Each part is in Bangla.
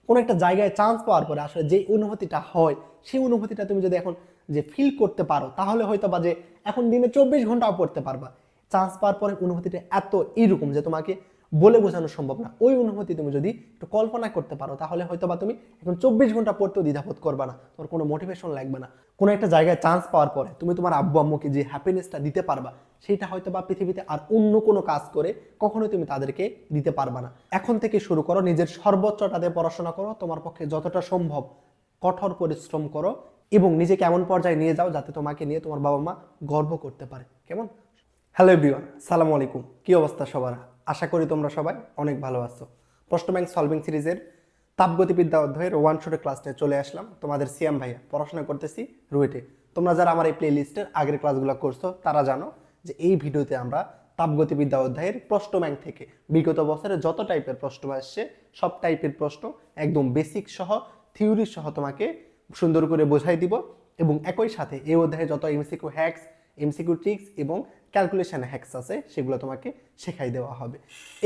কোনো একটা জায়গায় চান্স পাওয়ার পরে আসলে যে অনুভূতিটা হয় সেই অনুভূতিটা তুমি যদি এখন যে ফিল করতে পারো তাহলে হয়তো বা যে এখন দিনে 24 ঘন্টাও পড়তে পারবা। চান্স পাওয়ার পরে অনুভূতিটা এত এইরকম যে তোমাকে বলে বোঝানো সম্ভব না। ওই অনুভূতি তুমি যদি একটু কল্পনা করতে পারো তাহলে হয়তো বা তুমি এখন 24 ঘন্টা পড়তেও দ্বিধাবোধ করবা না, তোমার কোনো মোটিভেশন লাগবে না। কোনো একটা জায়গায় চান্স পাওয়ার পরে তুমি তোমার আব্বু আম্মুকে যে হ্যাপিনেসটা দিতে পারবা সেটা হয়তো বা পৃথিবীতে আর অন্য কোনো কাজ করে কখনোই তুমি তাদেরকে দিতে পারবা না। এখন থেকে শুরু করো, নিজের সর্বোচ্চটা দিয়ে পড়াশোনা করো, তোমার পক্ষে যতটা সম্ভব কঠোর পরিশ্রম করো এবং নিজেকে এমন পর্যায়ে নিয়ে যাও যাতে তোমাকে নিয়ে তোমার বাবা মা গর্ব করতে পারে। কেমন? হ্যালো এভরিওয়ান, সালামু আলাইকুম। কি অবস্থা সবার? আশা করি তোমরা সবাই অনেক ভালো আছো। প্রশ্ন ব্যাংক সলভিং সিরিজের তাপগতিবিদ্যা অধ্যায়ের ওয়ান শটে ক্লাস নিয়ে চলে আসলাম। তোমাদের সিয়াম ভাইয়া পড়াশোনা করতেছি রুয়েটে। তোমরা যারা আমার এই প্লে লিস্টের আগের ক্লাসগুলো করছো তারা জানো যে এই ভিডিওতে আমরা তাপগতিবিদ্যা অধ্যায়ের প্রশ্ন ব্যাংক থেকে বিগত বছরে যত টাইপের প্রশ্ন আসছে সব টাইপের প্রশ্ন একদম বেসিক সহ থিওরি সহ তোমাকে সুন্দর করে বোঝাই দিব এবং একই সাথে এই অধ্যায়ে যত এমসিকিউ হ্যাক্স, এমসিকিউ ট্রিক্স এবং ক্যালকুলেশন হ্যাক্স আছে সেগুলো তোমাকে শেখাই দেওয়া হবে।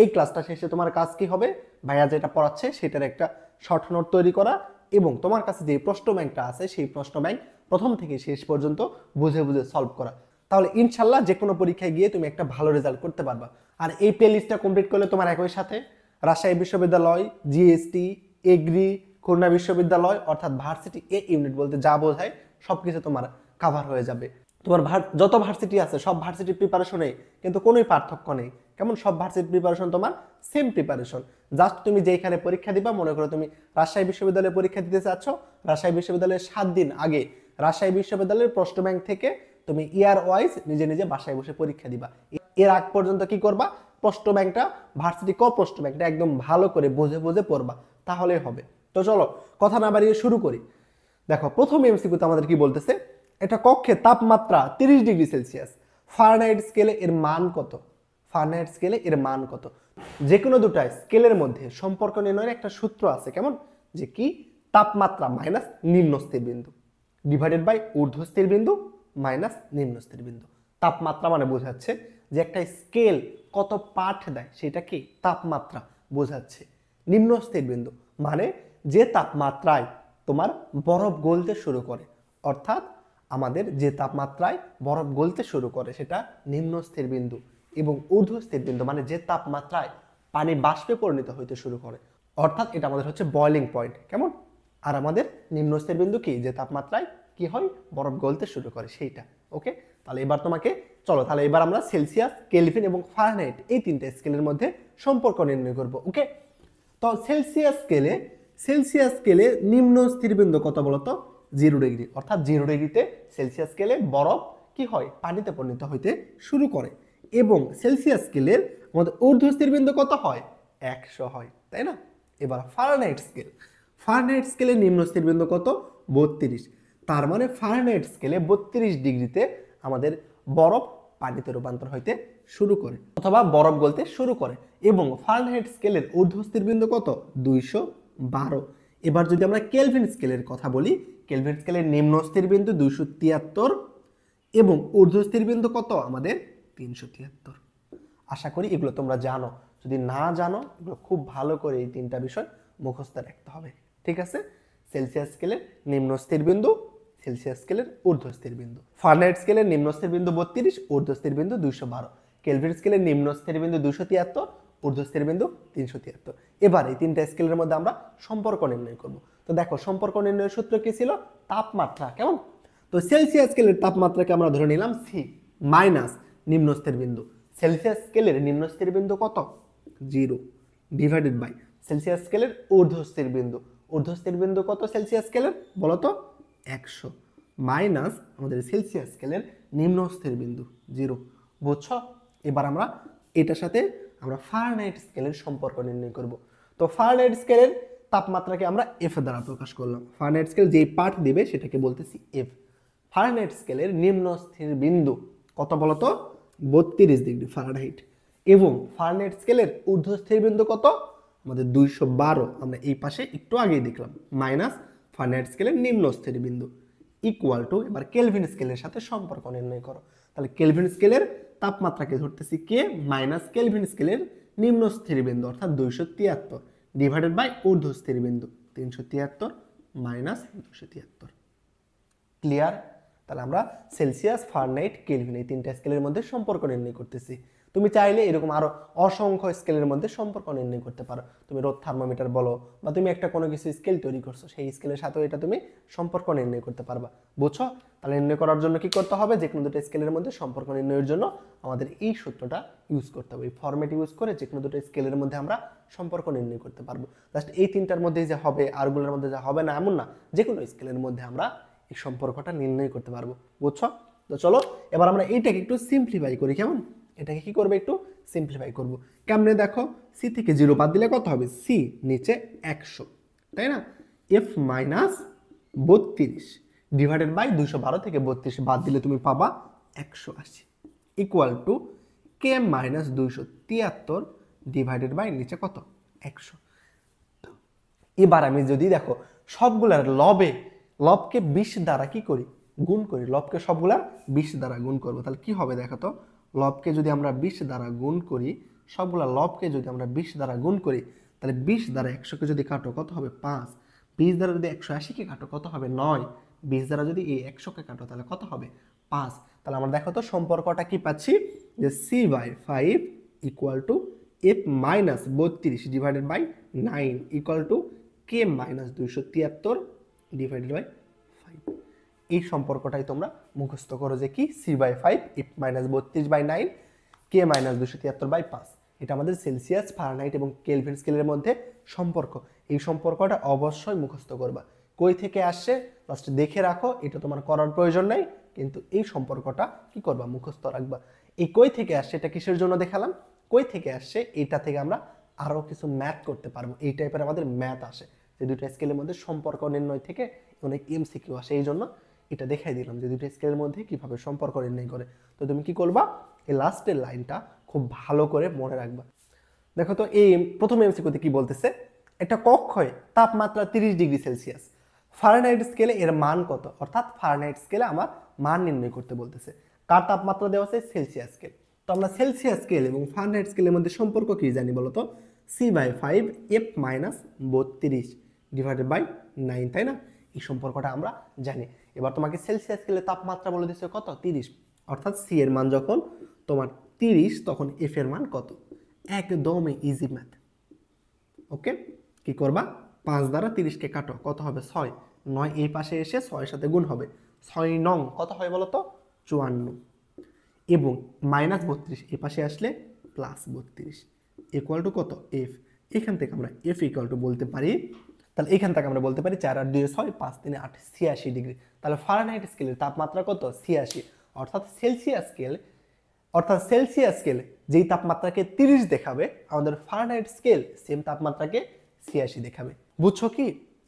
এই ক্লাসটা শেষে তোমার কাজ কি হবে? ভাইয়া যেটা পড়াচ্ছে সেটার একটা শর্ট নোট তৈরি করা এবং তোমার কাছে যে প্রশ্ন ব্যাংকটা আছে সেই প্রশ্ন ব্যাংক প্রথম থেকে শেষ পর্যন্ত বুঝে বুঝে সলভ করা। তাহলে ইনশাল্লাহ যে কোনো পরীক্ষায় গিয়ে তুমি একটা ভালো রেজাল্ট করতে পারবা। আর এই প্লে লিস্টটা কমপ্লিট করলে তোমার একই সাথে রাজশাহী বিশ্ববিদ্যালয়, জিএসটি, এগ্রি, খুলনা বিশ্ববিদ্যালয় অর্থাৎ ভার্সিটি এ ইউনিট বলতে যা বোঝায় সবকিছু তোমার কাভার হয়ে যাবে। তোমার যত ভার্সিটি আছে সব ভার্সিটির প্রিপারেশনে কিন্তু কোনোই পার্থক্য নেই। কেমন? সব ভার্সিটির প্রিপারেশন তোমার সেম প্রিপারেশন। জাস্ট তুমি যেখানে পরীক্ষা দিবা, মনে করো তুমি রাজশাহী বিশ্ববিদ্যালয়ে পরীক্ষা দিতে চাচ্ছ, রাজশাহী বিশ্ববিদ্যালয়ের 7 দিন আগে রাজশাহী বিশ্ববিদ্যালয়ের প্রশ্ন ব্যাংক থেকে তুমি ইয়ার ওয়াইজ নিজে নিজে বাসায় বসে পরীক্ষা দিবা। এর আগ পর্যন্ত কি করবা? প্রশ্ন ব্যাংকটা, ভার্সিটি ক প্রশ্ন ব্যাংকটা একদম ভালো করে বুঝে বুঝে পড়বা, তাহলেই হবে। তো চলো কথা না বাড়িয়ে শুরু করি। দেখো প্রথম এমসিকিউতে আমাদের কি বলতেছে, এটা কক্ষে তাপমাত্রা 30 ডিগ্রি সেলসিয়াস, ফারেনহাইট স্কেলে এর মান কত? ফারেনহাইট স্কেলে এর মান কত? যে কোনো দুটা স্কেলের মধ্যে সম্পর্ক নির্ণয়ের একটা সূত্র আছে। কেমন? যে কি? তাপমাত্রা মাইনাস নিম্ন স্থির বিন্দু ডিভাইডেড বাই ঊর্ধ্ব স্থির বিন্দু মাইনাস নিম্ন স্থির বিন্দু। তাপমাত্রা মানে বোঝাচ্ছে যে একটা স্কেল কত পাঠ দেয় সেটা কি তাপমাত্রা বোঝাচ্ছে। নিম্ন স্থির বিন্দু মানে যে তাপমাত্রায় তোমার বরফ গলতে শুরু করে, অর্থাৎ আমাদের যে তাপমাত্রায় বরফ গলতে শুরু করে সেটা নিম্ন স্থির বিন্দু। এবং ঊর্ধ্ব স্থির বিন্দু মানে যে তাপমাত্রায় পানি বাষ্পে পরিণত হইতে শুরু করে, অর্থাৎ এটা আমাদের হচ্ছে বয়লিং পয়েন্ট। কেমন? আর আমাদের নিম্ন স্থির বিন্দু কি? যে তাপমাত্রায় কি হয়? বরফ গলতে শুরু করে সেইটা। ওকে, তাহলে এবার তোমাকে চলো তাহলে এবার আমরা সেলসিয়াস, কেলভিন এবং ফারেনহাইট এই তিনটা স্কেলের মধ্যে সম্পর্ক নির্ণয় করব। ওকে, তো সেলসিয়াস স্কেলে নিম্ন স্থির বিন্দু কত বলতো? 0 ডিগ্রি, অর্থাৎ 0 ডিগ্রিতে সেলসিয়াস স্কেলে বরফ কি হয়? পানিতে পরিণত হইতে শুরু করে। এবং সেলসিয়াস স্কেলের আমাদের ঊর্ধ্ব স্থির বিন্দু কত হয়? 100 হয়, তাই না? এবার ফারেনহাইট স্কেলে নিম্ন স্থির বিন্দু কত? 32। তার মানে ফারেনহাইট স্কেলে 32 ডিগ্রিতে আমাদের বরফ পানিতে রূপান্তর হইতে শুরু করে অথবা বরফ গলতে শুরু করে। এবং ফারেনহাইট স্কেলের ঊর্ধ্ব স্থির বিন্দু কত? 212। এবার যদি আমরা কেলভিন স্কেলের কথা বলি, কেলভিন স্কেলের নিম্ন স্থির বিন্দু 273 এবং ঊর্ধ্ব স্থির বিন্দু কত আমাদের? 373। আশা করি এগুলো তোমরা জানো। যদি না জানো এগুলো খুব ভালো করে এই তিনটা বিষয় মুখস্থ রাখতে হবে। ঠিক আছে? সেলসিয়াস স্কেলের নিম্ন স্থির বিন্দু, সেলসিয়াস স্কেলের ঊর্ধ্ব স্থির বিন্দু। ফারেনহাইট স্কেলের নিম্ন স্থির বিন্দু 32, ঊর্ধ্ব স্থির বিন্দু 212। কেলভিন স্কেলের নিম্ন স্থির বিন্দু 273, ঊর্ধ্ব স্থির বিন্দু 373। এবার এই তিনটা স্কেলের মধ্যে আমরা সম্পর্ক নির্ণয় করব। তো দেখো সম্পর্ক নির্ণয়ের সূত্র কি ছিল? তাপমাত্রা। কেমন? তো সেলসিয়াস স্কেলের তাপমাত্রাকে আমরা ধরে নিলাম সি মাইনাস নিম্ন স্থির বিন্দু। সেলসিয়াস স্কেলের নিম্ন স্থির বিন্দু কত? 0 ডিভাইডেড বাই সেলসিয়াস স্কেলের ঊর্ধ্ব স্থির বিন্দু। ঊর্ধ্ব স্থির বিন্দু কত সেলসিয়াস স্কেলের বলো তো? 100 মাইনাস আমাদের সেলসিয়াস স্কেলের নিম্ন স্থির বিন্দু 0। বুঝছো? এবার আমরা এটার সাথে আমরা ফারেনহাইট স্কেলের সম্পর্ক নির্ণয় করব। তো ফারেনহাইট স্কেলের তাপমাত্রাকে আমরা এফ দ্বারা প্রকাশ করলাম। ফারেনহাইট স্কেল যেই পার্ট দিবে সেটাকে বলতেছি এফ। ফারেনহাইট স্কেলের নিম্ন স্থির বিন্দু কত বলতো? 32 ডিগ্রি ফারেনহাইট। এবং ফারেনহাইট স্কেলের ঊর্ধ্ব স্থির বিন্দু কত? আমাদের 212। আমরা এই পাশে একটু আগেই দেখলাম মাইনাস ফারেনহাইট স্কেলের নিম্ন স্থির বিন্দু ইকুয়াল টু এবার কেলভিন স্কেলের সাথে সম্পর্ক নির্ণয় করো। তাহলে কেলভিন স্কেলের তাপমাত্রাকে ধরতেছি কে মাইনাস কেলভিন স্কেলের নিম্ন স্থির বিন্দু অর্থাৎ 273 ডিভাইডেড বাই ঊর্ধ্ব স্থির বিন্দু 373 মাইনাস 273। ক্লিয়ার? তাহলে আমরা সেলসিয়াস, ফারেনহাইট, কেলভিন এই তিনটা স্কেলের মধ্যে সম্পর্ক নির্ণয় করতেছি। তুমি চাইলে এরকম আরো অসংখ্য স্কেলের মধ্যে সম্পর্ক নির্ণয় করতে পারো। তুমি রোদ থার্মোমিটার বলো বা তুমি একটা কোনো কিছু স্কেল তৈরি করছো, সেই স্কেলের সাথেও এটা তুমি সম্পর্ক নির্ণয় করতে পারবা। বুঝছো? তাহলে নির্ণয় করার জন্য কি করতে হবে? যে কোনো দুটো স্কেলের মধ্যে সম্পর্ক নির্ণয়ের জন্য আমাদের এই সূত্রটা ইউজ করতে হবে। এই ফরম্যাট ইউজ করে যে কোনো দুটো স্কেলের মধ্যে আমরা সম্পর্ক নির্ণয় করতে পারবো। জাস্ট এই তিনটার মধ্যেই যে হবে আরগুলোর মধ্যে যা হবে না এমন না, যে কোনো স্কেলের মধ্যে আমরা এই সম্পর্কটা নির্ণয় করতে পারবো। বুঝছো? তো চলো এবার আমরা এইটাকে একটু সিম্পলিফাই করি। কেমন? এটাকে কি করবে? একটু সিম্পলিফাই করব। কেমনে দেখো, সি থেকে 0 বাদ দিলে কত হবে? সি নিচে 100, তাই না? এফ মাইনাস 32 ডিভাইডেড বাই 212 থেকে 32 বাদ দিলে তুমি পাবা 180 equal to K minus 273 divided by নিচে কত? 100। এবার আমি যদি দেখো সবগুলার লবকে 20 দ্বারা কি করি? গুণ করি। লবকে সবগুলার 20 দ্বারা গুণ করবো, তাহলে কি হবে দেখো তো? লবকে যদি আমরা 20 দ্বারা গুণ করি, সবগুলা লবকে যদি আমরা 20 দ্বারা গুণ করি, তাহলে 20 দ্বারা 100কে যদি কাটো কত হবে? 5। 20 দ্বারা যদি 180কে কাটো কত হবে? 9। 20 দ্বারা যদি এই 100কে কাটো তাহলে কত হবে? 5। তাহলে আমরা দেখো তো সম্পর্কটা কি পাচ্ছি, যে c/5 equal to f minus 32 divided by 9 equal to k minus 273 divided by 5। এই সম্পর্কটাই তোমরা মুখস্থ করো যে কি c/5 f minus 32/9 k minus 273/5। এটা আমাদের সেলসিয়াস, ফারেনহাইট এবং কেলভিন স্কেলের মধ্যে সম্পর্ক। এই সম্পর্কটা অবশ্যই মুখস্থ করবা। কই থেকে আসছে জাস্ট দেখে রাখো, এটা তোমার করার প্রয়োজন নাই, কিন্তু এই সম্পর্কটা কি করবা? মুখস্থ রাখবা। এই কই থেকে আসছে এটা কিসের জন্য দেখালাম? কই থেকে আসছে এটা থেকে আমরা আরো কিছু ম্যাথ করতে পারবো। এই টাইপের আমাদের ম্যাথ আসে যে দুটো স্কেলের মধ্যে সম্পর্ক নির্ণয় থেকে অনেক এমসিকিউ আসে। এই জন্য এটা দেখাই দিলাম যে দুটো স্কেলের মধ্যে কিভাবে সম্পর্ক নির্ণয় করে। তো তুমি কি করবা? এই লাস্টের লাইনটা খুব ভালো করে মনে রাখবা। দেখো তো এই প্রথম এমসিকিউতে কি বলতেছে, একটা কক্ষে তাপমাত্রা 30 ডিগ্রি সেলসিয়াস, ফারেনহাইট স্কেলে এর মান কত? অর্থাৎ ফারেনহাইট স্কেলে আমার মান নির্ণয় করতে বলতেছে। কার তাপমাত্রা দেওয়া আছে? Celsius scale. তো আমরা সেলসিয়াস স্কেল এবং ফারেনহাইট স্কেলের মধ্যে সম্পর্ক কি জানি বলো তো? c/5 f minus 32 divided by 9, তাই না? এই সম্পর্কটা আমরা জানি। এবার তোমাকে সেলসিয়াস স্কেলে তাপমাত্রা বলে দিচ্ছে কত? 30। অর্থাৎ সি এর মান যখন তোমার 30 তখন এফ এর মান কত? একদমই ইজি ম্যাথ। ওকে, কি করবা? 5 দ্বারা 30কে কাটো, কত হবে? 6। 9 এই পাশে এসে 6 সাথে গুণ হবে। 6 নং কত হয় বলো তো? 54। এবং মাইনাস 32 এই পাশে আসলে প্লাস 32 ইকুয়াল টু কত? এফ। এখান থেকে আমরা এফ ইকুয়াল টু বলতে পারি, তাহলে এখান থেকে আমরা বলতে পারি 4 আর 2 6, 5 3 8 86 ডিগ্রি। তাহলে ফারেনহাইট স্কেলের তাপমাত্রা কত? 86। অর্থাৎ সেলসিয়াস স্কেল যেই তাপমাত্রাকে 30 দেখাবে, আমাদের ফারেনহাইট স্কেল সেম তাপমাত্রাকে 86 দেখাবে। বুঝছো কি?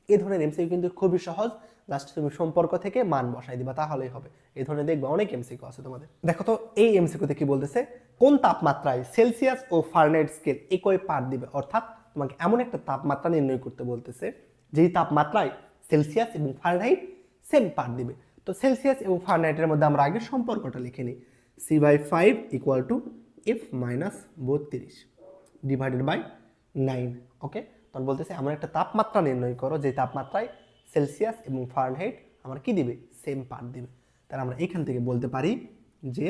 এই ধরনের এমসিকিউ কিন্তু খুবই সহজ। জাস্ট তুমি সম্পর্ক থেকে মান বসাই দিবা, তাহলেই হবে। এই ধরনের দেখবা অনেক এমসিকিউ আছে তোমাদের। দেখো তো এই এমসিকিউতে কি বলতেছে, কোন তাপমাত্রায় সেলসিয়াস ও ফারেনহাইট স্কেল একই পাঠ দিবে? অর্থাৎ তোমাকে এমন একটা তাপমাত্রা নির্ণয় করতে বলতেছে যেই তাপমাত্রায় সেলসিয়াস এবং ফারেনহাইট সেম পাঠ দিবে। তো সেলসিয়াস এবং ফারেনহাইটের মধ্যে আমরা আগে সম্পর্কটা লিখে নিই। c/5 equal to f minus 32 divided by 9। Okay, তখন বলতেছে এমন একটা তাপমাত্রা নির্ণয় করো যে তাপমাত্রায় সেলসিয়াস এবং ফারেনহাইট আমার কি দিবে? সেম পাঠ দিবে। তাহলে আমরা এখান থেকে বলতে পারি যে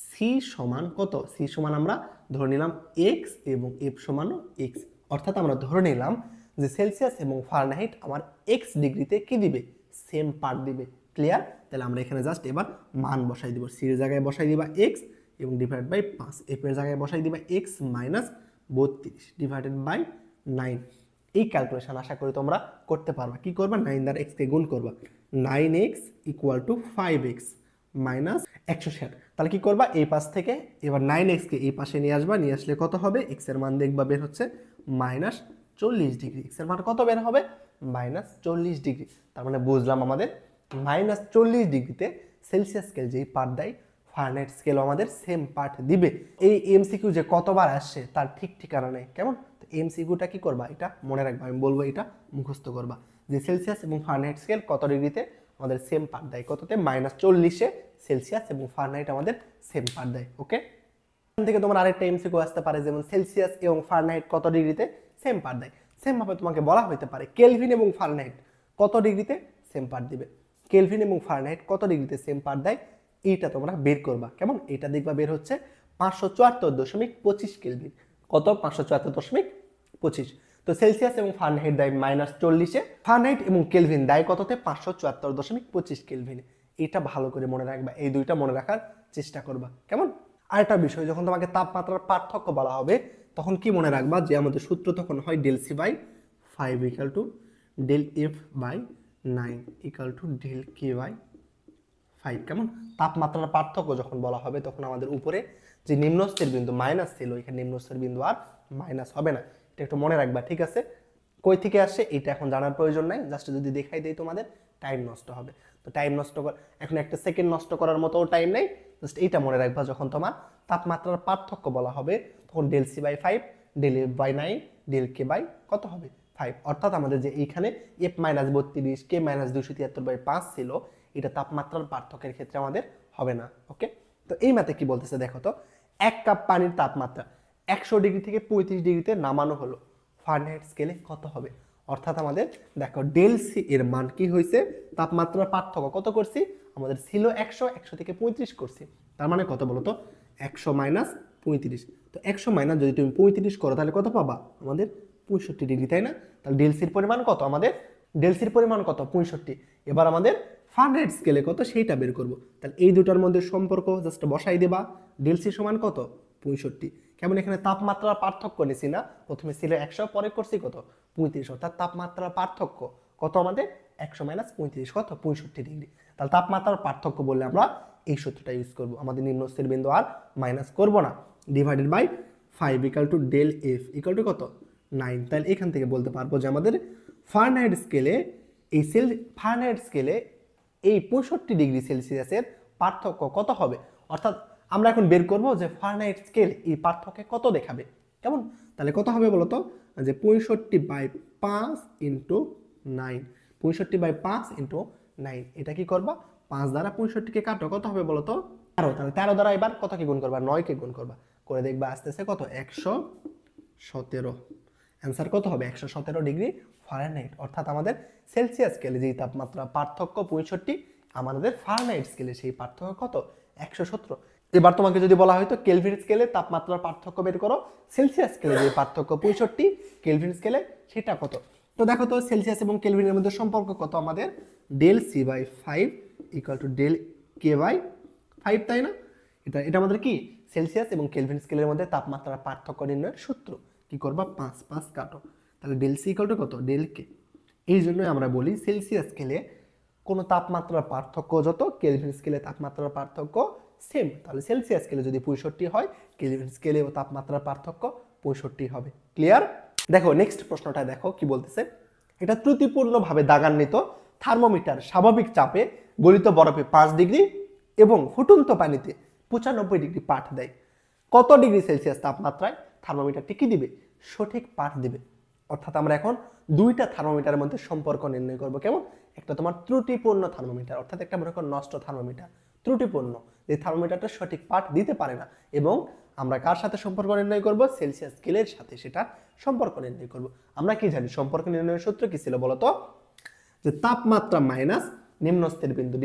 সি সমান কত? সি সমান আমরা ধরে নিলাম এক্স এবং এফ সমানও এক্স। অর্থাৎ আমরা ধরে নিলাম যে সেলসিয়াস এবং ফারেনহাইট আমার এক্স ডিগ্রিতে কি দিবে? সেম পাঠ দিবে। ক্লিয়ার? তাহলে আমরা এখানে জাস্ট এবার মান বসাই দিব। সি এর জায়গায় বসাই দিবা এক্স এবং ডিভাইড বাই 5। এফ এর জায়গায় বসাই দিবা এক্স মাইনাস 32 ডিভাইডেড বাই 9। এই ক্যালকুলেশন আশা করি তোমরা করতে পারবা। কি করবা? 9 দ্বারা এক্স কে গুণ করবা। 9x equal to 5x minus 160। তাহলে কি করবা? এই পাশ থেকে এবার 9x কে এই পাশে নিয়ে আসবা। নিয়ে আসলে কত হবে? x এর মান দেখবা বের হচ্ছে মাইনাস 40 ডিগ্রি। x এর মান কত বের হবে? Minus 40 degree. তার মানে বুঝলাম আমাদের মাইনাস 40 ডিগ্রিতে সেলসিয়াস স্কেল যেই পাঠ দেয়, ফারেনহাইট স্কেলও আমাদের সেম পাঠ দিবে। এই এমসিকিউ যে কতবার আসছে তার ঠিক ঠিকানা নেই। কেমন? তো এমসিকিউটা কি করবা? এটা মনে রাখবা। আমি বলবো এটা মুখস্থ করবা যে সেলসিয়াস এবং ফারেনহাইট স্কেল কত ডিগ্রিতে আমাদের সেম পাঠ দেয়। কততে? মাইনাস 40-এ সেলসিয়াস এবং ফারেনহাইট আমাদের সেম পাঠ দেয়। ওকে, এখান থেকে তোমার আরেকটা এমসিকিউ আসতে পারে, যেমন সেলসিয়াস এবং ফারেনহাইট কত ডিগ্রিতে সেম পাঠ দেয়। সেম ভাবে তোমাকে বলা হতে পারে কেলভিন এবং ফারেনহাইট কত ডিগ্রিতে সেম পার্ট দিবে, কেলভিন এবং ফারেনহাইট কত ডিগ্রিতে সেম পার্ট দেয় এইটা তোমরা বের করবা। কেমন? এটা দেখবা বের হচ্ছে 574.25 কেলভিন। কত? 574.25। তো সেলসিয়াস এবং ফারেনহাইট দেয় -40-এ, ফারেনহাইট এবং কেলভিন দেয় কততে? 574.25 কেলভিনে। এটা ভালো করে মনে রাখবা, এই দুইটা মনে রাখার চেষ্টা করবা। কেমন? আরেকটা বিষয়, যখন তোমাকে তাপমাত্রার পার্থক্য বলা হবে তখন কি মনে রাখবা যে আমাদের সূত্র তখন হয় ΔC/5 = ΔF/9 = ΔK/5। কেমন? তাপমাত্রার পার্থক্য যখন বলা হবে তখন আমাদের উপরে যে নিম্নস্তর বিন্দু মাইনাস ছিল, এখানে নিম্নস্তর বিন্দু আর মাইনাস হবে না। এটা একটু মনে রাখবা, ঠিক আছে? কই থেকে আসছে এটা এখন জানার প্রয়োজন নাই, জাস্ট যদি দেখাই দেই তোমাদের টাইম নষ্ট হবে। তো টাইম নষ্ট এখন একটা সেকেন্ড নষ্ট করার মতো টাইম নেই, জাস্ট এইটা মনে রাখবা যখন তোমার তাপমাত্রার পার্থক্য বলা হবে তখন ΔC/5 ΔF/9 ΔK/ কত হবে? 5। অর্থাৎ আমাদের যে এইখানে F-32 K-273/5 ছিল, এটা তাপমাত্রার পার্থক্যের ক্ষেত্রে আমাদের হবে না। ওকে, তো এই ম্যাথে কি বলতেছে দেখো তো, 1 কাপ পানির তাপমাত্রা 100 ডিগ্রি থেকে 35 ডিগ্রিতে নামানো হলো, ফারেনহাইট স্কেলে কত হবে? অর্থাৎ আমাদের দেখো ΔC এর মান কি হয়েছে, তাপমাত্রার পার্থক্য কত করছি, আমাদের ছিল 100, 100 থেকে 35 করছি, তার মানে কত বলো তো? 100 - 35। তো 100 মাইনাস যদি তুমি 35 করো তাহলে কত পাবা? আমাদের 65 ডিগ্রি, তাই না? তাহলে ΔCর পরিমাণ কত? আমাদের ΔCর পরিমাণ কত? 65। এবার আমাদের ফারেনহাইট স্কেলে কত সেইটা বের করব। তাহলে এই দুটার মধ্যে সম্পর্ক জাস্ট বসাই দেবা, ΔC সমান কত? 65। কেমন? এখানে তাপমাত্রার পার্থক্য নিছি না, প্রথমে ছিল 100, পরে করছি কত? 35। অর্থাৎ তাপমাত্রার পার্থক্য কত আমাদের? 100 - 35 কত? 65 ডিগ্রি। তাহলে তাপমাত্রার পার্থক্য বললে আমরা এই সূত্রটা ইউজ করব, আমাদের নিম্নস্তর বিন্দু আর মাইনাস করব না। /5 = ΔF = কত? 9। তাহলে এখান থেকে বলতে পারবো যে আমাদের ফারেনহাইট স্কেলে ফারেনহাইট স্কেলে এই 65 ডিগ্রি সেলসিয়াসের পার্থক্য কত হবে। অর্থাৎ আমরা এখন বের করব যে ফারেনহাইট স্কেল এই পার্থক্যে কত দেখাবে। কেমন? তাহলে কত হবে বলতো? যে 65/5 × 9, 65/5 × 9। এটা কি করবা? 5 দ্বারা 65কে কাটো, কত হবে বলতো? 13। তাহলে 13 দ্বারা এবার কত কে গুণ করবা? 9 কে গুণ করবা, করে দেখবা আসতেছে কত? 117। অ্যান্সার কত হবে? 117 ডিগ্রি ফারেনহাইট। অর্থাৎ আমাদের সেলসিয়াস স্কেলে যেই তাপমাত্রা পার্থক্য 65, আমাদের ফারেনহাইট স্কেলে সেই পার্থক্য কত? 117। এবার তোমাকে যদি বলা হয়তো কেলভিন স্কেলে তাপমাত্রার পার্থক্য বের করো, সেলসিয়াস স্কেলে যে পার্থক্য 65, কেলভিন স্কেলে সেটা কত? তো দেখো তো সেলসিয়াস এবং কেলভিনের মধ্যে সম্পর্ক কত আমাদের? ΔC/5 = ΔK/5, তাই না? এটা আমাদের কি সেলসিয়াস এবং কেলভিন স্কেলের মধ্যে তাপমাত্রার পার্থক্য নির্ণয়ের সূত্র। কি করবা? 5 5 কাটো, তাহলে ΔC = কত? ΔK। এই জন্যই আমরা বলি সেলসিয়াস স্কেলে কোনো তাপমাত্রার পার্থক্য যত, কেলভিন স্কেলে তাপমাত্রার পার্থক্য সেম। তাহলে সেলসিয়াস স্কেলে যদি 65 হয়, কেলভিন স্কেলেও তাপমাত্রার পার্থক্য 65 হবে। ক্লিয়ার? দেখো নেক্সট প্রশ্নটা দেখো কি বলতেছে, এটা ত্রুটিপূর্ণভাবে দাগান্বিত থার্মোমিটার স্বাভাবিক চাপে গলিত বরফে 5 ডিগ্রি এবং ফুটন্ত পানিতে 95 ডিগ্রি পাঠ দেয়। কত ডিগ্রি সেলসিয়াস তাপমাত্রায় থার্মোমিটারটি কি দিবে? সঠিক পাঠ দিবে। অর্থাৎ আমরা এখন দুইটা থার্মোমিটারের মধ্যে সম্পর্ক নির্ণয় করব। কেমন? একটা তোমার ত্রুটিপূর্ণ থার্মোমিটার, অর্থাৎ একটা মনে করো নষ্ট থার্মোমিটার, ত্রুটিপূর্ণ, যে থার্মোমিটারটা সঠিক পাঠ দিতে পারে না, এবং আমরা কার সাথে সম্পর্ক নির্ণয় করব? সেলসিয়াস স্কেলের সাথে সেটা সম্পর্ক নির্ণয় করব। আমরা কি জানি সম্পর্ক নির্ণয়ের সূত্র কি ছিল বলতো? যে তাপমাত্রা মাইনাস নিম্নস্থির বিন্দু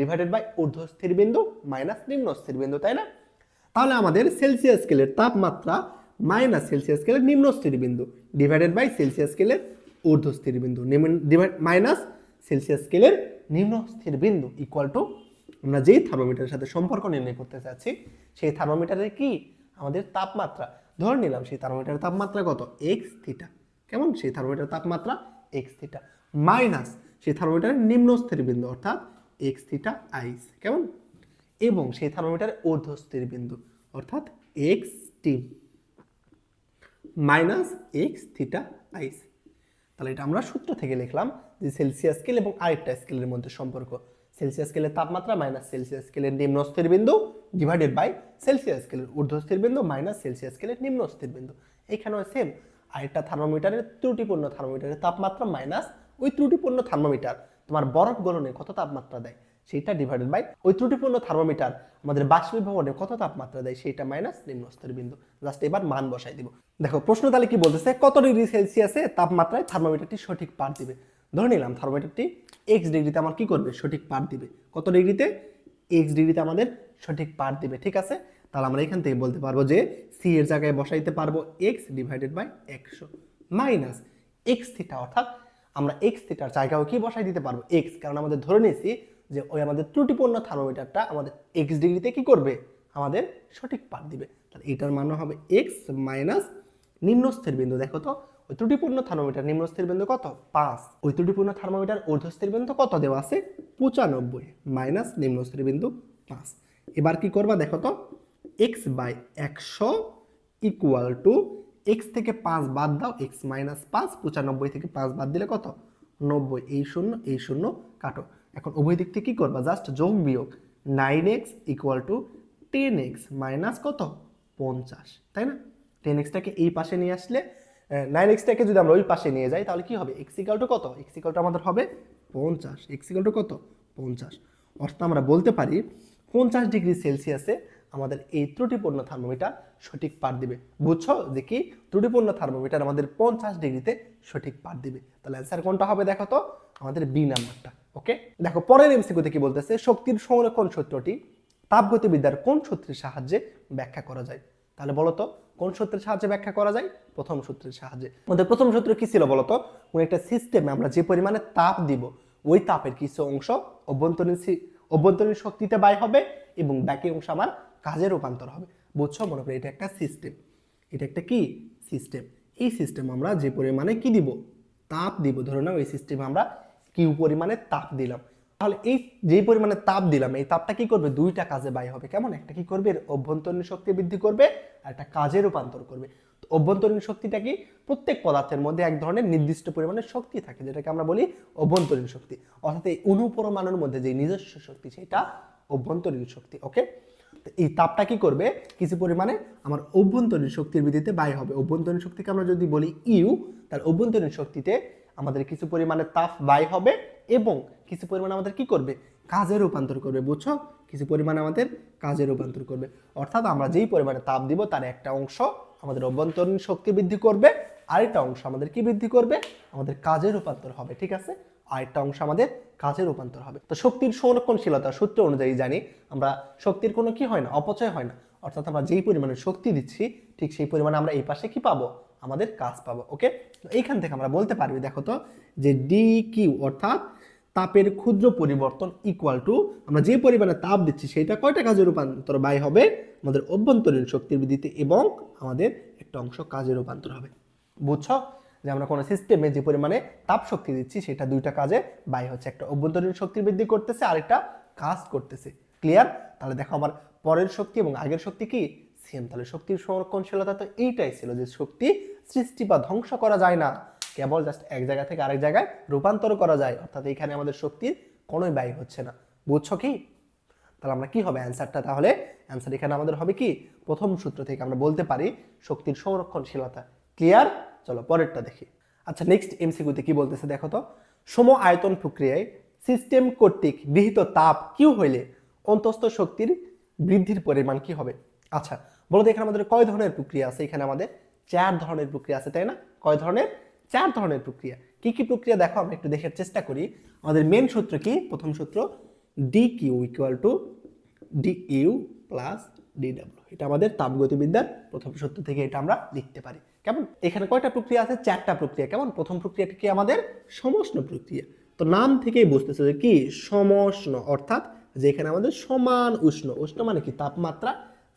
ঊর্ধ্বস্থির বিন্দু মাইনাস নিম্নস্থির বিন্দু, তাই না? তাহলে আমাদের সেলসিয়াস স্কেলের তাপমাত্রা মাইনাস সেলসিয়াস স্কেলের নিম্নস্থির বিন্দু সেলসিয়াস স্কেলের ঊর্ধ্বস্থির বিন্দু মাইনাস সেলসিয়াস স্কেলের নিম্নস্থির বিন্দু ইকুয়াল টু, আমরা যেই থার্মোমিটারের সাথে সম্পর্ক নির্ণয় করতে চাচ্ছি সেই থার্মোমিটারের কি আমাদের তাপমাত্রা ধরে নিলাম, সেই থার্মোমিটারের তাপমাত্রা কত? x θ। কেমন? সেই থার্মোমিটারের তাপমাত্রা x θ মাইনাস সেই থার্মোমিটারের নিম্নস্থির বিন্দু অর্থাৎ x θ আইস। কেমন? এবং সেই থার্মোমিটারের ঊর্ধ্বস্থির বিন্দু অর্থাৎ xt মাইনাস x θ আইস। তাহলে এটা আমরা সূত্র থেকে লিখলাম যে সেলসিয়াস স্কেল এবং আরেকটা স্কেলের মধ্যে সম্পর্ক, সেলসিয়াস স্কেলের তাপমাত্রা মাইনাস সেলসিয়াস স্কেলের নিম্নস্থির বিন্দু ডিভাইডেড বাই সেলসিয়াস স্কেলের ঊর্ধ্বস্থির বিন্দু মাইনাস সেলসিয়াস স্কেলের নিম্নস্থির বিন্দু। এখানেও সেম, আরেকটা থার্মোমিটারের ত্রুটিপূর্ণ থার্মোমিটারের তাপমাত্রা মাইনাস ওই ত্রুটিপূর্ণ থার্মোমিটার তোমার বরফ গলনে কত তাপমাত্রা দেয় সেইটা ডিভাইডেড বাই ওই ত্রুটিপূর্ণ থার্মোমিটার আমাদের বাষ্পীভবনে কত তাপমাত্রা দেয় সেইটা মাইনাস নিম্নস্তর বিন্দু। জাস্ট এবার মান বসাই দিব। দেখো প্রশ্ন তাহলে কি বলতেছে, কত ডিগ্রি সেলসিয়াসে তাপমাত্রায় থার্মোমিটারটি সঠিক পাঠ দিবে। ধরে নিলাম থার্মোমিটারটি এক্স ডিগ্রিতে আমার কি করবে, সঠিক পাঠ দিবে। কত ডিগ্রিতে? এক্স ডিগ্রিতে আমাদের সঠিক পাঠ দিবে। ঠিক আছে, তাহলে আমরা এখান থেকে বলতে পারবো যে সি এর জায়গায় বসাইতে পারবো X divided by 100 minus X theta, অর্থাৎ আমরা এক্স থিটার জায়গাও কি বসাই দিতে পারবো এক্স, কারণ আমাদের ধরে নিয়েছি যে ওই আমাদের ত্রুটিপূর্ণ থার্মোমিটারটা আমাদের এক্স ডিগ্রিতে কি করবে, আমাদের সঠিক পাঠ দিবে। তাহলে এটার মান হবে এক্স মাইনাস নিম্নস্থির বিন্দু। দেখো তো ওই ত্রুটিপূর্ণ থার্মোমিটার নিম্নস্থির বিন্দু কত, 5। ওই ত্রুটিপূর্ণ থার্মোমিটার ঊর্ধ্বস্থির বিন্দু কত দেওয়া আছে, 95 মাইনাস নিম্নস্থির বিন্দু 5। এবার কি করবা দেখো তো, X by 100 equal to X থেকে 5 বাদ দাও, এক্স মাইনাস 5, 95 থেকে 5 বাদ দিলে কত, 90। এই শূন্য কাটো। এখন উভয় দিক থেকে কি করবা, জাস্ট যোগ বিয়োগ, 9x equal to 10x minus কত, 50, তাই না? 10xটাকে এই পাশে নিয়ে আসলে 9xটাকে যদি আমরা ওই পাশে নিয়ে যাই তাহলে কি হবে, x ইকুয়াল টু কত, x ইকুয়াল টু আমাদের হবে 50, x ইকুয়াল টু কত, 50। অর্থাৎ আমরা বলতে পারি 50 ডিগ্রি সেলসিয়াসে আমাদের এই ত্রুটিপূর্ণ থার্মোমিটার সঠিক পাঠ দিবে। বুঝছো যে কি, ত্রুটিপূর্ণ থার্মোমিটার আমাদের 50 ডিগ্রিতে সঠিক পাঠ দিবে। তাহলে অ্যান্সার কোনটা হবে দেখো তো, আমাদের বি নাম্বারটা। ওকে, দেখো পরের এমসিকিউতে কি বলতেছে, শক্তির সংরক্ষণ সূত্রটি তাপগতিবিদ্যার কোন সূত্রের সাহায্যে ব্যাখ্যা করা যায়। তাহলে বলো তো কোন সূত্রের সাহায্যে ব্যাখ্যা করা যায়, প্রথম সূত্রের সাহায্যে। আমাদের প্রথম সূত্র কি ছিল বলো তো, কোন একটা সিস্টেমে আমরা যে পরিমাণে তাপ দিব ওই তাপের কিছু অংশ অভ্যন্তরীণ শক্তিতে ব্যয় হবে এবং বাকি অংশ আমার কাজে রূপান্তর হবে। বুঝছো, মনে করি এটা একটা সিস্টেম, এটা একটা কি সিস্টেম। এই সিস্টেম আমরা যে পরিমাণে কি দিব, তাপ দিব, ধরে নাও এই সিস্টেমে আমরা কিউ পরিমাণে তাপ দিলাম, তাহলে এই যে পরিমাণে তাপ দিলাম এই তাপটা কি করবে, দুইটা কাজে ব্যয় হবে। কেমন, একটা কি করবে, অভ্যন্তরীণ শক্তি বৃদ্ধি করবে আর একটা কাজে রূপান্তর করবে। তো অভ্যন্তরীণ শক্তিটা কি, প্রত্যেক পদার্থের মধ্যে এক ধরনের নির্দিষ্ট পরিমাণে শক্তি থাকে যেটাকে আমরা বলি অভ্যন্তরীণ শক্তি, অর্থাৎ এই অণুপরমাণুর মধ্যে যে নিজস্ব শক্তি সেটা অভ্যন্তরীণ শক্তি। ওকে, এই তাপটা কি করবে, কিছু পরিমাণে আমার অভ্যন্তরীণ শক্তির বৃদ্ধিতে ব্যয় হবে। অভ্যন্তরীণ শক্তিকে আমরা যদি বলি ইউ, তার অভ্যন্তরীণ শক্তিতে আমাদের কিছু পরিমাণে তাপ ব্যয় হবে এবং কিছু পরিমাণে আমাদের কি করবে, কাজে রূপান্তর করবে। বুঝছো, কিছু পরিমাণে আমাদের কাজে রূপান্তর করবে। অর্থাৎ আমরা যেই পরিমাণে তাপ দিব তার একটা অংশ আমাদের অভ্যন্তরীণ শক্তি বৃদ্ধি করবে, আরেকটা অংশ আমাদের কি বৃদ্ধি করবে, আমাদের কাজে রূপান্তর হবে। ঠিক আছে, আরেকটা অংশ আমাদের কাজে রূপান্তর হবে। তো শক্তির সংরক্ষণশীলতা সূত্র অনুযায়ী জানি আমরা শক্তির কোনো কি হয় না, অপচয় হয় না। অর্থাৎ আমরা যেই পরিমাণে শক্তি দিচ্ছি ঠিক সেই পরিমাণে আমরা এই পাশে কি পাবো, আমাদের কাজ পাবো। ওকে, তো এইখান থেকে আমরা বলতে পারবি দেখো তো যে ডি কিউ অর্থাৎ তাপের ক্ষুদ্র পরিবর্তন ইকুয়াল টু আমরা যে পরিমাণে তাপ দিচ্ছি সেটা কয়টা কাজে রূপান্তর ব্যয় হবে, আমাদের অভ্যন্তরীণ শক্তির বৃদ্ধিতে এবং আমাদের একটা অংশ কাজে রূপান্তর হবে। বুঝছো যে আমরা কোনো সিস্টেমে যে পরিমাণে তাপ শক্তি দিচ্ছি সেটা দুইটা কাজে ব্যয় হচ্ছে, একটা অভ্যন্তরীণ শক্তি বৃদ্ধি করতেছে আরেকটা কাজ করতেছে। ক্লিয়ার? তাহলে দেখো আমার পরের শক্তি এবং আগের শক্তি কি সেম। তাহলে শক্তির সংরক্ষণশীলতা তো এইটাই ছিল যে শক্তি সৃষ্টি বা ধ্বংস করা যায় না, কেবল জাস্ট এক জায়গা থেকে আরেক জায়গায় রূপান্তর করা যায়। অর্থাৎ এখানে আমাদের শক্তির কোনোই ব্যয় হচ্ছে না। বুঝছো কি? তাহলে আমরা কি হবে অ্যান্সারটা, তাহলে অ্যান্সার এখানে আমাদের হবে কি, প্রথম সূত্র থেকে আমরা বলতে পারি শক্তির সংরক্ষণশীলতা। ক্লিয়ার? চলো পরেরটা দেখি। আচ্ছা, নেক্সট এমসিকিউতে কি বলতেছে দেখো তো, সম আয়তন প্রক্রিয়ায় সিস্টেম কর্তৃক গৃহীত তাপ কিউ হইলে অন্তস্থ শক্তির বৃদ্ধির পরিমাণ কি হবে। আচ্ছা বলো তো, এখানে আমাদের কয় ধরনের প্রক্রিয়া আছে, এখানে আমাদের 4 ধরনের প্রক্রিয়া আছে, তাই না? কয় ধরনের, 4 ধরনের প্রক্রিয়া। কি কি প্রক্রিয়া দেখো আমরা একটু দেখার চেষ্টা করি। আমাদের মেন সূত্র কি, প্রথম সূত্র D Q equal to D U plus D W, এটা আমাদের তাপগতিবিদ্যার প্রথম সূত্র থেকে এটা আমরা লিখতে পারি। কেমন, এখানে কয়টা প্রক্রিয়া আছে, 4টা প্রক্রিয়া। কেমন, প্রথম প্রক্রিয়াটা কি আমাদের সমষ্ণ প্রক্রিয়া। তো নাম থেকেই বুঝতেছে যে কি সমষ্ণ, অর্থাৎ যে এখানে আমাদের সমান উষ্ণ, উষ্ণ মানে কি তাপমাত্রা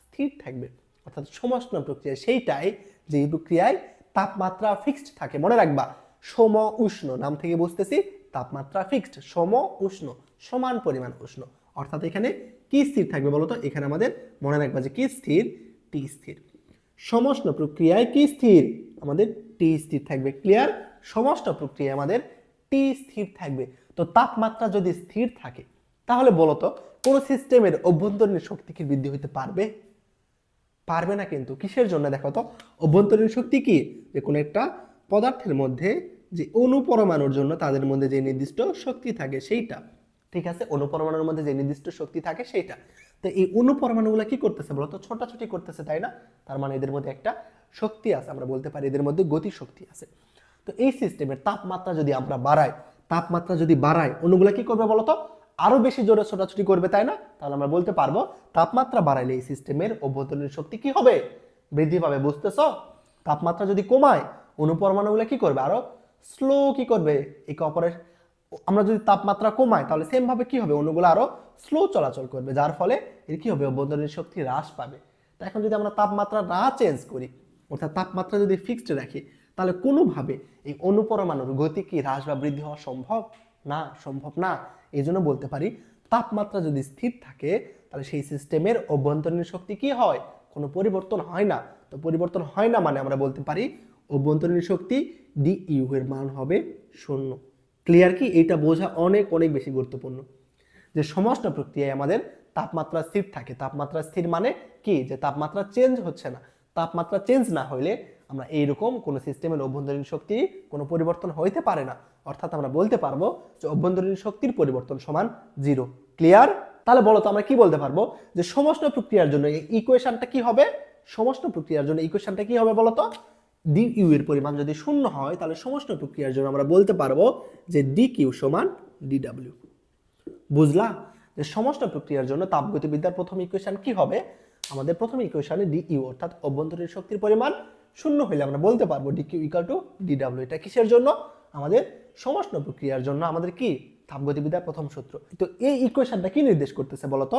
স্থির থাকবে, অর্থাৎ সমষ্ণ প্রক্রিয়া সেইটাই যে প্রক্রিয়ায় তাপমাত্রা ফিক্সড থাকে। মনে রাখবা সম উষ্ণ, নাম থেকে বুঝতেছি তাপমাত্রা ফিক্সড, সম উষ্ণ সমান পরিমাণ উষ্ণ, অর্থাৎ এখানে কি স্থির থাকবে বলতো, এখানে আমাদের মনে রাখবা যে কি স্থির, টি স্থির। সমষ্ণ প্রক্রিয়ায় কি স্থির, আমাদের টি স্থির থাকবে। ক্লিয়ার? সমষ্ণ প্রক্রিয়ায় আমাদের টি স্থির থাকবে। তো তাপমাত্রা যদি স্থির থাকে তাহলে বলতো কোন সিস্টেমের অভ্যন্তরীণ শক্তি কি বৃদ্ধি হতে পারবে? পারবে না। কিন্তু কিসের জন্য দেখো তো, অভ্যন্তরীণ শক্তি কি, যে কোনো একটা পদার্থের মধ্যে যে অণু পরমাণুর জন্য তাদের মধ্যে যে নির্দিষ্ট শক্তি থাকে সেইটা। ঠিক আছে, অণুপরমাণুর মধ্যে যে নির্দিষ্ট শক্তি থাকে সেইটা। তো এই অণুপরমাণুগুলো কি করতেছে বলতো, ছোটাছুটি করতেছে, তাই না? তার মানে এদের মধ্যে একটা শক্তি আছে, আমরা বলতে পারি এদের মধ্যে গতি শক্তি আছে। তো এই সিস্টেমের তাপমাত্রা যদি আমরা বাড়াই, তাপমাত্রা যদি বাড়ায়, অণুগুলো কি করবে বলতো, আরো বেশি জোরে ছোটাছুটি করবে, তাই না? তাহলে আমরা বলতে পারবো তাপমাত্রা বাড়াইলে এই সিস্টেমের অভ্যন্তরীণ শক্তি কি হবে, বৃদ্ধি পাবে। বুঝতেছো? তাপমাত্রা যদি কমায়, অণুপরমাণুগুলো কি করবে, আরো স্লো কি করবে একে অপরের। আমরা যদি তাপমাত্রা কমাই তাহলে সেম ভাবে কি হবে, অণুগুলো আরো স্লো চলাচল করবে, যার ফলে এর কি হবে, অভ্যন্তরীণ শক্তি হ্রাস পাবে। তো এখন যদি আমরা তাপমাত্রা না চেঞ্জ করি, অর্থাৎ তাপমাত্রা যদি ফিক্সড রাখি, তাহলে কোনোভাবে এই অণুপরমাণুর গতি কি হ্রাস বা বৃদ্ধি হওয়া সম্ভব না, সম্ভব না। এই জন্য বলতে পারি তাপমাত্রা যদি স্থির থাকে তাহলে সেই সিস্টেমের অভ্যন্তরীণ শক্তি কি হয়, কোনো পরিবর্তন হয় না। তো পরিবর্তন হয় না মানে আমরা বলতে পারি অভ্যন্তরীণ শক্তি ডিইউ এর মান হবে 0। ক্লিয়ার কি? এইটা বোঝা অনেক অনেক বেশি গুরুত্বপূর্ণ যে সমস্ত প্রক্রিয়ায় আমাদের তাপমাত্রা স্থির থাকে। তাপমাত্রা স্থির মানে কি, যে তাপমাত্রা চেঞ্জ হচ্ছে না। তাপমাত্রা চেঞ্জ না হইলে আমরা এইরকম কোন সিস্টেমের অভ্যন্তরীণ শক্তি কোনো পরিবর্তন হইতে পারে না। অর্থাৎ আমরা বলতে পারবো যে অভ্যন্তরীণ শক্তির পরিবর্তন সমান 0। ক্লিয়ার? তাহলে বলো তো আমরা কি বলতে পারবো যে সমস্ত প্রক্রিয়ার জন্য এই ইকুয়েশনটা কি হবে, সমস্ত প্রক্রিয়ার জন্য ইকুয়েশনটা কি হবে বলো তো, ডিইউ এর পরিমাণ যদি 0 হয় তাহলে সমস্ত প্রক্রিয়ার জন্য আমরা বলতে পারবো যে ডিকিউ সমান ডিডব্লিউ। বুঝলা? যে সমস্ত প্রক্রিয়ার জন্য তাপগতিবিদ্যার প্রথম ইকুয়েশন কি হবে, আমাদের প্রথম ইকুয়েশনে ডিইউ অর্থাৎ অভ্যন্তরীণ শক্তির পরিমাণ 0 হইলে আমরা বলতে পারবো ডিকিউ ইকুয়াল টু ডিডব্লিউ। এটা কিসের জন্য, আমাদের সমস্ত প্রক্রিয়ার জন্য, আমাদের কি তাপগতিবিদ্যার প্রথম সূত্র। তো এই ইকুয়েশনটা কি নির্দেশ করতেছে বলতো,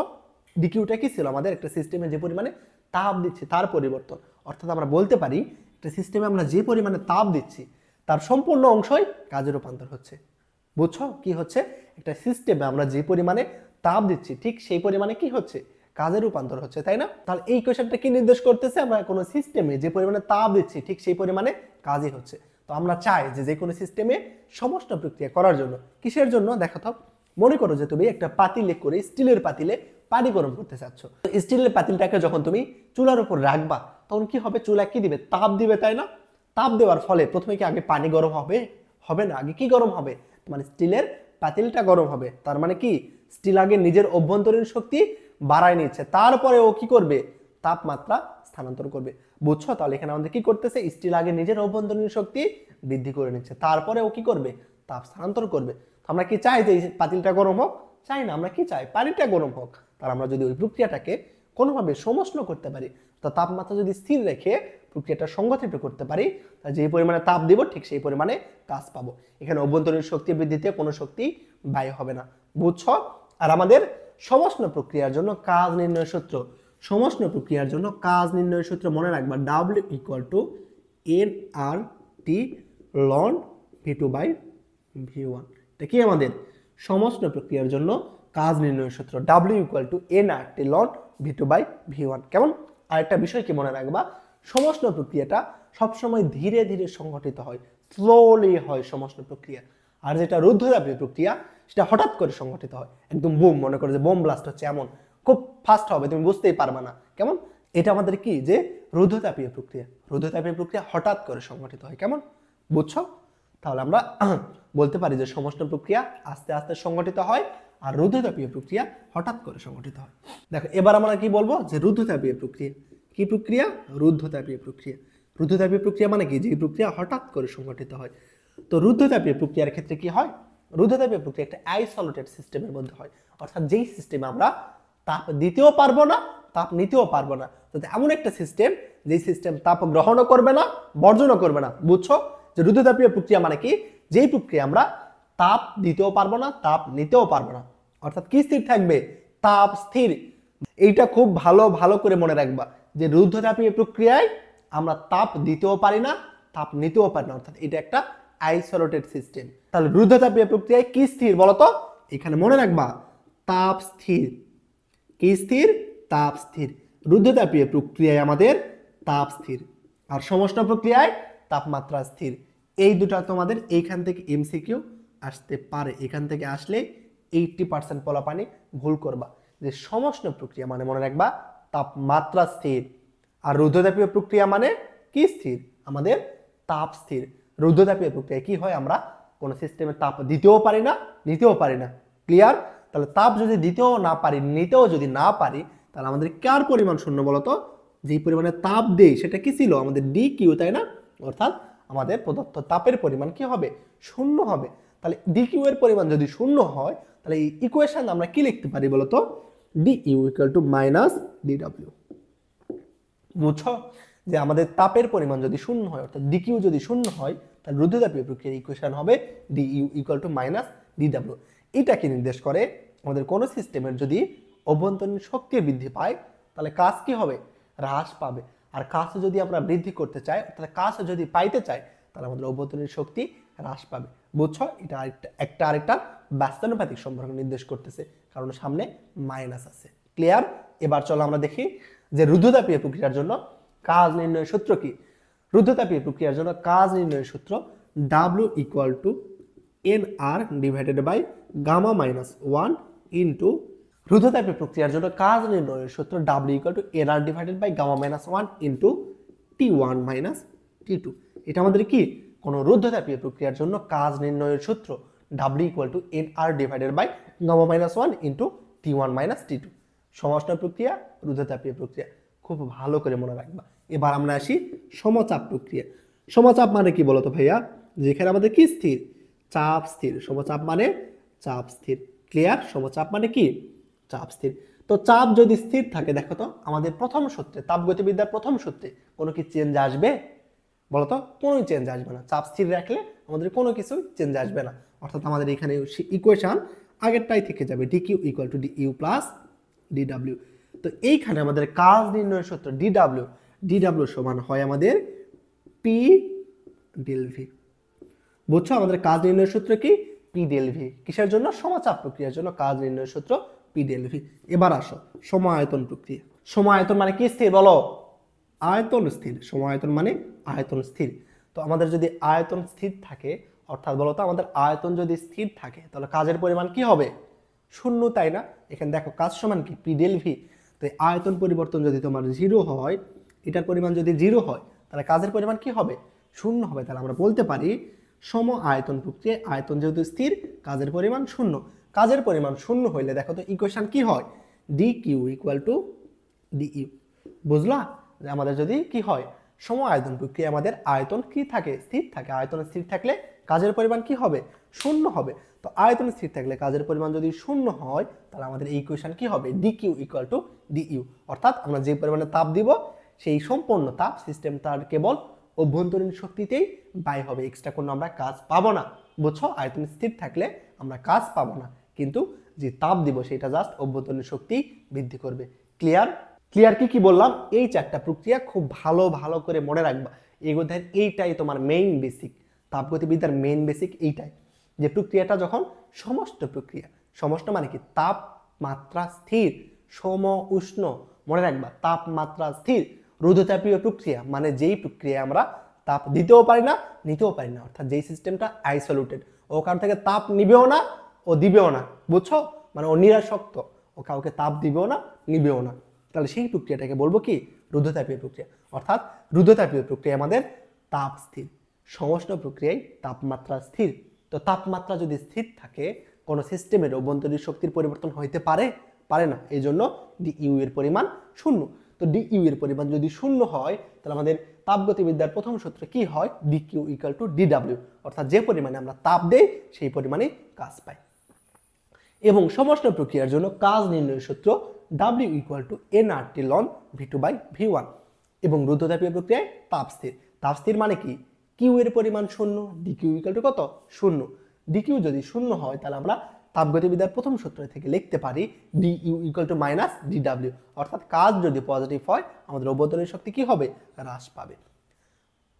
ডিকিউটা কি ছিল, আমাদের একটা সিস্টেমে যে পরিমাণে তাপ দিচ্ছে তার পরিবর্তন। অর্থাৎ আমরা বলতে পারি একটা সিস্টেমে আমরা যে পরিমাণে তাপ দিচ্ছি তার সম্পূর্ণ অংশই কাজে রূপান্তর হচ্ছে। বুঝছো কি হচ্ছে, একটা সিস্টেমে আমরা যে পরিমাণে তাপ দিচ্ছি ঠিক সেই পরিমাণে কি হচ্ছে, কাজে রূপান্তর হচ্ছে, তাই না? তাহলে এই কোয়েশ্চনটা কি নির্দেশ করতেছে, আমরা কোনো সিস্টেমে যে পরিমাণে তাপ দিচ্ছি ঠিক সেই পরিমাণে কাজই হচ্ছে। তো আমরা চাই যে যে কোনো সিস্টেমে সমস্ত প্রক্রিয়া করার জন্য, কিসের জন্য দেখো তো, মনে করো যে তুমি একটা পাতিলে করে, স্টিলের পাতিলে পানি গরম করতে চাচ্ছ। তো স্টিলের পাতিলটাকে যখন তুমি চুলার উপর রাখবা তখন কি হবে, চুলা কি দিবে, তাপ দিবে, তাই না? তাপ দেওয়ার ফলে প্রথমে কি আগে পানি গরম হবে, হবে না, আগে কি গরম হবে, মানে স্টিলের পাতিলটা গরম হবে। তার মানে কি স্টিল আগে নিজের অভ্যন্তরীণ শক্তি বাড়ায় নিচ্ছে, তারপরে ও কি করবে, তাপমাত্রা স্থানান্তর করবে। বুঝছো? তাহলে এখানে আমাদের কি করতেছে, স্টিল আগে নিজের অভ্যন্তরীণ শক্তি বৃদ্ধি করে নিচ্ছে, তারপরে ও কি করবে, তাপ স্থানান্তর করবে। আমরা কি চাই যে পাতিলটা গরম হোক? চাই না, আমরা কি চাই, পানিটা গরম হোক। তার আমরা যদি ওই প্রক্রিয়াটাকে কোনোভাবে সমষ্ণ করতে পারি, তো তাপমাত্রা যদি স্থির রেখে প্রক্রিয়াটা সংগঠিত করতে পারি, যে পরিমাণে তাপ দিব ঠিক সেই পরিমাণে কাজ পাবো। এখানে অভ্যন্তরীণ শক্তি বৃদ্ধিতে কোনো শক্তি ব্যয় হবে না। বুঝছো? আর আমাদের সমষ্ণ প্রক্রিয়ার জন্য কাজ নির্ণয় সূত্র, সমষ্ণ প্রক্রিয়ার জন্য কাজ নির্ণয় সূত্র মনে রাখবা, W equal to NRT ln V2/V1। এটা কি আমাদের সমষ্ণ প্রক্রিয়ার জন্য কাজ নির্ণয় সূত্র, W equal to NRT ln V2/V1। কেমন? আরেকটা বিষয় কি মনে রাখবা, সমষ্ণ প্রক্রিয়াটা সবসময় ধীরে ধীরে সংঘটিত হয়, স্লোলি হয় সমষ্ণ প্রক্রিয়া। আর যেটা রুদ্ধতাপীয় প্রক্রিয়া সেটা হঠাৎ করে সংঘটিত হয়, একদম বুম, মনে করো যে বোম ব্লাস্ট হচ্ছে, এমন খুব ফাস্ট হবে, তুমি বুঝতেই পারবে না। কেমন? এটা আমাদের কি, যে রুদ্ধতাপীয় প্রক্রিয়া, রুদ্ধতাপীয় প্রক্রিয়া হঠাৎ করে সংঘটিত হয়। কেমন? বুঝছো? তাহলে আমরা বলতে পারি যে সমষ্ণ প্রক্রিয়া আস্তে আস্তে সংঘটিত হয় আর রুদ্ধতাপীয় প্রক্রিয়া হঠাৎ করে সংঘটিত হয়। দেখো এবার আমরা কি বলবো, যে রুদ্ধতাপীয় প্রক্রিয়া, কি প্রক্রিয়া, রুদ্ধতাপীয় প্রক্রিয়া। রুদ্ধতাপীয় প্রক্রিয়া মানে কি, যে প্রক্রিয়া হঠাৎ করে সংঘটিত হয়। তো রুদ্ধতাপীয় প্রক্রিয়ার ক্ষেত্রে কি হয়, রুদ্ধতাপীয় প্রক্রিয়া একটা আইসোলেটেড সিস্টেমের মধ্যে হয়, অর্থাৎ যেই সিস্টেমে আমরা তাপ দিতেও পারবো না, তাপ নিতেও পারবো না। তো এমন একটা সিস্টেম, যেই সিস্টেম তাপ গ্রহণও করবে না, বর্জনও করবে না। বুঝছো? যে রুদ্ধতাপীয় প্রক্রিয়া মানে কি, যেই প্রক্রিয়া আমরা তাপ দিতেও পারবো না, তাপ নিতেও পারবো না, অর্থাৎ কি স্থির থাকবে, তাপ স্থির। এইটা খুব ভালো ভালো করে মনে রাখবা যে রুদ্ধতাপীয় প্রক্রিয়ায় আমরা তাপ দিতেও পারি না, তাপ নিতেও পারি না, অর্থাৎ এটা একটা আইসোলেটেড সিস্টেম। তাহলে রুদ্ধতাপীয় প্রক্রিয়ায় কি স্থির বলতো, এখানে মনে রাখবা তাপ স্থির। কি স্থির? তাপ স্থির। রুদ্ধতাপীয় প্রক্রিয়ায় আমাদের তাপ স্থির, আর সমষ্ণ প্রক্রিয়ায় তাপমাত্রা স্থির। এই দুটো তোমাদের এইখান থেকে এমসিকিউ আসতে পারে, এখান থেকে আসলে 80% পোলাপানি ভুল করবা। যে সমষ্ণ প্রক্রিয়া মানে মনে রাখবা তাপমাত্রা স্থির, আর রুদ্ধতাপীয় প্রক্রিয়া মানে কি স্থির, আমাদের তাপ স্থির। রুদ্ধতাপীয় প্রক্রিয়া কি হয়, আমরা কোন সিস্টেমে তাপ দিতেও পারি না, নিতেও পারি না। ক্লিয়ার? তাহলে তাপ যদি দিতেও না পারি, নিতেও যদি না পারি, তাহলে আমাদের কার পরিমাণ শূন্য বলতো? যেই পরিমাণে তাপ দেই সেটা কি ছিল? আমাদের ডি কিউ, তাই না? অর্থাৎ আমাদের প্রদত্ত তাপের পরিমাণ কি হবে? শূন্য হবে। তাহলে ডি কিউ এর পরিমাণ যদি শূন্য হয়, তাহলে এই ইকুয়েশন আমরা কি লিখতে পারি বলতো? D U equal to minus D W. বুঝছো যে আমাদের তাপের পরিমাণ যদি শূন্য হয়, অর্থাৎ ডি কিউ যদি শূন্য হয়, তাহলে রুদ্ধতাপীয় প্রক্রিয়ার ইকুয়েশন হবে D U equal to minus D W. এটাকে নির্দেশ করে আমাদের কোনো সিস্টেমের যদি অভ্যন্তরীণ শক্তি বৃদ্ধি পায়, তাহলে কাজ কি হবে? হ্রাস পাবে। আর কাজ যদি আমরা বৃদ্ধি করতে চাই, অর্থাৎ কাজ যদি পাইতে চাই, তাহলে আমাদের অভ্যন্তরীণ শক্তি হ্রাস পাবে। বুঝছো? এটা একটা আরেকটা ব্যস্তানুপাতিক সম্পর্ক নির্দেশ করতেছে, কারণ সামনে মাইনাস আছে। ক্লিয়ার? এবার চলো আমরা দেখি যে রুদ্ধতাপীয় প্রক্রিয়ার জন্য কাজ নির্ণয়ের সূত্র কি। রুদ্ধতাপীয় প্রক্রিয়ার জন্য কাজ নির্ণয়ের সূত্র W equal to NR divided by gamma minus 1 into রুদ্ধতাপীয় প্রক্রিয়ার জন্য কাজ নির্ণয়ের সূত্র W equal to NR divided by gamma minus 1 into T1 minus T2। এটা আমাদের কি? কোনো রুদ্ধতাপীয় প্রক্রিয়ার জন্য কাজ নির্ণয়ের সূত্র W equal to NR divided by gamma minus 1 into T1 minus T2। সমষ্ণ প্রক্রিয়া, রুদ্ধতাপীয় প্রক্রিয়া, খুব ভালো করে মনে রাখবা। এবার আমরা আসি সমচাপ প্রক্রিয়া। সমচাপ মানে কি বলতো ভাইয়া? যেখানে আমাদের কি স্থির? চাপ স্থির। সমচাপ মানে চাপ স্থির। ক্লিয়ার? সমচাপ মানে কি? চাপ স্থির। তো চাপ যদি স্থির থাকে, দেখো তো আমাদের প্রথম সূত্রে, তাপগতিবিদ্যার প্রথম সূত্রে কোনো কি চেঞ্জ আসবে? বলতো কোনো চেঞ্জ আসবে না। চাপ স্থির রাখলে আমাদের কোনো কিছু চেঞ্জ আসবে না। অর্থাৎ আমাদের এখানে ইকুয়েশন আগেরটাই থেকে যাবে, D Q equal to D U plus D W. তো এইখানে আমাদের কাজ নির্ণয়ের সূত্র ডি ডাব্লিউ সমান হয় আমাদের পি ডেল ভি। বুঝছো? আমাদের কাজ নির্ণয়ের সূত্র কি? P del V. কিসের জন্য? সমচাপ প্রক্রিয়ার জন্য কাজ নির্ণয়ের সূত্র পি ডেল ভি। এবার আসো সময় আয়তন প্রক্রিয়া। সময় আয়তন মানে কি স্থির? বলো। আয়তন স্থির। সময় আয়তন মানে আয়তন স্থির। তো আমাদের যদি আয়তন স্থির থাকে, অর্থাৎ বলতো আমাদের আয়তন যদি স্থির থাকে, তাহলে কাজের পরিমাণ কি হবে? শূন্য, তাই না? এখানে দেখো কাজ সমান কি? P del V. তো আয়তন পরিবর্তন যদি তোমার 0 হয়, এটার পরিমাণ যদি 0 হয়, তাহলে কাজের পরিমাণ কি হবে? শূন্য হবে। তাহলে আমরা বলতে পারি সম আয়তন প্রক্রিয়ায় আয়তন যেহেতু স্থির, কাজের পরিমাণ শূন্য। কাজের পরিমাণ শূন্য হইলে দেখো তো ইকুয়েশন কি হয়? D Q equal to D U. বুঝলা? যে আমাদের যদি কি হয়? সম আয়তন প্রক্রিয়া আমাদের আয়তন কি থাকে? স্থির থাকে। আয়তন স্থির থাকলে কাজের পরিমাণ কি হবে? শূন্য হবে। তো আয়তন স্থির থাকলে কাজের পরিমাণ যদি শূন্য হয়, তাহলে আমাদের এই ইকুয়েশন কি হবে? D Q equal to D U. অর্থাৎ আমরা যে পরিমাণে তাপ দিব, সেই সম্পূর্ণ তাপ সিস্টেম তার কেবল অভ্যন্তরীণ শক্তিতেই ব্যয় হবে, এক্সট্রা কোনো আমরা কাজ পাবো না। বুঝছো? আয়তন স্থির থাকলে আমরা কাজ পাবো না, কিন্তু যে তাপ দিব সেটা জাস্ট অভ্যন্তরীণ শক্তি বৃদ্ধি করবে। ক্লিয়ার? ক্লিয়ার? কি বললাম? এই চারটা প্রক্রিয়া খুব ভালো করে মনে রাখবা। এগুলোর এইটাই তোমার মেইন বেসিক, তাপগতিবিদ্যার মেইন বেসিক এইটাই, যে প্রক্রিয়াটা যখন সমষ্ট প্রক্রিয়া। সমষ্ট মানে কি? তাপমাত্রা স্থির, সম উষ্ণ। মনে রাখবা, তাপমাত্রা স্থির। রুদ্ধতাপীয় প্রক্রিয়া মানে যেই প্রক্রিয়া আমরা তাপ দিতেও পারি না, নিতেও পারি না, অর্থাৎ যেই সিস্টেমটা আইসোলেটেড, ও কারণ থেকে তাপ নিবেও না, ও দিবেও না। বুঝছো? মানে ও নিরাসক্ত, ও কাউকে তাপ দিবেও না, নিবেও না। তাহলে সেই প্রক্রিয়াটাকে বলবো কি? রুদ্ধতাপীয় প্রক্রিয়া। অর্থাৎ রুদ্ধতাপীয় প্রক্রিয়া আমাদের তাপ স্থির। সমষ্ণ প্রক্রিয়ায় তাপমাত্রা স্থির। তো তাপমাত্রা যদি স্থির থাকে, কোনো সিস্টেমের অভ্যন্তরীণ শক্তির পরিবর্তন হইতে পারে? পারে না। এই জন্য ডি ইউ এর পরিমাণ শূন্য। তো ডি ইউ এর পরিমাণ যদি শূন্য হয়, তাহলে আমাদের তাপগতিবিদ্যার প্রথম সূত্র কি হয়? D Q equal to D W. অর্থাৎ যে পরিমাণে আমরা তাপ দেই, সেই পরিমাণে কাজ পাই। এবং সমষ্ণ প্রক্রিয়ার জন্য কাজ নির্ণয়ের সূত্র W ইকুয়াল টু NRT লন V2 বাই V1। এবং রুদ্ধতাপীয় প্রক্রিয়ায় তাপ স্থির। তাপ স্থির মানে কি? কিউ এর পরিমাণ শূন্য, ডি কিউ ইকুয়াল টু কত? শূন্য। ডি কিউ যদি শূন্য হয়, তাহলে আমরা তাপগতিবিদ্যার প্রথম সূত্র থেকে লিখতে পারি D U equal to minus D W. অর্থাৎ কাজ যদি পজিটিভ হয়, আমাদের অভ্যন্তরীণ শক্তি কি হবে? হ্রাস পাবে।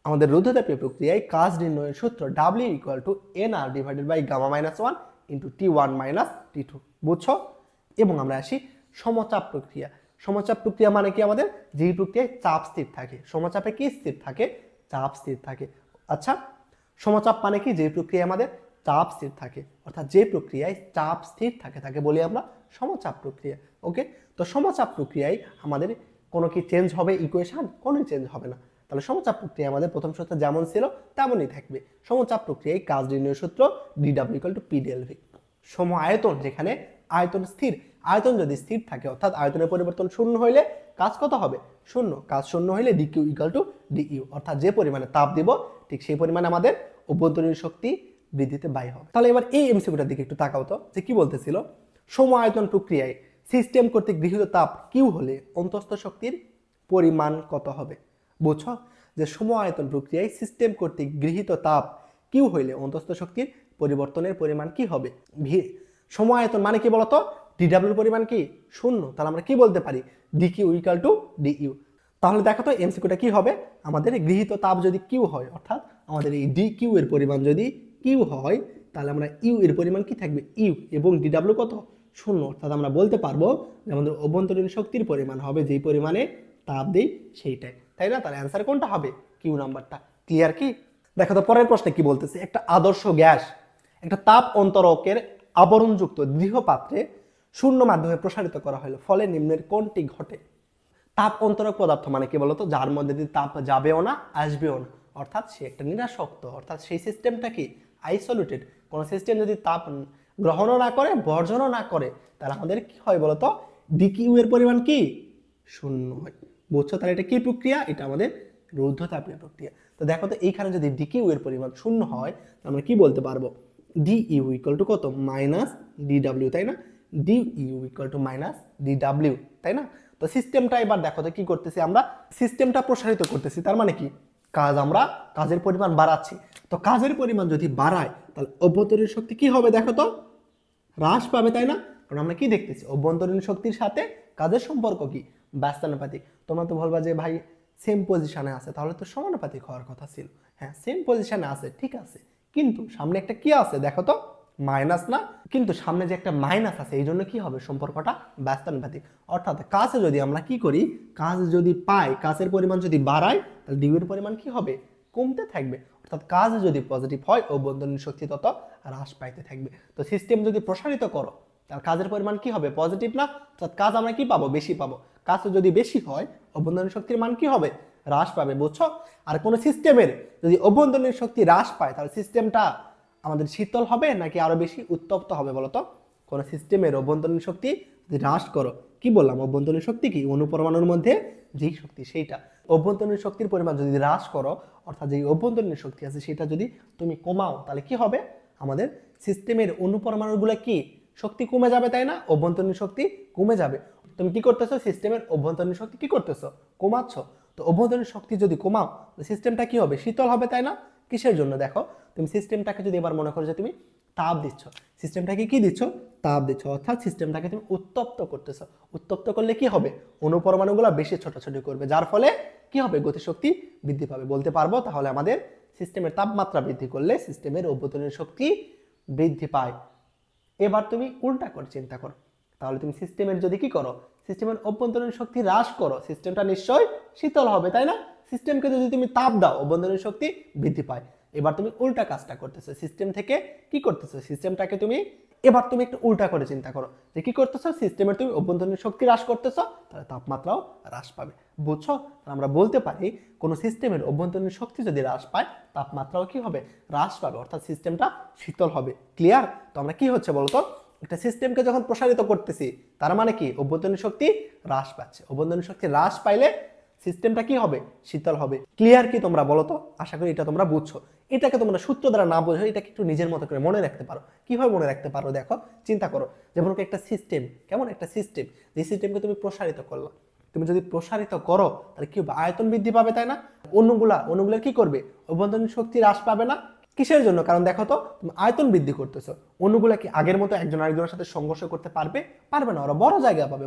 আমাদের রুদ্ধতাপীয় প্রক্রিয়ায় কাজ নির্ণয়ের সূত্র W equal to NR divided by gamma minus 1 into T1 minus T2। বুঝছো? এবং আমরা আসি সমচাপ প্রক্রিয়া। সমচাপ প্রক্রিয়া মানে কি? আমাদের যেই প্রক্রিয়ায় চাপ স্থির থাকে। সমচাপে কি স্থির থাকে? চাপ স্থির থাকে। আচ্ছা, সমচাপ মানে কি? যে প্রক্রিয়ায় আমাদের চাপ স্থির থাকে, অর্থাৎ যে প্রক্রিয়ায় চাপ স্থির থাকে তাকে বলি আমরা সমচাপ প্রক্রিয়া। ওকে? তো সমচাপ প্রক্রিয়ায় আমাদের কোনো কি চেঞ্জ হবে? ইকুয়েশন কোনোই চেঞ্জ হবে না। তাহলে সমচাপ প্রক্রিয়া আমাদের প্রথম সূত্র যেমন ছিল তেমনই থাকবে। সমচাপ প্রক্রিয়ায় কাজ নির্ণয়ের সূত্র DW = P ΔV। সম আয়তন যেখানে আয়তন স্থির। আয়তন যদি স্থির থাকে অর্থাৎ আয়তনের পরিবর্তন শূন্য হইলে কাজ কত হবে? শূন্য। কাজ শূন্য হইলে dq ইকুয়াল টু du, অর্থাৎ যে পরিমাণে তাপ দিব ঠিক সেই পরিমাণে আমাদের অভ্যন্তরীণ শক্তি বৃদ্ধিতে ব্যয় হবে। তাহলে এবার এই এমসিকিউটার দিকে একটু তাকাও তো, যে কি বলতেছিল, সম আয়তন প্রক্রিয়ায় সিস্টেম কর্তৃক গৃহীত তাপ কিউ হলে অন্তঃস্থ শক্তির পরিমাণ কত হবে? বুঝছো যে সম আয়তন প্রক্রিয়ায় সিস্টেম কর্তৃক গৃহীত তাপ কিউ হইলে অন্তঃস্থ শক্তির পরিবর্তনের পরিমাণ কি হবে? সম আয়তন মানে কি বলতো? ডিডাব্লিউর পরিমাণ কি? শূন্য। তাহলে আমরা কি বলতে পারি? DQ equal to DU. তাহলে দেখো তো এমসিকিউটা কি হবে, আমাদের গৃহীত তাপ যদি কিউ হয় অর্থাৎ আমাদের এই ডি কিউ এর পরিমাণ যদি কিউ হয় তাহলে আমরা ইউ এর পরিমাণ কি থাকবে? ইউ, এবং ডিডাব্লিউ কত? শূন্য। অর্থাৎ আমরা বলতে পারবো যে আমাদের অভ্যন্তরীণ শক্তির পরিমাণ হবে যেই পরিমাণে তাপ দেই সেইটাই, তাই না? তাহলে অ্যান্সার কোনটা হবে? কিউ নাম্বারটা। ক্লিয়ার কি? দেখো তো পরের প্রশ্নে কি বলতেছে, একটা আদর্শ গ্যাস একটা তাপ অন্তরকের আবরণযুক্ত দৃঢ় পাত্রে শূন্য মাধ্যমে প্রসারিত করা হলো, ফলে নিম্নের কোনটি ঘটে? তাপ অন্তরক পদার্থ মানে কি বলতো? যার মধ্যে দিয়ে তাপ যাবেও না আসবেও না, অর্থাৎ সে একটা নিরাসক্ত, অর্থাৎ সেই সিস্টেমটা কি? আইসোলেটেড। কোন সিস্টেম যদি তাপ গ্রহণও না করে বর্জনও না করে তাহলে আমাদের কি হয় বলতো? ডিকিউ এর পরিমাণ কি? শূন্য হয়। বুঝছো? তাহলে এটা কি প্রক্রিয়া? এটা আমাদের রৌদ্রতাপীয় প্রক্রিয়া। তো দেখো তো এইখানে যদি ডিকিউ এর পরিমাণ শূন্য হয় আমরা কি বলতে পারবো? ডিইউ ইকুয়াল টু কত? মাইনাস ডিডাব্লিউ, তাই না? DU equal to minus DW, তাই না? তো সিস্টেমটা এবার দেখো তো কি করতেছি আমরা? সিস্টেমটা প্রসারিত করতেছি, তার মানে কি? আমরা কাজের পরিমাণ বাড়াচ্ছি। তো কাজের পরিমাণ যদি বাড়ায় তাহলে অভ্যন্তরীণ শক্তি কি হবে দেখো তো? হ্রাস পাবে, তাই না? কারণ আমরা কি দেখতেছি? অভ্যন্তরীণ শক্তির সাথে কাজের সম্পর্ক কি? ব্যস্তানুপাতিক। তোমরা তো বলবা যে ভাই সেম পজিশনে আছে, তাহলে তো সমানুপাতিক হওয়ার কথা ছিল। হ্যাঁ, সেম পজিশনে আছে, ঠিক আছে, কিন্তু সামনে একটা কি আছে দেখো তো? মাইনাস না? কিন্তু সামনে যে একটা মাইনাস আছে এই জন্য কি হবে? সম্পর্কটা ব্যস্তানুপাতিক। অর্থাৎ কাজে যদি আমরা কি করি, কাজ যদি পাই, কাজের পরিমাণ যদি বাড়ায় তাহলে ডিউ এর পরিমাণ কি হবে? কমতে থাকবে। অর্থাৎ কাজ যদি পজিটিভ হয় অভ্যন্তরীণ শক্তি তত হ্রাস পাইতে থাকবে। তো সিস্টেম যদি প্রসারিত করো তার কাজের পরিমাণ কি হবে? পজিটিভ না? অর্থাৎ কাজ আমরা কি পাবো? বেশি পাবো। কাজ যদি বেশি হয় অভ্যন্তরীণ শক্তির মান কি হবে? হ্রাস পাবে। বুঝছো? আর কোন সিস্টেমের যদি অভ্যন্তরীণ শক্তি হ্রাস পায় তাহলে সিস্টেমটা আমাদের শীতল হবে নাকি আরো বেশি উত্তপ্ত হবে বলতো? কোন সিস্টেমের অভ্যন্তরীণ শক্তি যদি হ্রাস করো, কি বললাম? অভ্যন্তরীণ শক্তি কি? অণুপরমাণুর মধ্যে যেই শক্তি সেইটা। অভ্যন্তরীণ শক্তির পরিমাণ যদি হ্রাস করো অর্থাৎ যেই অভ্যন্তরীণ শক্তি আছে সেটা যদি তুমি কমাও তাহলে কি হবে? আমাদের সিস্টেমের অণুপরমাণুগুলো কি? শক্তি কমে যাবে, তাই না? অভ্যন্তরীণ শক্তি কমে যাবে। তুমি কি করতেছো? সিস্টেমের অভ্যন্তরীণ শক্তি কি করতেছো? কমাচ্ছ। তো অভ্যন্তরীণ শক্তি যদি কমাও সিস্টেমটা কি হবে? শীতল হবে, তাই না? কিসের জন্য? দেখো তুমি সিস্টেমটাকে যদি এবার মনে করো যে তুমি তাপ দিচ্ছ, সিস্টেমটাকে কি দিচ্ছ? তাপ দিচ্ছ, অর্থাৎ সিস্টেমটাকে তুমি উত্তপ্ত করতেছো। উত্তপ্ত করলে কি হবে? অণুপরমাণুগুলো বেশি ছোটাছুটি করবে, যার ফলে কি হবে? গতিশক্তি বৃদ্ধি পাবে। বলতে পারবো তাহলে আমাদের সিস্টেমের তাপমাত্রা বৃদ্ধি করলে সিস্টেমের অভ্যন্তরীণ শক্তি বৃদ্ধি পায়। এবার তুমি উল্টা করে চিন্তা করো, তাহলে তুমি সিস্টেমের যদি কি করো? সিস্টেমের অভ্যন্তরীণ শক্তি হ্রাস করো, সিস্টেমটা নিশ্চয়ই শীতল হবে, তাই না? সিস্টেমকে যদি তুমি তাপ দাও অভ্যন্তরীণ শক্তি বৃদ্ধি পায়। এবার তুমি উল্টা কাজটা করতেছো, সিস্টেম থেকে কি করতেছো? সিস্টেমটাকে তুমি এবার তুমি একটু উল্টা করে চিন্তা করো যে কি করতেছো? সিস্টেমের তুমি অভ্যন্তরীণ শক্তি হ্রাস করতেছো, তাহলে তাপমাত্রাও হ্রাস পাবে। বুঝছো? আমরা বলতে পারি কোন সিস্টেমের অভ্যন্তরীণ শক্তি যদি হ্রাস পায় তাপমাত্রাও কি হবে? হ্রাস পাবে, অর্থাৎ সিস্টেমটা শীতল হবে। ক্লিয়ার? তো আমরা কি হচ্ছে বলতো? একটা সিস্টেমকে যখন প্রসারিত করতেছি তার মানে কি? অভ্যন্তরীণ শক্তি হ্রাস পাচ্ছে। অভ্যন্তরীণ শক্তি হ্রাস পাইলে সিস্টেমটা কি হবে? শীতল হবে। ক্লিয়ার কি তোমরা বলো তো? আশা করি এটা তোমরা বুঝছো। এটাকে তোমরা সূত্র দ্বারা না বোঝো, এটাকে একটু নিজের মতো করে মনে রাখতে পারো। কিভাবে মনে রাখতে পারো দেখো, চিন্তা করো। যেমন একটা সিস্টেম, কেমন একটা সিস্টেম, যে সিস্টেমকে তুমি প্রসারিত করলো, তুমি যদি প্রসারিত করো তাহলে কি হবে? আয়তন বৃদ্ধি পাবে, তাই না? অণুগুলা কি করবে? অভ্যন্তরীণ শক্তি হ্রাস পাবে না? কিসের জন্য? কারণ দেখো তো তুমি আয়তন বৃদ্ধি করতেছো, অণুগুলা কি আগের মতো একজন আরেকজনের সাথে সংঘর্ষ করতে পারবে? পারবে না। ওরা বড় জায়গা পাবে,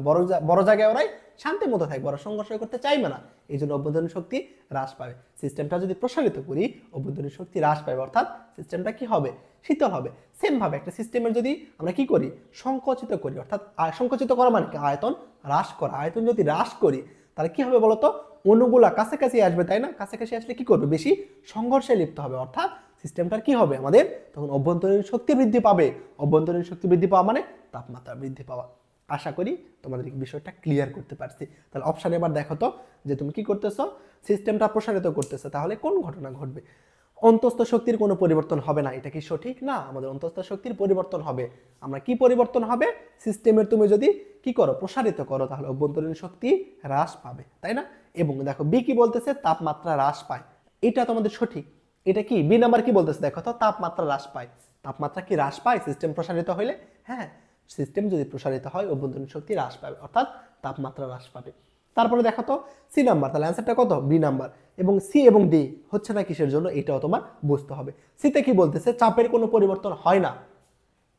বড় জায়গায় ওরাই শান্তি মতো থাকবে, ওরা সংঘর্ষ করতে চাইবে না। এই জন্য অভ্যন্তরীণ শক্তি হ্রাস পাবে। সিস্টেমটা যদি প্রসারিত করি অভ্যন্তরীণ শক্তি হ্রাস পাবে, অর্থাৎ সিস্টেমটা কি হবে? শীতল হবে। সেম ভাবে একটা সিস্টেমের যদি আমরা কি করি? সংকুচিত করি, অর্থাৎ সংকুচিত করা মানে কি? আয়তন হ্রাস করা। আয়তন যদি হ্রাস করি তাহলে কি হবে বলতো? অণুগুলা কাছাকাছি আসবে, তাই না? কাছাকাছি আসলে কি করবে? বেশি সংঘর্ষে লিপ্ত হবে, অর্থাৎ সিস্টেমটার কি হবে? আমাদের তখন অভ্যন্তরীণ শক্তি বৃদ্ধি পাবে। অভ্যন্তরীণ শক্তি বৃদ্ধি পাওয়া মানে তাপমাত্রা বৃদ্ধি পাওয়া। আশা করি তোমাদের এই বিষয়টা ক্লিয়ার করতে পারছি। তাহলে অপশানে এবার দেখো তো যে তুমি কি করতেছো? সিস্টেমটা প্রসারিত করতেছো, তাহলে কোন ঘটনা ঘটবে? অন্তস্থ শক্তির কোনো পরিবর্তন হবে না, এটা কি সঠিক? না, আমাদের অন্তস্থ শক্তির পরিবর্তন হবে। আমরা কি পরিবর্তন হবে? সিস্টেমের তুমি যদি কি করো, প্রসারিত করো, তাহলে অভ্যন্তরীণ শক্তি হ্রাস পাবে, তাই না? এবং দেখো বি কি বলতেছে, তাপমাত্রা হ্রাস পায়, এটা তোমাদের সঠিক। এটা কি বি নাম্বার কি বলতেছে, দেখো তো, তাপমাত্রা হ্রাস পায়। তাপমাত্রা কি হ্রাস পায় সিস্টেম প্রসারিত হইলে? হ্যাঁ, সিস্টেম যদি প্রসারিত হয় অভ্যন্তরীণ শক্তি হ্রাস পাবে, অর্থাৎ তাপমাত্রা হ্রাস পাবে। তারপরে দেখো তো সি নাম্বার, তাহলে অ্যান্সারটা কত? B number. এবং সি এবং ডি হচ্ছে না কিসের জন্য, এটাও তোমার বুঝতে হবে। সিতে কি বলতেছে, চাপের কোনো পরিবর্তন হয় না।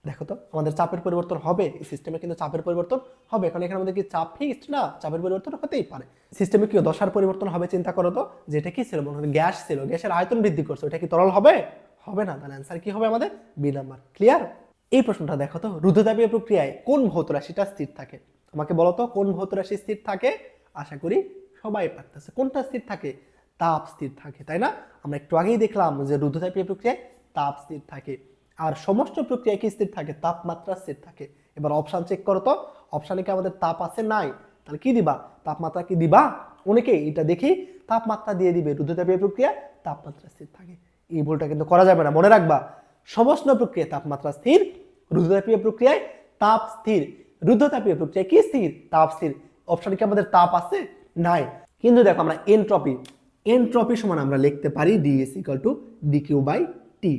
দেখো তো আমাদের চাপের পরিবর্তন হবে, এই সিস্টেমে কিন্তু চাপের পরিবর্তন হবে, কারণ এখানে আমাদের কি চাপ ফিক্সড না, চাপের পরিবর্তন হতেই পারে। সিস্টেমে কি দশার পরিবর্তন হবে, চিন্তা করো তো, যেটা কি ছিল, মনে হয় গ্যাস ছিল, গ্যাসের আয়তন বৃদ্ধি করছে, ওটা কি তরল হবে? হবে না, তাহলে অ্যান্সার কি হবে আমাদের? B number. ক্লিয়ার? এই প্রশ্নটা দেখো তো, রুদ্ধতাপীয় প্রক্রিয়ায় কোন ভৌত রাশিটা স্থির থাকে? আমাকে বলো তো কোন ভৌত রাশি স্থির থাকে? আশা করি সবাই পারতেছে। কোনটা স্থির থাকে? তাপ স্থির থাকে, তাই না? আমরা একটু আগেই দেখলাম যে রুদ্ধতাপীয় প্রক্রিয়ায় তাপ স্থির থাকে, আর সমস্ত প্রক্রিয়া কি স্থির থাকে? তাপমাত্রা স্থির থাকে। এবার অপশান চেক করো তো, অপশানে কি আমাদের তাপ আছে? নাই, তাহলে কি দিবা? তাপমাত্রা কি দিবা? অনেকে এটা দেখি তাপমাত্রা দিয়ে দিবে, রুদ্ধতাপীয় প্রক্রিয়া তাপমাত্রা স্থির থাকে। এই ভুলটা কিন্তু করা যাবে না, মনে রাখবা। সমস্ত প্রক্রিয়া তাপমাত্রা স্থির, রুদ্ধতাপীয় প্রক্রিয়ায় তাপ স্থির। রুদ্ধতাপীয় প্রক্রিয়ায় কি স্থির? তাপ স্থির। অপশানে কি আমাদের তাপ আছে? নাই। কিন্তু দেখো আমরা এনট্রপি, এনট্রপি সমান আমরা লিখতে পারি DS equal to DQ by T,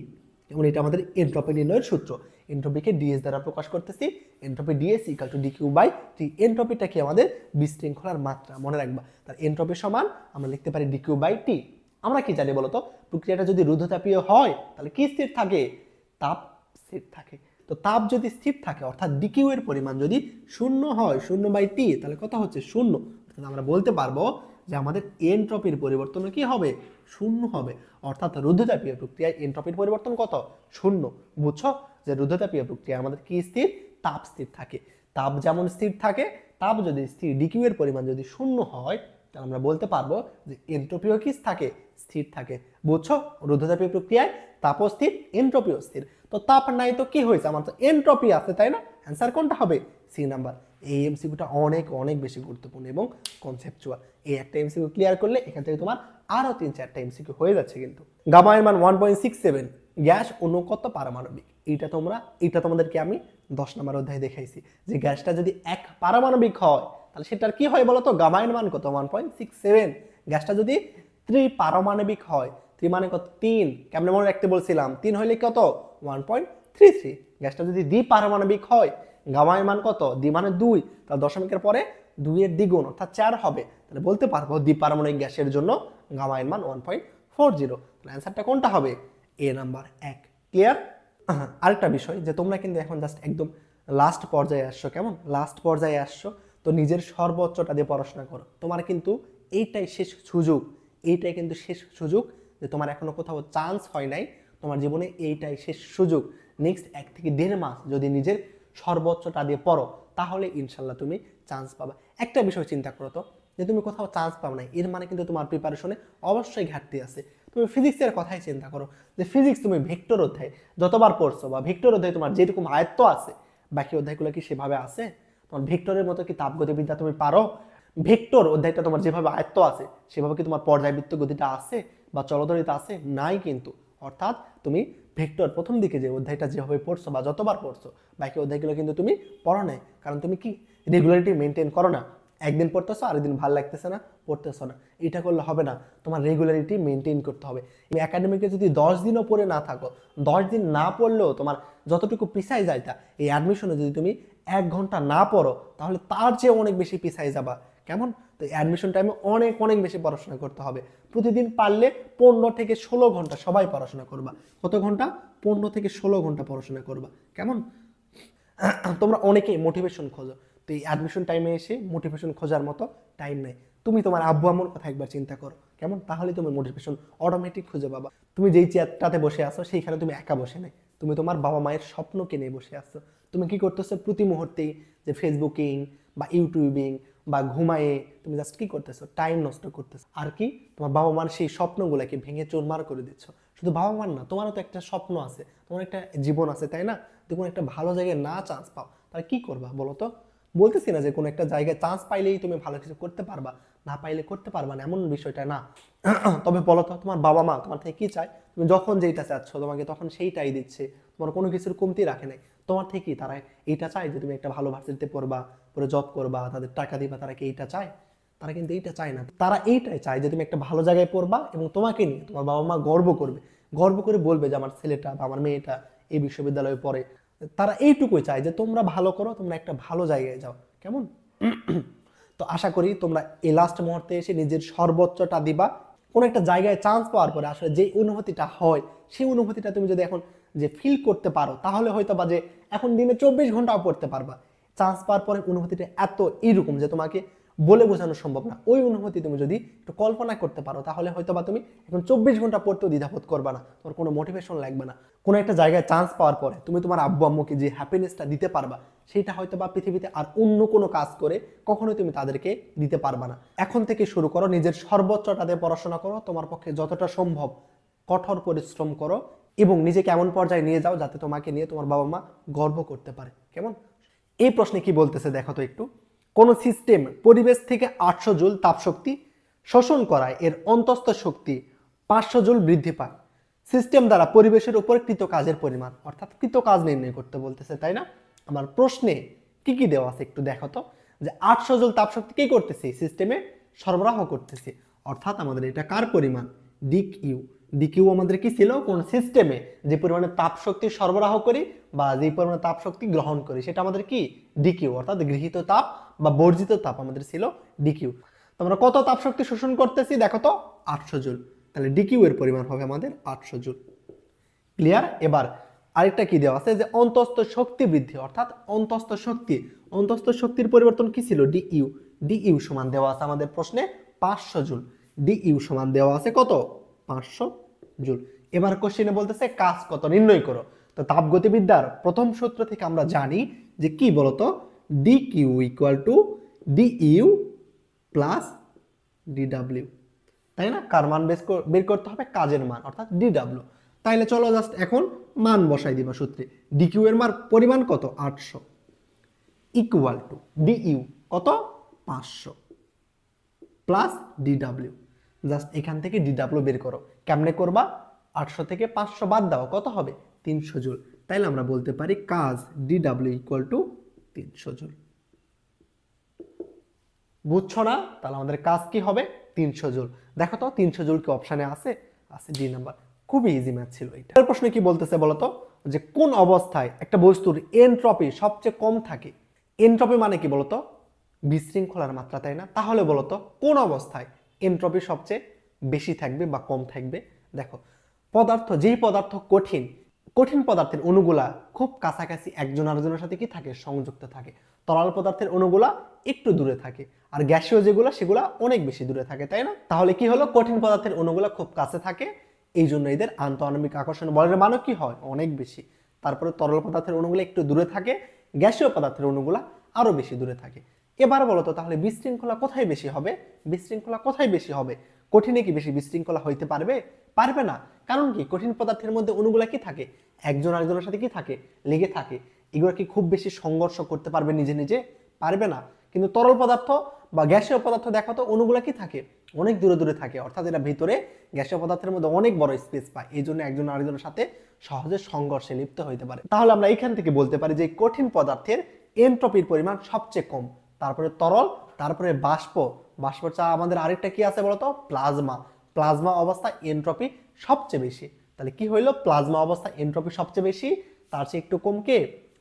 এবং এটা আমাদের এনট্রপি নির্ণয়ের সূত্র। এনট্রপিকে ডিএস দ্বারা প্রকাশ করতেছি, entropy DS equal to DQ by T. এনট্রপিটা কি আমাদের বিশৃঙ্খলার মাত্রা, মনে রাখবা। তার এনট্রপি সমান আমরা লিখতে পারি ডিকিউ বাই টি। আমরা কি জানি বলতো, প্রক্রিয়াটা যদি রুদ্ধতাপীয় হয় তাহলে কি স্থির থাকে? তাপ স্থির থাকে। তো তাপ যদি স্থির থাকে, অর্থাৎ ডিকিউ এর পরিমাণ যদি শূন্য হয়, শূন্য বাই টি, তাহলে কত হচ্ছে? শূন্য। অর্থাৎ আমরা বলতে পারবো যে আমাদের এনট্রপির পরিবর্তন কি হবে? শূন্য হবে। অর্থাৎ রুদ্ধতাপীয় প্রক্রিয়ায় এনট্রপির পরিবর্তন কত? শূন্য। বুঝছো যে রুদ্ধতাপীয় প্রক্রিয়া আমাদের কি স্থির? তাপ স্থির থাকে। তাপ যেমন স্থির থাকে, তাপ যদি স্থির, ডিকিউ এর পরিমাণ যদি শূন্য হয়, তাহলে আমরা বলতে পারবো যে এনট্রপিও কি থাকে? স্থির থাকে। বুঝছো, রুদ্ধতাপীয় প্রক্রিয়ায় তাপও স্থির, এনট্রপিও স্থির। তো তাপ নাই তো কি হয়েছে, আমার তো এনট্রপি আছে, তাই না? অ্যান্সার কোনটা হবে? C number. এই এমসিকিউটা অনেক অনেক বেশি গুরুত্বপূর্ণ এবং কনসেপচুয়াল। এই একটা এমসিকিউ ক্লিয়ার করলে এখান থেকে তোমার আরো 3-4টা এমসিকিউ হয়ে যাচ্ছে। কিন্তু গামা এর মান 1.67, গ্যাস অণু কত পারমাণবিক? এটা তোমাদেরকে আমি 10 নম্বর অধ্যায়ে দেখাইছি যে গ্যাসটা যদি 1 পারমাণবিক হয় তাহলে সেটার কি হয় বলতো? গামা এর মান কত? 1.67। গ্যাসটা যদি 3 পারমাণবিক হয়, 3 মানে কত? 3। কেমনে মনে রাখতে বলছিলাম? 3 হইলে কত? 1.33। গ্যাসটা যদি দ্বি পারমাণবিক হয়, গামা এর মান কত? দ্বি মানে 2, তাহলে দশমিকের পরে 2 এর দ্বিগুণ অর্থাৎ 4 হবে। তাহলে বলতে পারবো দ্বিপারমাণবিক গ্যাসের জন্য গামা এর মান 1.40। তাহলে অ্যান্সারটা কোনটা হবে? এ নাম্বার 1। ক্লিয়ার? আরেকটা বিষয় যে তোমরা কিন্তু এখন জাস্ট একদম লাস্ট পর্যায়ে আসছো, কেমন লাস্ট পর্যায়ে আসছো, তো নিজের সর্বোচ্চটা দিয়ে পড়াশোনা করো। তোমার কিন্তু এইটাই শেষ সুযোগ, এইটাই কিন্তু শেষ সুযোগ, যে তোমার এখনো কোথাও চান্স হয় নাই, তোমার জীবনে এইটাই শেষ সুযোগ। নেক্সট 1 থেকে 1.5 মাস যদি নিজের সর্বোচ্চটা দিয়ে পড়ো, তাহলে ইনশাল্লাহ তুমি চান্স পাবা। একটা বিষয় চিন্তা করো তো, যে তুমি কোথাও চান্স পাও নাই, এর মানে কিন্তু তোমার প্রিপারেশনে অবশ্যই ঘাটতি আছে। তুমি ফিজিক্সের কথাই চিন্তা করো, যে ফিজিক্স তুমি ভেক্টর অধ্যায় যতবার পড়ছো, বা ভেক্টর অধ্যায় তোমার যেরকম আয়ত্ত আছে, বাকি অধ্যায়গুলো কি সেভাবে আছে? তোমার ভেক্টরের মতো কি তাপগতিবিদ্যা তুমি পারো? ভেক্টর অধ্যায়টা তোমার যেভাবে আয়ত্ত আছে সেভাবে কি তোমার পর্যায়বৃত্ত গতিটা আছে বা চলদরিতা আছে? নাই কিন্তু। অর্থাৎ তুমি ভেক্টর প্রথম দিকে যে অধ্যায়টা যেভাবে পড়ছো বা যতবার পড়ছো, বাকি অধ্যায়গুলো কিন্তু তুমি পড়ো নাই, কারণ তুমি কি রেগুলারিটি মেনটেন করো না। একদিন পড়তেছো, আরেকদিন ভালো লাগতেছে না, পড়তেছো না। এটা করলে হবে না, তোমার রেগুলারিটি মেনটেন করতে হবে। তুমি একাডেমিকে যদি 10 দিনও পড়ে না থাকো, 10 দিন না পড়লেও তোমার যতটুকু পিছাই যাইতা, এই অ্যাডমিশনে যদি তুমি 1 ঘন্টা না পড়ো, তাহলে তার চেয়ে অনেক বেশি পিছাই যাবা। কেমন? তো অ্যাডমিশন টাইমে অনেক অনেক বেশি পড়াশোনা করতে হবে। প্রতিদিন পারলে 15 থেকে 16 ঘন্টা সবাই পড়াশোনা করবা। কত ঘন্টা? 15 থেকে 16 ঘন্টা পড়াশোনা করবা। কেমন? তোমরা অনেকেই মোটিভেশন খোঁজো, তো এই অ্যাডমিশন টাইমে এসে মোটিভেশন খোঁজার মতো টাইম নেই। তুমি তোমার আব্বু আম্মুর কথা একবার চিন্তা করো, কেমন? তাহলে তুমি মোটিভেশন অটোমেটিক খুঁজে পাবা। তুমি যেই চেয়ারটাতে বসে আসো সেইখানে তুমি একা বসে নেই, তুমি তোমার বাবা মায়ের স্বপ্নকে নিয়ে বসে আসছো। তুমি কি করতেছো প্রতি মুহূর্তেই? যে ফেসবুকিং বা ইউটিউবিং বা ঘুমায়ে তুমি জাস্ট কি করতেছো? টাইম নষ্ট করতেছো। আর কি, তোমার বাবা মার সেই স্বপ্নগুলোকে ভেঙে চুরমার করে দিচ্ছ। শুধু বাবা মার না, তোমারও তো একটা স্বপ্ন আছে, তোমার একটা জীবন আছে, তাই না? তুমি একটা ভালো জায়গায় না চান্স পাও, তাহলে কি করবা বলো তো? বলতেছি না যে কোনো একটা জায়গায় চান্স পাইলেই তুমি ভালো কিছু করতে পারবা, না পাইলে করতে পারবা না, এমন বিষয়টা না। তবে বলো তো, তোমার বাবা মা তোমার থেকে কি চায়? তুমি যখন যেটা চাচ্ছ তোমাকে তখন সেইটাই দিচ্ছে, তোমার কোনো কিছুর কমতি রাখে নাই। তোমার থেকে তারা এইটা চায় যে তুমি একটা ভালো ভার্সিটিতে পড়বা, পরে জব করবা, তাদের টাকা দিবা, তারা কি এইটা চায়? তারা কিন্তু এইটা চায় না। তারা এইটাই চায় যে তুমি একটা ভালো জায়গায় পড়বা এবং তোমাকে নিয়ে তোমার বাবা মা গর্ব করবে, গর্ব করে বলবে যে আমার ছেলেটা বা আমার মেয়েটা এই বিশ্ববিদ্যালয়ে পড়ে। তারা এইটুকুই চায় যে তোমরা ভালো করো, তোমরা একটা ভালো জায়গায় যাও। কেমন? তো আশা করি তোমরা এই লাস্ট মুহূর্তে এসে নিজের সর্বোচ্চটা দিবা। কোনো একটা জায়গায় চান্স পাওয়ার পরে আসলে যে অনুভূতিটা হয়, সেই অনুভূতিটা তুমি যদি এখন যে ফিল করতে পারো, তাহলে হয়তো বা যে এখন দিনে 24 ঘন্টাও পড়তে পারবা। চান্স পাওয়ার পরে অনুভূতিটা এত এইরকম যে তোমাকে বলে বোঝানো সম্ভব না। ওই অনুভূতি তুমি যদি একটু কল্পনা করতে পারো, তাহলে হয়তো বা তুমি এখন 24 ঘন্টা পড়তেও দ্বিধাবোধ করবা না, তোমার কোনো মোটিভেশন লাগবে না। কোনো একটা জায়গায় চান্স পাওয়ার পরে তুমি তোমার আব্বু আম্মুকে যে হ্যাপিনেসটা দিতে পারবা, সেটা হয়তো বা পৃথিবীতে আর অন্য কোনো কাজ করে কখনোই তুমি তাদেরকে দিতে পারবা না। এখন থেকে শুরু করো, নিজের সর্বোচ্চটাতে পড়াশোনা করো, তোমার পক্ষে যতটা সম্ভব কঠোর পরিশ্রম করো এবং নিজেকে এমন পর্যায়ে নিয়ে যাও যাতে তোমাকে নিয়ে তোমার বাবা মা গর্ব করতে পারে। কেমন? এই প্রশ্নে কি বলতেছে দেখো তো একটু। কোন সিস্টেম পরিবেশ থেকে 800 জুল তাপশক্তি শোষণ করায় এর অন্তস্থ শক্তি 500 জুল বৃদ্ধি পায়। সিস্টেম দ্বারা পরিবেশের উপর কৃত কাজের পরিমাণ, অর্থাৎ কৃত কাজ নির্ণয় করতে বলতেছে, তাই না? আমার প্রশ্নে কি কি দেওয়া আছে একটু দেখো তো। যে 800 জুল তাপশক্তি কি করতেছি? সিস্টেমে সরবরাহ করতেছি, অর্থাৎ আমাদের এটা কার পরিমাণ? ডিকিউ। ডিকিউ আমাদের কি ছিল? কোন সিস্টেমে যে পরিমাণে তাপ শক্তি সরবরাহ করি বা যে পরিমাণে তাপ শক্তি গ্রহণ করি, সেটা আমাদের কি? ডিকিউ, অর্থাৎ গৃহীত তাপ বা বর্জিত তাপ আমাদের ছিল ডিকিউ। তো আমরা কত তাপ শক্তি শোষণ করতেছি দেখো তো? 800 জুল। তাহলে ডিকিউ এর পরিমাণ হবে আমাদের 800 জুল। ক্লিয়ার? এবার আরেকটা কি দেওয়া আছে যে অন্তস্থ শক্তি বৃদ্ধি, অর্থাৎ অন্তস্থ শক্তি, অন্তস্থ শক্তির পরিবর্তন কি ছিল? ডিইউ। ডিইউ সমান দেওয়া আছে আমাদের প্রশ্নে 500 জুল। ডিইউ সমান দেওয়া আছে কত? 500 জুল। এবার কোশ্চেনে বলতেছে কাজ কত নির্ণয় করো। তো তাপগতিবিদ্যার প্রথম সূত্র থেকে আমরা জানি যে কি বলতো? DQ equal to D U plus D W, তাই না? কার মান বের করতে হবে? কাজের মান, অর্থাৎ ডিডব্লিউ। তাইলে চলো জাস্ট এখন মান বসাই দিবা সূত্রে। ডিকিউ এর মান পরিমাণ কত? 800 ইকুয়াল টু ডিইউ কত? 500 প্লাস ডিডব্লিউ। জাস্ট এখান থেকে ডিডব্লিউ বের করো। কেমনে করবা? 800 থেকে 500 বাদ দাও, কত হবে? 300 জুল। তাইলে আমরা বলতে পারি কাজ ডিডব্লিউ ইকুয়াল টু 300 জুল। বুঝছো না? তাহলে আমাদের কাজ কি হবে? 300 জুল। দেখো তো 300 জুল কি অপশনে আছে? আছে, ডি নাম্বার। খুবই ইজি ম্যাথ ছিল এটা। এর প্রশ্নে কি বলতেছে বলতো? যে কোন অবস্থায় একটা বস্তুর এনট্রপি সবচেয়ে কম থাকে? এনট্রপি মানে কি বলতো? বিশৃঙ্খলার মাত্রা, তাই না? তাহলে বলতো কোন অবস্থায় এনট্রপি সবচেয়ে বেশি থাকবে বা কম থাকবে? দেখো, পদার্থ, যেই পদার্থ কঠিন, কঠিন পদার্থের অণুগুলা খুব কাছাকাছি একজন আরেকজনের সাথে কি থাকে? সংযুক্ত থাকে। তরল পদার্থের অণুগুলা একটু দূরে থাকে, আর গ্যাসীয় যেগুলো সেগুলা অনেক বেশি দূরে থাকে, তাই না? তাহলে কি হলো? কঠিন পদার্থের অণুগুলা খুব কাছে থাকে, এই জন্য এদের আন্তঃআণবিক আকর্ষণ বলের মানও কি হয়? অনেক বেশি। তারপরে তরল পদার্থের অণুগুলো একটু দূরে থাকে, গ্যাসীয় পদার্থের অণুগুলা আরো বেশি দূরে থাকে। এবার বলতো তাহলে বিশৃঙ্খলা কোথায় বেশি হবে? বিশৃঙ্খলা কোথায় বেশি হবে? কঠিনে কি বেশি বিশৃঙ্খলা হইতে পারবে? পারবে না। কারণ কি? কঠিন পদার্থের মধ্যে অণুগুলা কি থাকে? একজন আরেকজনের সাথে কি থাকে? লেগে থাকে। এগুলো কি খুব বেশি সংঘর্ষ করতে পারবে নিজে নিজে? পারবে না। কিন্তু তরল পদার্থ বা গ্যাসীয় পদার্থ দেখো তো, অণুগুলা কি থাকে? অনেক দূরে দূরে থাকে, অর্থাৎ এরা ভিতরে গ্যাসীয় পদার্থের মধ্যে অনেক বড় স্পেস পায়, এই জন্য একজন আরেকজনের সাথে সহজে সংঘর্ষে লিপ্ত হইতে পারে। তাহলে আমরা এখান থেকে বলতে পারি যে কঠিন পদার্থের এনট্রপির পরিমাণ সবচেয়ে কম, তারপরে তরল, তারপরে বাষ্প। বাষ্প চা আমাদের আরেকটা কি আছে বলতো? প্লাজমা। প্লাজমা অবস্থা এনট্রপি সবচেয়ে বেশি। তাহলে কি হইলো? প্লাজমা অবস্থা এনট্রপি সবচেয়ে বেশি, তার চেয়ে একটু কম কে?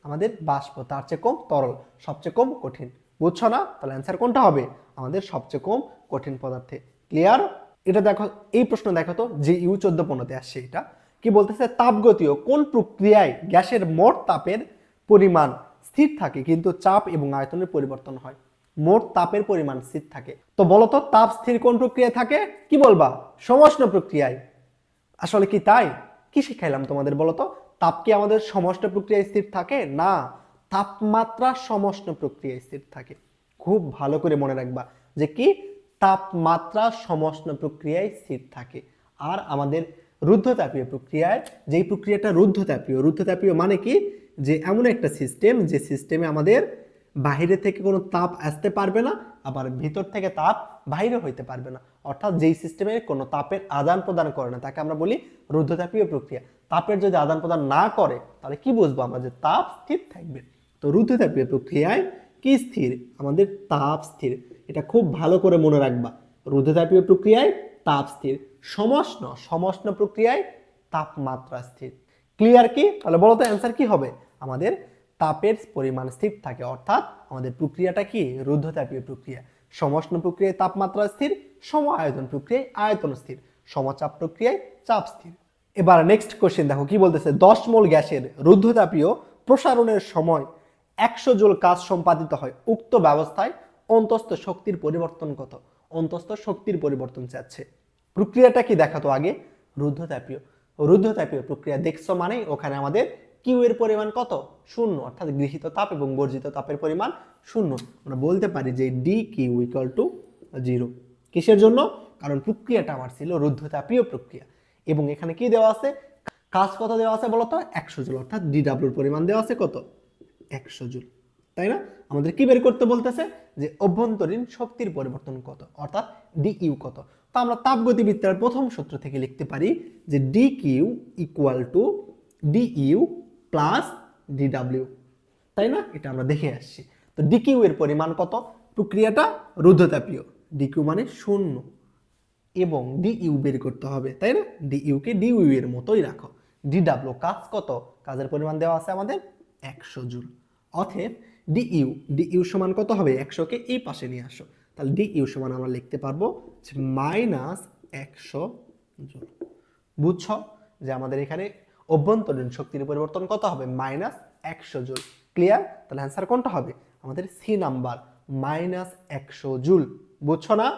আমাদের বাষ্প, তার চেয়ে কম তরল, সবচেয়ে কম কঠিন। বুঝছো না? তাহলে অ্যান্সার কোনটা হবে? আমাদের সবচেয়ে কম কঠিন পদার্থে। ক্লিয়ার? এটা দেখো, এই প্রশ্ন দেখো তো, যে ইউ 1415-তে আসছে। এটা কি বলতেছে? তাপগতীয় কোন প্রক্রিয়ায় গ্যাসের মোট তাপের পরিমাণ স্থির থাকে কিন্তু চাপ এবং আয়তনের পরিবর্তন হয়? মোট তাপের পরিমাণ স্থির থাকে। তো বলো তো তাপ স্থির কোন প্রক্রিয়ায় থাকে? কি বলবা? সমষ্ণ প্রক্রিয়ায়। আসলে কি তাই? কি শিখাইলাম তোমাদের বলো তো? তাপ কি আমাদের সমষ্ণ প্রক্রিয়ায় স্থির থাকে? না, তাপমাত্রা সমষ্ণ প্রক্রিয়ায় স্থির থাকে। খুব ভালো করে মনে রাখবা যে কি? তাপমাত্রা সমষ্ণ প্রক্রিয়ায় স্থির থাকে। আর আমাদের রুদ্ধতাপীয় প্রক্রিয়ায়, যেই প্রক্রিয়াটা রুদ্ধতাপীয়, রুদ্ধতাপীয় মানে কি? যে এমন একটা সিস্টেম যে সিস্টেমে আমাদের বাহিরে থেকে কোনো তাপ আসতে পারবে না, আবার ভিতর থেকে তাপ বাইরে হইতে পারবে না। অর্থাৎ যেই সিস্টেমে কোনো তাপের আদান প্রদান করে না তাকে আমরা বলি রুদ্ধতাপীয় প্রক্রিয়া। তাপের যদি আদান প্রদান না করে তাহলে কি বুঝবো আমরা, যে তাপ স্থির থাকবে। তো রুদ্ধতাপীয় প্রক্রিয়ায় কি স্থির, আমাদের তাপ স্থির। এটা খুব ভালো করে মনে রাখবা, রুদ্ধতাপীয় প্রক্রিয়ায় তাপ স্থির, সমষ্ণ প্রক্রিয়ায় তাপমাত্রা স্থির। ক্লিয়ার কি? তাহলে বলো তো অ্যান্সার কি হবে? আমাদের তাপের পরিমাণ স্থির থাকে, অর্থাৎ আমাদের প্রক্রিয়াটা কি রুদ্ধতাপীয় প্রক্রিয়া। সমষ্ণ প্রক্রিয়ায় তাপমাত্রা স্থির, সম আয়তন প্রক্রিয়ায় আয়তন স্থির, সমচাপ প্রক্রিয়ায় চাপ স্থির। এবার নেক্সট কোশ্চেন দেখো কি বলতেছে, 10 মোল গ্যাসের রুদ্ধতাপীয় প্রসারণের সময় 100 জুল কাজ সম্পাদিত হয়, উক্ত ব্যবস্থায় অন্তস্থ শক্তির পরিবর্তন কত? অন্তস্থ শক্তির পরিবর্তন চাচ্ছে। প্রক্রিয়াটা কি দেখাতো আগে, রুদ্ধতাপীয় প্রক্রিয়া দেখছো মানে ওখানে আমাদের কিউ এর পরিমাণ কত? 0, অর্থাৎ গৃহীত তাপ এবং বর্জিত তাপের পরিমাণ 0। আমরা বলতে পারি যে ডি কিউ ইকুয়াল টু 0। কিসের জন্য? কারণ প্রক্রিয়াটা আমার ছিল রুদ্ধতাপীয় প্রক্রিয়া এবং এখানে কি দেওয়া আছে, কাজ কত দেওয়া আছে বলতো? 100 জুল, অর্থাৎ ডিডব্লিউর পরিমাণ দেওয়া আছে কত? 100 জুল, তাই না? আমাদের কি বের করতে বলতেছে, যে অভ্যন্তরীণ শক্তির পরিবর্তন কত, অর্থাৎ ডি ইউ কত। তো আমরা তাপগতিবিদ্যার প্রথম সূত্র থেকে লিখতে পারি যে D Q equal to D U plus D W, তাই না? এটা আমরা দেখে আসছি। তো ডি কিউ এর পরিমাণ কত? প্রক্রিয়াটা রুদ্ধতাপীয়, ডি কিউ মানে 0 এবং ডি ইউ বের করতে হবে, তাই না? ডি ইউ কে ডি ইউ এর মতোই রাখো। ডিডব্লিউ কাজ কত? কাজের পরিমাণ দেওয়া আছে আমাদের 100 জুল। অতএব ডি ইউ সমান কত হবে? 100 কে এই পাশে নিয়ে আসো, তাহলে ডি ইউ সমান আমরা লিখতে পারবো মাইনাস 100 জুল। বুঝছো যে আমাদের এখানে অভ্যন্তরীণ শক্তির পরিবর্তন কত হবে? Minus 100 joule. ক্লিয়ার? তাহলে অ্যান্সার কোনটা হবে? আমাদের সি নাম্বার, মাইনাস 100 জুল। বুঝছো না?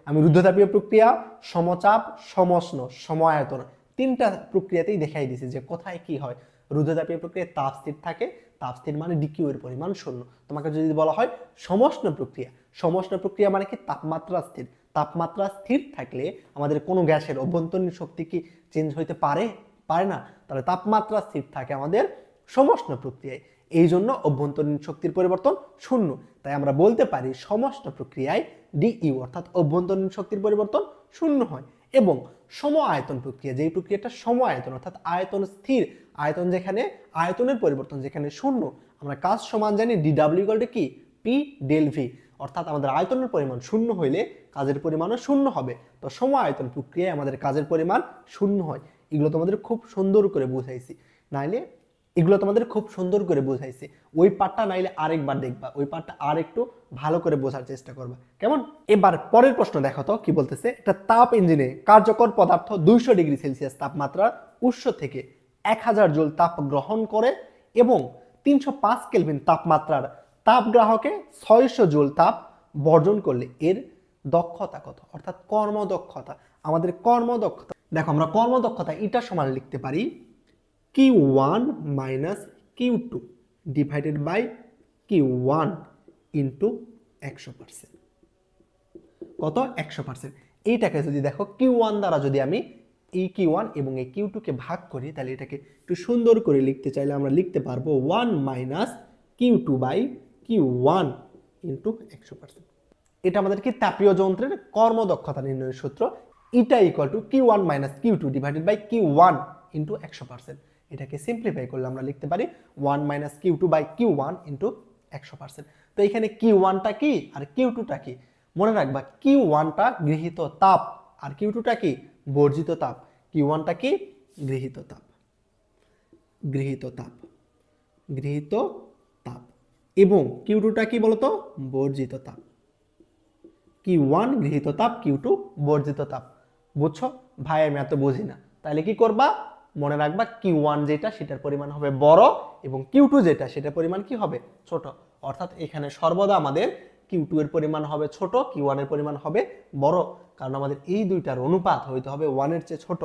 আমি রুদ্ধতাপীয় প্রক্রিয়া, সমচাপ, সমষ্ণ, সমায়তন তিনটা প্রক্রিয়াতেই দেখাই দিয়েছি যে কোথায় কি হয়। রুদ্ধতাপীয় প্রক্রিয়ায় তাপ স্থির থাকে, তাপ স্থির মানে ডিকিউ এর পরিমাণ 0। তোমাকে যদি বলা হয় সমষ্ণ প্রক্রিয়া মানে কি তাপমাত্রা স্থির। তাপমাত্রা স্থির থাকলে আমাদের কোনো গ্যাসের অভ্যন্তরীণ শক্তি কি চেঞ্জ হইতে পারে? পারে না। তাহলে তাপমাত্রা স্থির থাকে আমাদের সমষ্ণ প্রক্রিয়ায়, এই জন্য অভ্যন্তরীণ শক্তির পরিবর্তন 0। তাই আমরা বলতে পারি সমষ্ণ প্রক্রিয়ায় ডি ইউ অর্থাৎ অভ্যন্তরীণ শক্তির পরিবর্তন 0 হয়। এবং সম আয়তন প্রক্রিয়া, যেই প্রক্রিয়াটা সম আয়তন অর্থাৎ আয়তন স্থির, আয়তন যেখানে আয়তনের পরিবর্তন যেখানে 0, আমরা কাজ সমান জানি ডিডব্লিউ ইকুয়াল টু কি পি ডেল ভি, অর্থাৎ আমাদের আয়তনের পরিমাণ 0 হইলে কাজের পরিমাণও 0 হবে। তো সম আয়তন প্রক্রিয়ায় আমাদের কাজের পরিমাণ 0 হয়। এগুলো তোমাদের খুব সুন্দর করে বুঝাইছি, নাইলে এগুলো তোমাদের খুব সুন্দর করে বুঝাইছি। ওই পার্টটা নাইলে আরেকবার দেখবা, ওই পার্টটা আর একটু ভালো করে বোঝার চেষ্টা করবা, কেমন? এবার পরের প্রশ্ন দেখো তো কি বলতেছে। একটা তাপ ইঞ্জিনে কার্যকর পদার্থ 200 ডিগ্রি সেলসিয়াস তাপমাত্রার উৎস থেকে 1000 জুল তাপ গ্রহণ করে এবং 305 কেলভিন তাপমাত্রার তাপগ্রাহকে 600 জুল তাপ বর্জন করলে এর দক্ষতা কত? অর্থাৎ কর্মদক্ষতা। আমাদের কর্মদক্ষতা দেখো, আমরা কর্মদক্ষতা এটা সমান লিখতে পারি Q1 minus Q2 divided by Q1 into 100%। কত? 100%। এইটাকে যদি দেখো Q1 দ্বারা যদি আমি এই Q1 এবং এই Q2 কে ভাগ করি, তাহলে এটাকে একটু সুন্দর করে লিখতে চাইলে আমরা লিখতে পারবো 1 minus Q2 by Q1 into 100%। এটা আমাদের কি তাপীয় যন্ত্রের কর্মদক্ষতা নির্ণয়ের সূত্র। এটা equal to Q1 minus Q2 divided by Q1 into 100%। এটাকে সিম্পলিফাই করলে আমরা লিখতে পারি 1 minus Q2 by Q1 into 100%। তো এখানে Q1টা কি আর Q2টা কি? মনে রাখবা Q1টা গৃহীত তাপ আর Q2টা কি বর্জিত তাপ। Q1টা কি গৃহীত তাপ এবং Q2টা কি বলতো? বর্জিত তাপ। Q1 গৃহীত তাপ, Q2 বর্জিত তাপ। বুঝছো? ভাই আমি এত বুঝি না, তাহলে কি করবা? মনে রাখবা Q1 যেটা সেটার পরিমাণ হবে বড় এবং Q2 যেটা সেটার পরিমাণ কি হবে? ছোট। অর্থাৎ এখানে সর্বদা আমাদের Q2 এর পরিমাণ হবে ছোট, Q1 এর পরিমাণ হবে বড়, কারণ আমাদের এই দুইটার অনুপাত হইতে হবে 1 এর চেয়ে ছোট।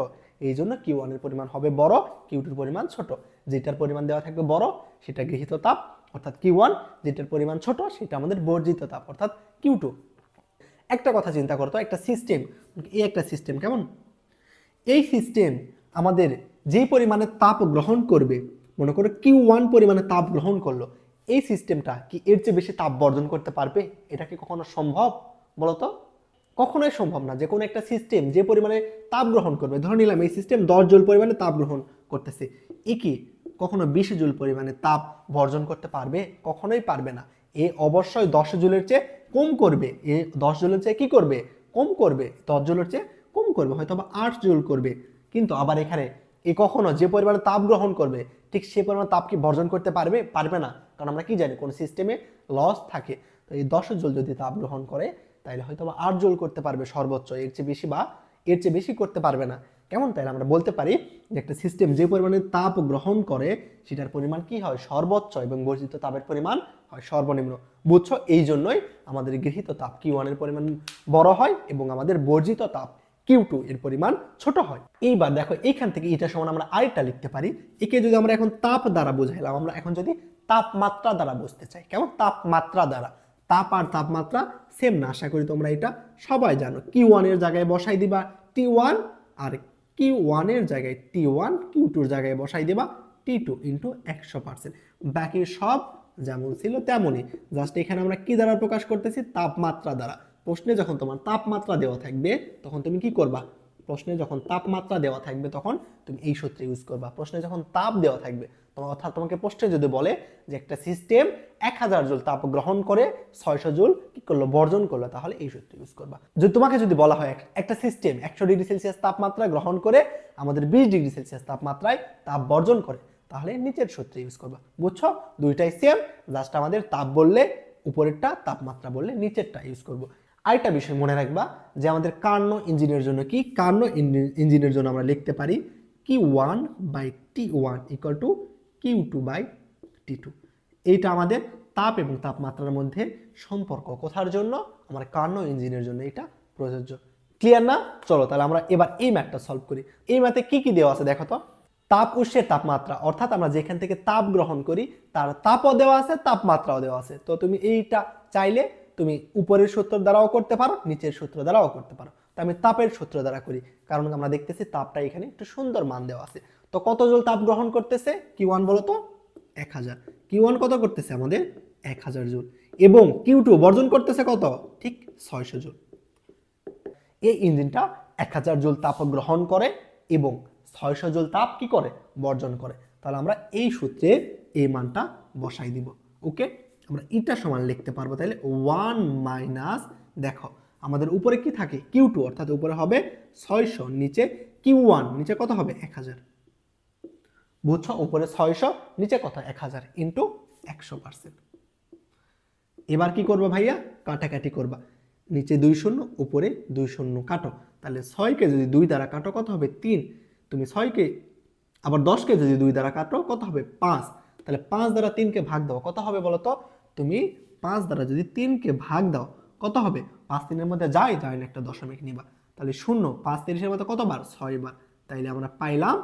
এই জন্য Q1 এর পরিমাণ হবে বড়, Q2 এর পরিমাণ ছোট। যেটার পরিমাণ দেওয়া থাকবে বড় সেটা গৃহীত তাপ অর্থাৎ Q1, যেটার পরিমাণ ছোট সেটা আমাদের বর্জিত তাপ অর্থাৎ Q2। একটা কথা চিন্তা করতো, একটা সিস্টেম, এই একটা সিস্টেম কেমন? এই সিস্টেম আমাদের যেই পরিমাণে তাপ গ্রহণ করবে, মনে করো Q1 পরিমাণে তাপ গ্রহণ করলো, এই সিস্টেমটা কি এর চেয়ে বেশি তাপ বর্জন করতে পারবে? এটা কি কখনো সম্ভব বলতো? কখনোই সম্ভব না। যে কোনো একটা সিস্টেম যে পরিমাণে তাপ গ্রহণ করবে, ধরে নিলাম এই সিস্টেম 10 জুল পরিমাণে তাপ গ্রহণ করতেছে, এ কি কখনো 20 জুল পরিমাণে তাপ বর্জন করতে পারবে? কখনোই পারবে না। এ অবশ্যই 10 জুলের চেয়ে কম করবে। এ 10 জুলের চেয়ে কি করবে? কম করবে। 10 জুলের চেয়ে কম করবে, হয়তো বা 8 জুল করবে। কিন্তু আবার এখানে এ কখনো যে পরিমাণে তাপ গ্রহণ করবে ঠিক সে পরিমাণ তাপ কি বর্জন করতে পারবে? পারবে না। কারণ আমরা কি জানি কোন সিস্টেমে লস থাকে। তো এই 10 জুল যদি তাপ গ্রহণ করে তাহলে হয়তো বা 8 জুল করতে পারবে সর্বোচ্চ, এর চেয়ে বেশি বা এর চেয়ে বেশি করতে পারবে না। কেমন? তাহলে আমরা বলতে পারি যে একটা সিস্টেম যে পরিমাণে তাপ গ্রহণ করে সেটার পরিমাণ কি হয়? সর্বোচ্চ, এবং বর্জিত তাপের পরিমাণ হয় সর্বনিম্ন। বুঝছো? এই জন্যই আমাদের গৃহীত তাপ Q1 এর পরিমাণ বড় হয় এবং আমাদের বর্জিত তাপ Q2 এর পরিমাণ ছোট হয়। এইবার দেখো এইখান থেকে এটা সমান আমরা আরেকটা লিখতে পারি। একে যদি আমরা এখন তাপ দ্বারা বুঝাইলাম, আমরা এখন যদি তাপমাত্রা দ্বারা বুঝতে চাই। কেমন? তাপমাত্রা দ্বারা। তাপ আর তাপমাত্রা সেম না, আশা করি তোমরা এটা সবাই জানো। Q1 এর জায়গায় বসাই দিবা T1, আর Q1 এর জায়গায় T1, Q2 এর জায়গায় বসাই দিবা T2 ইন্টু 100%। বাকি সব যেমন ছিল তেমনই, জাস্ট এখানে আমরা কি দ্বারা প্রকাশ করতেছি? তাপমাত্রা দ্বারা। প্রশ্নে যখন তোমার তাপমাত্রা দেওয়া থাকবে তখন তুমি কি করবা? প্রশ্নে যখন তাপমাত্রা দেওয়া থাকবে তখন তুমি এই সূত্র ইউজ করবা। প্রশ্নে যখন তাপ দেওয়া থাকবে, অর্থাৎ তোমাকে প্রশ্নে যদি বলে যে একটা সিস্টেম 1000 জুল তাপ গ্রহণ করে 600 জুল কি করলো? বর্জন করলো, তাহলে এই সূত্র ইউজ করবা। যদি তোমাকে যদি বলা হয় একটা সিস্টেম 100 ডিগ্রি সেলসিয়াস তাপমাত্রা গ্রহণ করে আমাদের 20 ডিগ্রি সেলসিয়াস তাপমাত্রায় তাপ বর্জন করে, তাহলে নিচের সূত্র ইউজ করবা। বুঝছো? দুইটাই সেম, জাস্ট আমাদের তাপ বললে উপরেরটা, তাপমাত্রা বললে নিচেরটা ইউজ করব। আরেকটা বিষয় মনে রাখবা যে আমাদের কার্নো ইঞ্জিনের জন্য কি? কার্নো ইঞ্জিনের জন্য আমরা লিখতে পারি Q1 by T1 equal to Q2 by T2। এইটা আমাদের তাপ এবং তাপমাত্রার মধ্যে সম্পর্ক কোথার জন্য? আমার কার্নো ইঞ্জিনের জন্য এটা প্রযোজ্য। ক্লিয়ার না? চলো তাহলে আমরা এবার এই ম্যাথটা সলভ করি। এই ম্যাথে কি কি দেওয়া আছে দেখো তো। তাপ উৎসের তাপমাত্রা, অর্থাৎ আমরা যেখান থেকে তাপ গ্রহণ করি তার তাপও দেওয়া আছে, তাপমাত্রাও দেওয়া আছে। তো তুমি এইটা চাইলে তুমি উপরের সূত্র দ্বারাও করতে পারো, নিচের সূত্র দ্বারাও করতে পারো। তো আমি তাপের সূত্র দ্বারা করি, কারণ আমরা দেখতেছি তাপটা এখানে একটু সুন্দর মান দেওয়া আছে। তো কত জুল তাপ গ্রহণ করতেছে Q1 বলো তো? 1000। Q1 কত করতেছে আমাদের? 1000 জুল। এবং Q2 বর্জন করতেছে কত? ঠিক 600 জুল। এই ইঞ্জিনটা 1000 জুল তাপ গ্রহণ করে এবং 600 জুল তাপ কি করে? বর্জন করে। তাহলে আমরা এই সূত্রে এই মানটা বসাই দিব। ওকে, আমরা এটা সমান লিখতে পারবো তাহলে 1 মাইনাস, দেখো আমাদের উপরে কি থাকে? Q2, অর্থাৎ উপরে হবে 600, নিচে Q1, নিচে কত হবে? 1000। বুঝছো? উপরে 600, নিচে কত? 1000 ইন্টু 100%। এবার কি করবো ভাইয়া? কাটাকাটি করবা। নিচে 2 শূন্য, উপরে 2 শূন্য কাটো। তাহলে 6কে যদি 2 দ্বারা কাটো কত হবে? 3। তুমি 6কে আবার 10কে যদি 2 দ্বারা কাটো কত হবে? 5। তাহলে 5 দ্বারা 3কে ভাগ দাও, কত হবে বলো তো? তুমি 5 দ্বারা যদি 3কে ভাগ দাও কত হবে? 5 3-এর মধ্যে যায় না, একটা দশমিক নিবা। তাহলে 0, 5 30-এর মধ্যে কতবার? 6 বার। তাইলে আমরা পাইলাম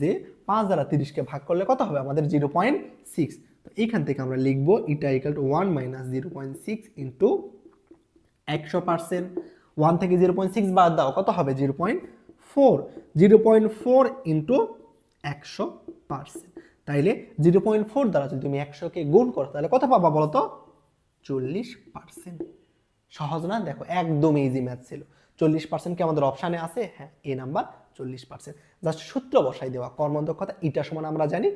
যে 5 দ্বারা 30কে ভাগ করলে কত হবে? আমাদের 0.6। তো এইখান থেকে আমরা লিখবো এটা ইকুয়াল টু 1 মাইনাস 0.6 ইন্টু 100%। 1 থেকে 0.6 বাদ দাও, কত হবে? 0.4। 0.4 ইন্টু 100%। তাইলে 0.4 দ্বারা যদি তুমি 100কে গুণ করো তাহলে কত পাবা বলো তো? 40%। সহজ না? দেখো একদম ইজি ম্যাথ ছিল। 40% কি আমাদের অপশানে আছে? হ্যাঁ, এ নাম্বার 40%। জাস্ট সূত্র বসাই দেওয়া। কর্মদক্ষতা ইটা সমান আমরা জানি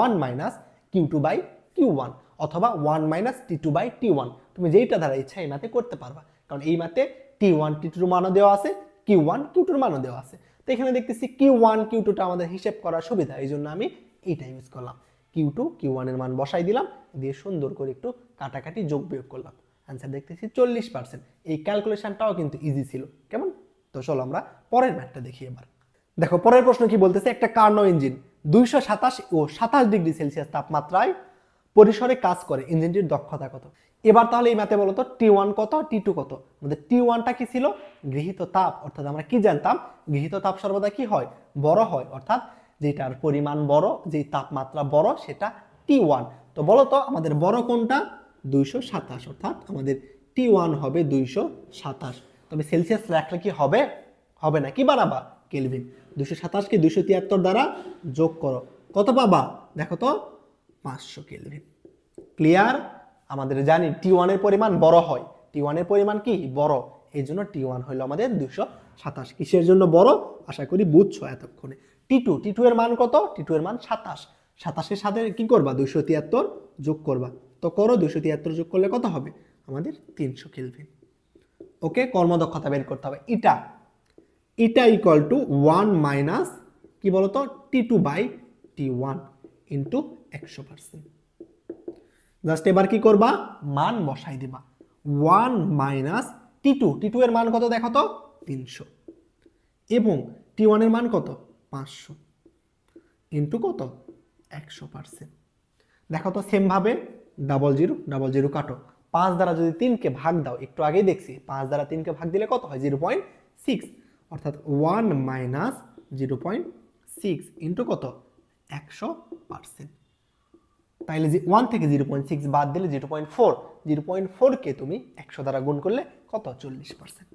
1 মাইনাস Q2 বাই Q1 অথবা 1 মাইনাস T2 বাই T1। তুমি যেইটা দ্বারা ইচ্ছা এই ম্যাথে করতে পারবা, কারণ এই ম্যাথে T1 T2 মানও দেওয়া আছে, Q1 Q2 মানও দেওয়া আছে। তো এখানে দেখতেছি Q1 Q2টা আমাদের হিসেব করার সুবিধা, এই জন্য আমি এইটা ইউজ করলাম। Q2 Q1 এর মান বসাই দিলাম, দিয়ে সুন্দর করে একটু কাটাকাটি যোগ বিয়োগ করলাম। অ্যান্সার দেখতেছি 40%। এই ক্যালকুলেশনটাও কিন্তু ইজি ছিল। কেমন? তো চলো আমরা পরের ম্যাথটা দেখি এবার। দেখো পরের প্রশ্ন কি বলতেছে, একটা কার্নো ইঞ্জিন 227 ও 27 ডিগ্রি সেলসিয়াস তাপমাত্রায় পরিসরে কাজ করে, ইঞ্জিনটির দক্ষতা কত? এবার তাহলে এই ম্যাথে বলতো T1 কত, T2 কত? আমাদের T1টা কি ছিল? গৃহীত তাপ। অর্থাৎ আমরা কি জানতাম? গৃহীত তাপ সর্বদা কি হয়? বড় হয়। অর্থাৎ যেটার পরিমাণ বড়, যেই তাপমাত্রা বড় সেটা T1। তো বলো তো আমাদের বড় কোনটা? 227। অর্থাৎ আমাদের T1 হবে 227। তবে সেলসিয়াস রাখলে কি হবে? হবে না। কি বানাবা? কেলভিন। 227কে 273 দ্বারা যোগ করো, কত পাবা? দেখো তো 500 কেলভিন। ক্লিয়ার? আমাদের জানি T1 এর পরিমাণ বড় হয়, T1 এর পরিমাণ কি বড়, এই জন্য T1 হলো আমাদের 227। কিসের জন্য বড় আশা করি বুঝছো এতক্ষণে। T2 এর মান কত? T2 এর মান 27, 27 এর সাথে কি করবা 273 যোগ করবা, তো করো 273 যোগ করলে কত হবে আমাদের 300 কেলভিন। ওকে, কর্মদক্ষতা বের করতে হবে। এটা ইকুয়াল টু 1 মাইনাস কি বলতো T2/T1 ইন্টু 100%। জাস্ট এবার কি করবা মান বসাই দিবা, 1 মাইনাস T2 এর মান কত দেখো তো 300 এবং T1 এর মান কত 500 ইন্টু কত 100%। দেখো তো সেম ভাবে 00 কাটো, 5 দ্বারা যদি 3 কে ভাগ দাও, একটু আগেই দেখছি 5 দ্বারা 3 কে ভাগ দিলে কত হয় 0.6, অর্থাৎ 1 মাইনাস 0.6 ইন্টু কত 100%। তাইলে 1 থেকে 0.6 বাদ দিলে 0.4, 0.4 কে তুমি 100 দ্বারা গুণ করলে কত 40%।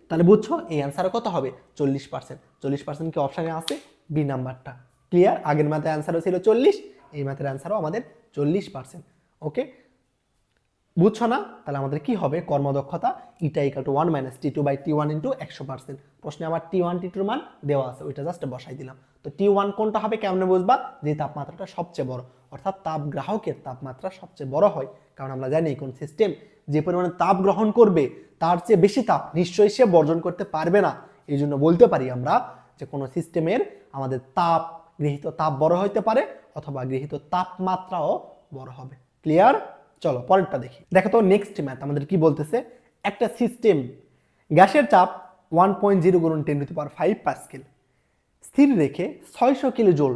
তাহলে বুঝছো এই অ্যান্সার কত হবে 40%। 40% কি অপশনে আছে? বি নাম্বারটা। ক্লিয়ার? আগের ম্যাথের অ্যান্সারও ছিল 40, এই ম্যাথের অ্যান্সারও আমাদের 40%। ওকে, বুঝছো না? তাহলে আমাদের কি হবে কর্মদক্ষতা ইটা equal to 1 minus T2/T1 into 100%। প্রশ্নে আমার T1 T2 এর মান দেওয়া আছে, ওইটা জাস্ট বসাই দিলাম। তো T1 কোনটা হবে কেমনে বুঝবা? যে তাপমাত্রাটা সবচেয়ে বড়, অর্থাৎ তাপ গ্রাহকের তাপমাত্রা সবচেয়ে বড় হয়। কারণ আমরা জানি কোন সিস্টেম যে পরিমাণে তাপ গ্রহণ করবে তার চেয়ে বেশি তাপ নিশ্চয়ই সে বর্জন করতে পারবে না। এই জন্য বলতে পারি আমরা যে কোনো সিস্টেমের আমাদের গৃহীত তাপ বড় হইতে পারে অথবা গৃহীত তাপমাত্রাও বড় হবে। ক্লিয়ার? চলো পরেরটা দেখি। দেখো তো নেক্সট ম্যাথ আমাদের কি বলতেছে, একটা সিস্টেম গ্যাসের চাপ 1.0 গুণন 10⁵ প্যাসকেল স্থির রেখে 600 কিলো জুল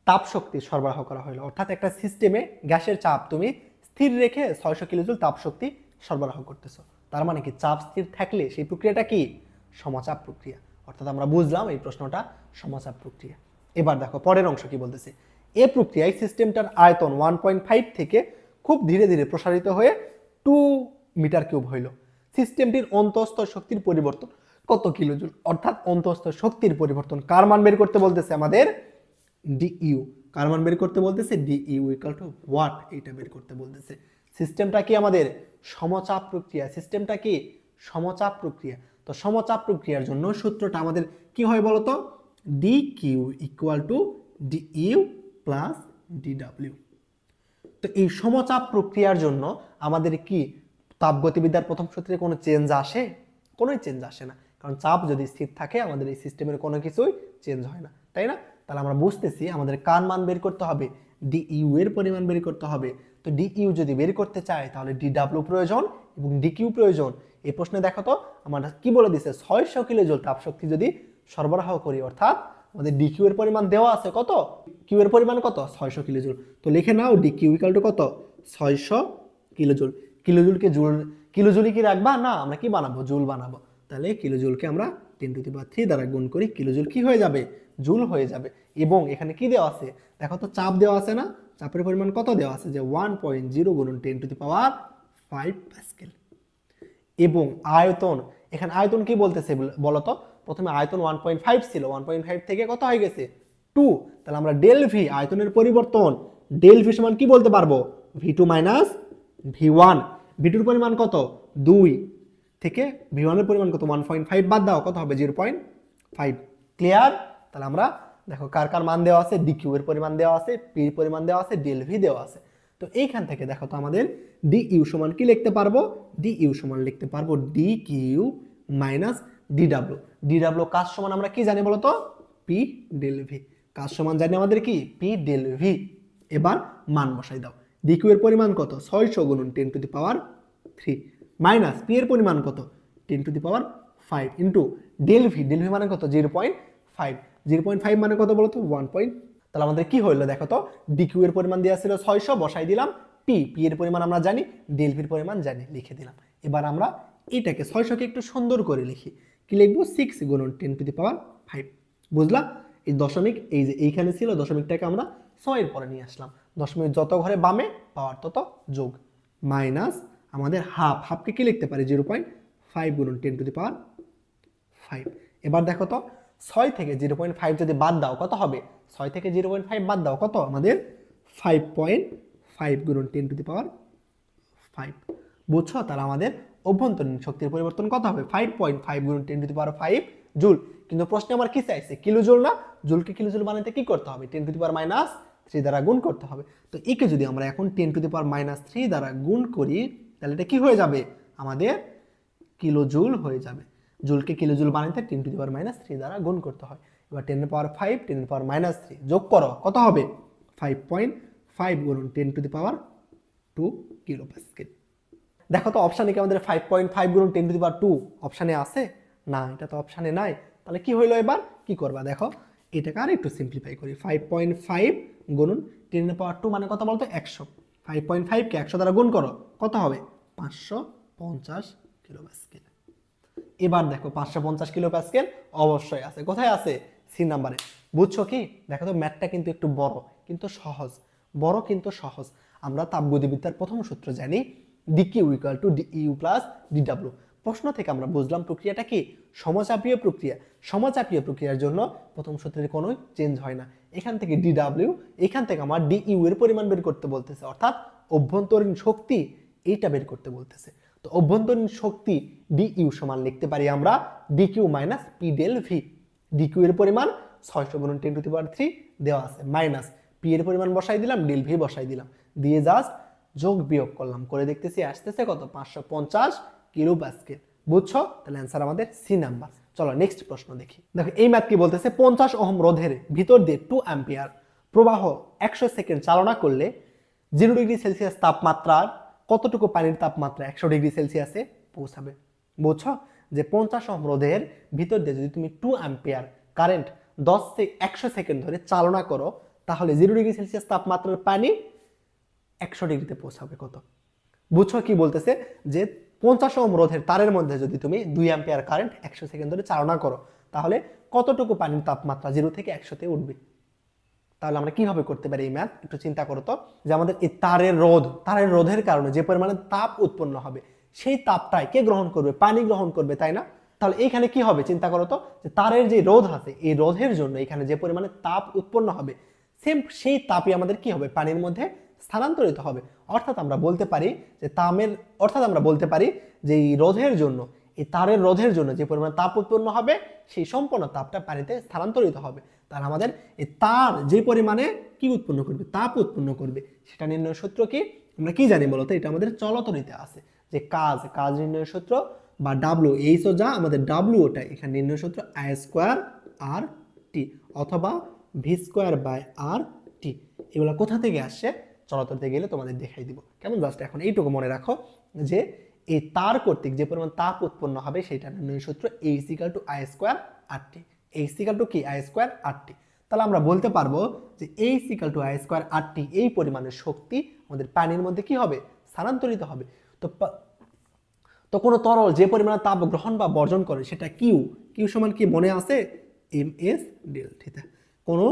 তাপ শক্তি সরবরাহ করা হলো। অর্থাৎ একটা সিস্টেমে গ্যাসের চাপ তুমি স্থির রেখে 600 কিলো জুল তাপ শক্তি সরবরাহ করতেছো। তার মানে কি চাপ স্থির থাকলে সেই প্রক্রিয়াটা কি সমচাপ প্রক্রিয়া। অর্থাৎ আমরা বুঝলাম এই প্রশ্নটা সমচাপ প্রক্রিয়া। এবার দেখো পরের অংশ কি বলতেছে, এই প্রক্রিয়ায় সিস্টেমটার আয়তন 1.5 থেকে খুব ধীরে ধীরে প্রসারিত হয়ে 2 মিটার কিউব হইল। সিস্টেমটির অন্তঃস্থ শক্তির পরিবর্তন কত কিলোজুল। অর্থাৎ অন্তঃস্থ শক্তির পরিবর্তন কার মান বের করতে বলতেছে আমাদের ডিইউ। কার মান বের করতে বলতেছে ডিইউ ইকুয়াল টু ওয়াট, এইটা বের করতে বলতেছে। সিস্টেমটা কি আমাদের সমচাপ প্রক্রিয়া, সিস্টেমটা কি সমচাপ প্রক্রিয়া। তো সমচাপ প্রক্রিয়ার জন্য সূত্রটা আমাদের কি হয় বলতো, D Q equal to D U plus D W. তো এই সমচাপ প্রক্রিয়ার জন্য আমাদের কি তাপগতিবিদ্যার প্রথম সূত্রে কোনো চেঞ্জ আসে? কোনোই চেঞ্জ আসে না, কারণ চাপ যদি স্থির থাকে আমাদের এই সিস্টেমের কোনো কিছুই চেঞ্জ হয় না, তাই না? তাহলে আমরা বুঝতেছি আমাদের কার মান বের করতে হবে, ডিইউ এর পরিমাণ বের করতে হবে। তো ডিইউ যদি বের করতে চাই তাহলে ডিডব্লিউ প্রয়োজন এবং ডিকিউ প্রয়োজন। এই প্রশ্নে দেখো তো আমরা কি বলে দিছে, 600 কিলো জুল তাপশক্তি যদি সরবরাহ করি, অর্থাৎ আমাদের ডিকিউ এর পরিমাণ দেওয়া আছে কত, কিউ এর পরিমাণ কত 600 কিলো জুল। তো লিখে নাও ডিকিউ ইকুয়াল টু কত 600 কিলো জুল। কিলোজুলকে কিলোজুলই কি রাখবা না, আমরা কি বানাবো জুল বানাবো। তাহলে কিলোজুলকে আমরা 10⁻³ দ্বারা গুণ করি, কিলোজুল কি হয়ে যাবে জুল হয়ে যাবে। এবং এখানে কি দেওয়া আছে দেখো তো, চাপ দেওয়া আছে না, চাপের পরিমাণ কত দেওয়া আছে যে 1.0 গুণন 10⁵ প্যাসকেল। এবং আয়তন, এখানে আয়তন কি বলতেছে বলতো, প্রথমে আয়তন 1.5 ছিল, 1.5 থেকে কত হয়ে গেছে 2। তাহলে আমরা ডেল ভি আয়তনের পরিবর্তন, ডেল ভি সমান কি বলতে পারবো V2 মাইনাস V1। V2 এর পরিমাণ কত 2 থেকে V1 এর পরিমাণ কত 1.5 বাদ দাও কত হবে 0.5। ক্লিয়ার? তাহলে আমরা দেখো কার কার মান দেওয়া আছে, ডিকিউ এর পরিমাণ দেওয়া আছে, পি এর পরিমাণ দেওয়া আছে, ডেল ভি দেওয়া আছে। তো এইখান থেকে দেখো তো আমাদের ডিইউ সমান কি লিখতে পারবো, ডিইউ সমান লিখতে পারবো ডিকিউ মাইনাস ডিডব্লিউ। ডিডব্লিউ কাজ সমান আমরা কি জানি বলতো পি ডেল ভি। কাজ সমান জানি আমাদের কি পি ডেল ভি। এবার মান বসাই দাও, ডিকিউ এর পরিমাণ কত 600 গুণন 10⁻³ মাইনাস পি এর পরিমাণ কত 10⁵ into del V, del V মানে কত 0.5, 0.5 মানে কত বলতো 1. তাহলে আমাদের কি হইলো দেখো তো, ডিকিউ এর পরিমাণ দেওয়া ছিল 600, বসাই দিলাম পি এর পরিমাণ আমরা জানি, ডেল ভির পরিমাণ জানি, লিখে দিলাম। এবার আমরা এটাকে 600কে একটু সুন্দর করে লিখি, কি লিখবো 6 গুণন 10⁵। বুঝলা? এই দশমিক এই যে এইখানে ছিল, দশমিকটাকে আমরা 6 এর পরে নিয়ে আসলাম, দশমিক যত ঘরে বামে পাওয়ার তত যোগ, মাইনাস আমাদের হাফকে কি লিখতে পারি 0.5 গুণন 10⁵। এবার দেখো তো 6 থেকে 0.5 যদি বাদ দাও কত হবে, 6 থেকে 0.5 বাদ দাও কত আমাদের 5.5 5 গুণন 10⁵। বুঝছো? তাহলে আমাদের অভ্যন্তরীণ শক্তির পরিবর্তন কত হবে? 5.5 গুণন 10⁵ জুল। কিন্তু প্রশ্নে আমার কি চাইছে? কিলোজুল না? জুলকে কিলোজুল বানাতে কি করতে হবে? 10⁻³ দ্বারা গুণ করতে হবে। তো একে যদি আমরা এখন 10⁻³ দ্বারা গুণ করি তাহলে এটা কি হয়ে যাবে? আমাদের কিলোজুল হয়ে যাবে। জুলকে কিলোজুল বানাতে 10⁻³ দ্বারা গুণ করতে হয়। এবার 10⁵ 10⁻³ যোগ করো, কত হবে? 5.5 গুণন 10⁻² কিলোপ্যাসকেল। দেখো তো অপশানে কি আমাদের 5.5 গুণন 10⁻² অপশানে আছে? না, এটা তো অপশানে নাই। তাহলে কি হইলো? এবার কি করবা দেখো, এটাকে আর একটু সিম্পলিফাই করি। 5.5 গুণন 10⁻² মানে কত বলতো? 100। 5.5 কে 100 দ্বারা গুণ করো, কত হবে? 550 কিলোপ্যাসকেল। এবার দেখো 550 কিলোপ্যাসকেল অবশ্যই আছে। কোথায় আছে? সি নাম্বারে। বুঝছো কি? দেখো তো ম্যাথটা কিন্তু একটু বড় কিন্তু সহজ। বড় কিন্তু সহজ। আমরা তাপগতিবিদ্যার প্রথম সূত্র জানি, DQ equal to D U plus DW. প্রশ্ন থেকে আমরা বুঝলাম প্রক্রিয়াটা কি? সমচাপীয় প্রক্রিয়া। সমচাপীয় প্রক্রিয়ার জন্য প্রথম সূত্রের কোনো চেঞ্জ হয় না। এখান থেকে ডিডব্লিউ, এখান থেকে আমার ডিইউ এর পরিমাণ বের করতে বলতেছে, অর্থাৎ অভ্যন্তরীণ শক্তি এইটা বের করতে বলতেছে। তো অভ্যন্তরীণ শক্তি ডিইউ সমান লিখতে পারি আমরা dQ minus P del V. DQ এর পরিমাণ 600 গুণন 10⁻³ দেওয়া আছে, মাইনাস পি এর পরিমাণ বসাই দিলাম, ডেল ভি বসাই দিলাম, দিয়ে জাস্ট যোগ বিয়োগ করলাম, করে দেখতেছি আসতেছে কত? 550 কিলোপ্যাসকেল। বুঝছো? তাহলে অ্যান্সার আমাদের সি নাম্বার। চলো নেক্সট প্রশ্ন দেখি। দেখো এই ম্যাথ কি বলতেছে, 50 ওহম রোধের ভিতর দিয়ে 2 অ্যাম্পিয়ার প্রবাহ 100 সেকেন্ড চালনা করলে 0 ডিগ্রি সেলসিয়াস তাপমাত্রার কতটুকু পানির তাপমাত্রা 100 ডিগ্রি সেলসিয়াসে পৌঁছাবে? বুঝছো? যে 50 ওহম রোধের ভিতর দিয়ে যদি তুমি 2 অ্যাম্পিয়ার কারেন্ট 100 সেকেন্ড ধরে চালনা করো, তাহলে 0 ডিগ্রি সেলসিয়াস তাপমাত্রার পানি 100 ডিগ্রিতে পৌঁছাবে কত? বুঝছো কি বলতেছে? যে 50 ওহম রোধের তারের মধ্যে যদি তুমি 2 অ্যাম্পিয়ার কারেন্ট 100 সেকেন্ড ধরে চালনা করো, তাহলে কতটুকু পানির তাপমাত্রা 0 থেকে 100-তে উঠবে? তাহলে আমরা কিভাবে করতে পারি এই ম্যাথ? একটু চিন্তা করো তো, যে আমাদের এই তারের রোধের কারণে যে পরিমাণে তাপ উৎপন্ন হবে, সেই তাপটাই কে গ্রহণ করবে? পানি গ্রহণ করবে, তাই না? তাহলে এইখানে কি হবে চিন্তা করো তো, যে তারের যে রোধ আছে, এই রোধের জন্য এখানে যে পরিমাণে তাপ উৎপন্ন হবে, সেই তাপই আমাদের কি হবে? পানির মধ্যে স্থানান্তরিত হবে। অর্থাৎ আমরা বলতে পারি যে এই রোধের জন্য, এই তারের রোধের জন্য যে পরিমাণ তাপ উৎপন্ন হবে, সেই সম্পূর্ণ তাপটা পানিতে স্থানান্তরিত হবে। তাহলে আমাদের এই তার যে পরিমাণে কি উৎপন্ন করবে? তাপ উৎপন্ন করবে, সেটা নির্ণয়ের সূত্র কি? আমরা কি জানি বলতো? এটা আমাদের চলতরিতে আছে, যে কাজ নির্ণয়ের সূত্র বা ডাব্লিউ, এইচও যা আমাদের ডাব্লিউ ওটা এখানে নির্ণয়ের সূত্র I²RT অথবা V²/RT। এগুলো কোথা থেকে আসছে? চলতরিতে গেলে তোমাদের দেখাই দিব। কেমন? জাস্ট এখন এইটুকু মনে রাখো যে এই তার কর্তৃক যে পরিমাণ তাপ উৎপন্ন হবে সেটা নির্ণয়ের সূত্র H=I²RT। H= কি? I²RT। তাহলে আমরা বলতে পারবো যে H=I²RT এই পরিমাণের শক্তি আমাদের পানির মধ্যে কি হবে? স্থানান্তরিত হবে। তো কোনো তরল যে পরিমাণে তাপ গ্রহণ বা বর্জন করে সেটা কিউ সমান কি মনে আছে? ms delta. কোনো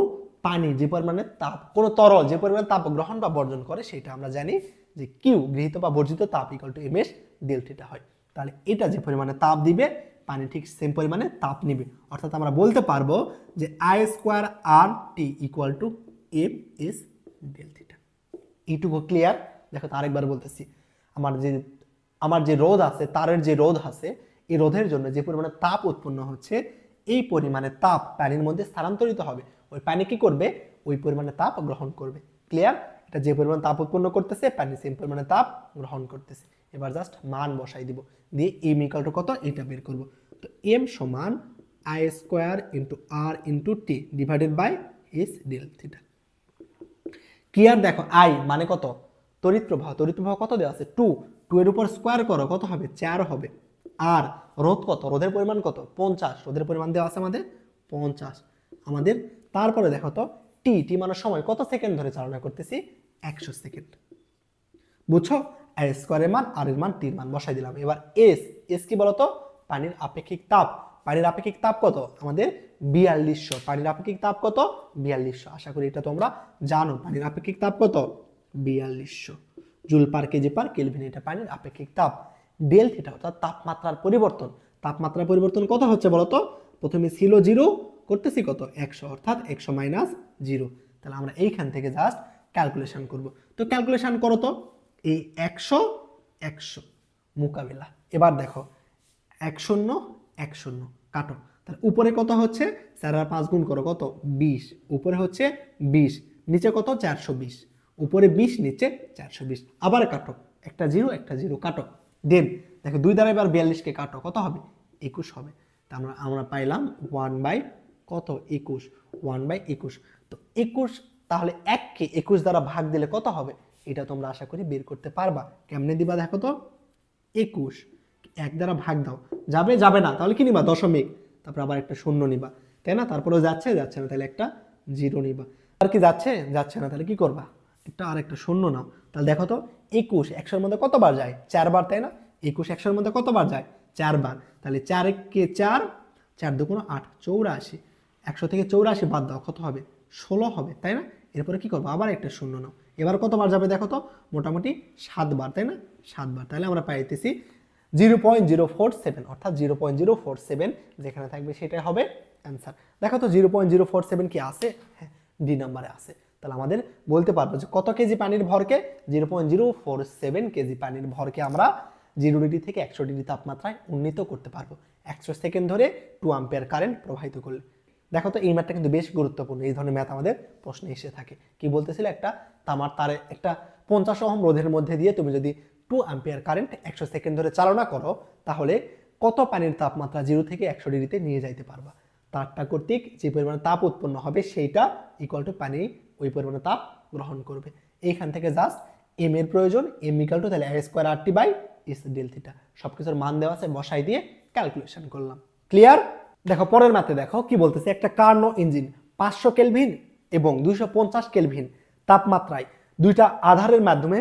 পানি যে পরিমাণে তাপ, কোনো তরল যে পরিমাণে তাপ গ্রহণ বা বর্জন করে সেটা আমরা জানি যে কিউ গৃহীত বা বর্জিত তাপ = ms ডেল্টা হয়। তাহলে এটা যে পরিমাণে তাপ দিবে, পানি ঠিক সেম পরিমাণে তাপ নিবে। অর্থাৎ আমরা বলতে পারবো যে I²RT = ms ডেল্টা। এইটুকু ক্লিয়ার? দেখো তো আরেকবার বলতেছি, আমার যে রোধ আছে, তারের যে রোধ আছে, এই রোধের জন্য যে পরিমাণে তাপ উৎপন্ন হচ্ছে, এই পরিমাণে তাপ পানির মধ্যে স্থানান্তরিত হবে। ওই পানি কি করবে? ওই পরিমাণে তাপ গ্রহণ করবে। ক্লিয়ার? এটা যে পরিমাণ তাপ উৎপন্ন করতেছে, পানি সেম পরিমাণে তাপ গ্রহণ করতেছে। এবার জাস্ট মান বসাই দিব, দিয়ে m = কত এটা বের করব। তো m সমান I² × R × T / S delta. Clear? দেখো I মানে কত? তড়িৎ প্রবাহ কত দেওয়া আছে? 2 এর উপর স্কয়ার করো, কত হবে? 4 হবে। আর রোধ কত? রোধের পরিমাণ কত? 50। রোধের পরিমাণ দেওয়া আছে আমাদের 50 আমাদের। তারপরে দেখো তো টি মানে সময়, কত সেকেন্ড ধরে চালনা করতেছি? 100 সেকেন্ড। বুঝছো? I² এর মান, R এর মান, T এর মান বসাই দিলাম। এবার S কি বলতো? পানির আপেক্ষিক তাপ। পানির আপেক্ষিক তাপ কত? আমাদের 4200। পানির আপেক্ষিক তাপ কত? 4200। আশা করি এটা তোমরা জানো। পানির আপেক্ষিক তাপ কত? 4200 জুল/কেজি/কেলভিন। এটা পানির আপেক্ষিক তাপ। ডেল থিটা অর্থাৎ তাপমাত্রার পরিবর্তন। তাপমাত্রার পরিবর্তন কত হচ্ছে বলতো? প্রথমে ছিল 0, করতেছি কত? 100, অর্থাৎ 100 - 0। তাহলে আমরা এইখান থেকে জাস্ট ক্যালকুলেশন করব। তো ক্যালকুলেশন করো তো, এই 100 100 মোকাবিলা। এবার দেখো 1 0 1 0 কাটো, তাহলে উপরে কত হচ্ছে 4 আর 5 গুণ করো কত 20, উপরে হচ্ছে 20, নিচে কত 420, উপরে 20 নিচে 420, আবার কাটো, একটা জিরো কাটো, দেন দেখো 2 দ্বারা এবার 42 কে কাটো, কত হবে 21 হবে। তা আমরা পাইলাম 1 কত 21, 1/21। তো 21, তাহলে 1 কে 21 দ্বারা ভাগ দিলে কত হবে, এটা তোমরা আশা করি বের করতে পারবা। কেমনে দিবা দেখো তো, 21 1 দ্বারা ভাগ দাও, যাবে না, তাহলে কি নিবা দশমিক, তারপর আবার একটা শূন্য নিবা, তাই না, তারপরেও যাচ্ছে না, তাহলে একটা জিরো নিবা, আর কি যাচ্ছে না, তাহলে কি করবা আর একটা শূন্য নাও। তাহলে দেখো তো 21 100-এর মধ্যে কতবার যায় 4 বার, তাই না, 21 100-এর মধ্যে কতবার যায় 4 বার, তাহলে 4 কে 4, 4 2 8 84, 100 থেকে 84 বাদ দাও, কত হবে 16 হবে, তাই না। এরপরে কি করবো, আবার একটা শূন্য নাও, এবার কতবার যাবে দেখো তো, মোটামুটি 7 বার, তাই না, 7 বার, তাহলে আমরা পাইতেছি 0.047, অর্থাৎ 0.047 যেখানে থাকবে সেটাই হবে অ্যান্সার। দেখো তো 0.047 কি আছে, হ্যাঁ ডি নাম্বারে আছে। তাহলে আমাদের বলতে পারবো যে কত কেজি পানির ভরকে, 0.047 কেজি পানির ভরকে আমরা 0 ডিগ্রি থেকে 100 ডিগ্রি তাপমাত্রায় উন্নীত করতে পারবো 100 সেকেন্ড ধরে 2 অ্যাম্পিয়ার কারেন্ট প্রবাহিত করলে। দেখো তো এই ম্যাথটা কিন্তু বেশ গুরুত্বপূর্ণ, এই ধরনের ম্যাথ আমাদের প্রশ্নে এসে থাকে। কি বলতেছিল, একটা তামার তারে একটা 50 ওহম রোধের মধ্যে দিয়ে তুমি যদি 2 অ্যাম্পিয়ার কারেন্ট 100 সেকেন্ড ধরে চালনা করো, তাহলে কত পানির তাপমাত্রা 0 থেকে 100 ডিগ্রিতে নিয়ে যাইতে পারবা। তারটা কর্তৃক যে পরিমাণে তাপ উৎপন্ন হবে সেইটা ইকুয়াল টু পানি ওই পরিমাণে তাপ গ্রহণ করবে। এইখান থেকে জাস্ট এম এর প্রয়োজন, এম ইকুয়াল টু তাহলে r²RT/s ডেল থিটা, সবকিছুর মান দেওয়া আছে, বসাই দিয়ে ক্যালকুলেশন করলাম। ক্লিয়ার। দেখো পরের ম্যাথে দেখো কি বলতেছে, একটা কার্নো ইঞ্জিন 500 কেলভিন এবং 250 কেলভিন তাপমাত্রায় দুইটা আধারের মাধ্যমে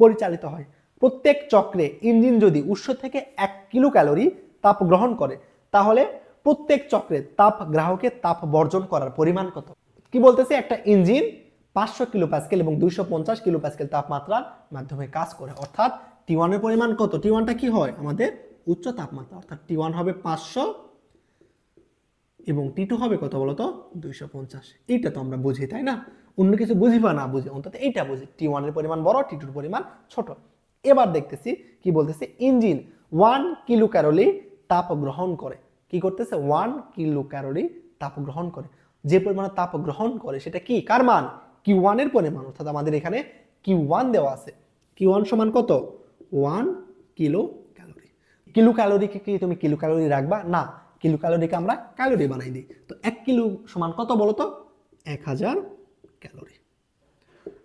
পরিচালিত হয়। প্রত্যেক চক্রে ইঞ্জিন যদি উৎস থেকে 1 কিলো ক্যালোরি তাপ গ্রহণ করে, তাহলে প্রত্যেক চক্রে তাপ গ্রাহকের তাপ বর্জন করার পরিমাণ কত। কি বলতেছে, একটা ইঞ্জিন 500 কিলো প্যাসকেল এবং 250 কিলো প্যাসকেল তাপমাত্রার মাধ্যমে কাজ করে, অর্থাৎ T1 এর পরিমাণ কত, T1টা কি হয় আমাদের উচ্চ তাপমাত্রা, অর্থাৎ T1 হবে 500 এবং T2 হবে কত বলতো 250। এইটা তো আমরা বুঝি, তাই না, অন্য কিছু বুঝি বা না বুঝি অন্তত এইটা বুঝি, T1 এর পরিমাণ বড়, T2 এর পরিমাণ ছোট। এবার দেখতেছি কি বলতেছে, ইঞ্জিন 1 কিলো ক্যালোরি তাপ গ্রহণ করে, কি করতেছে 1 কিলো ক্যালোরি তাপ গ্রহণ করে, যে পরিমাণে তাপ গ্রহণ করে সেটা কি, কার মান, Q1 এর পরিমাণ, অর্থাৎ আমাদের এখানে Q1 দেওয়া আছে, Q1 সমান কত 1 কিলো ক্যালোরি। কিলো ক্যালোরিকে কি তুমি কিলো ক্যালোরি রাখবা না, কিলো ক্যালোরিকে আমরা ক্যালোরি বানাই দিই। তো 1 কিলো সমান কত বলো তো 1000 ক্যালোরি।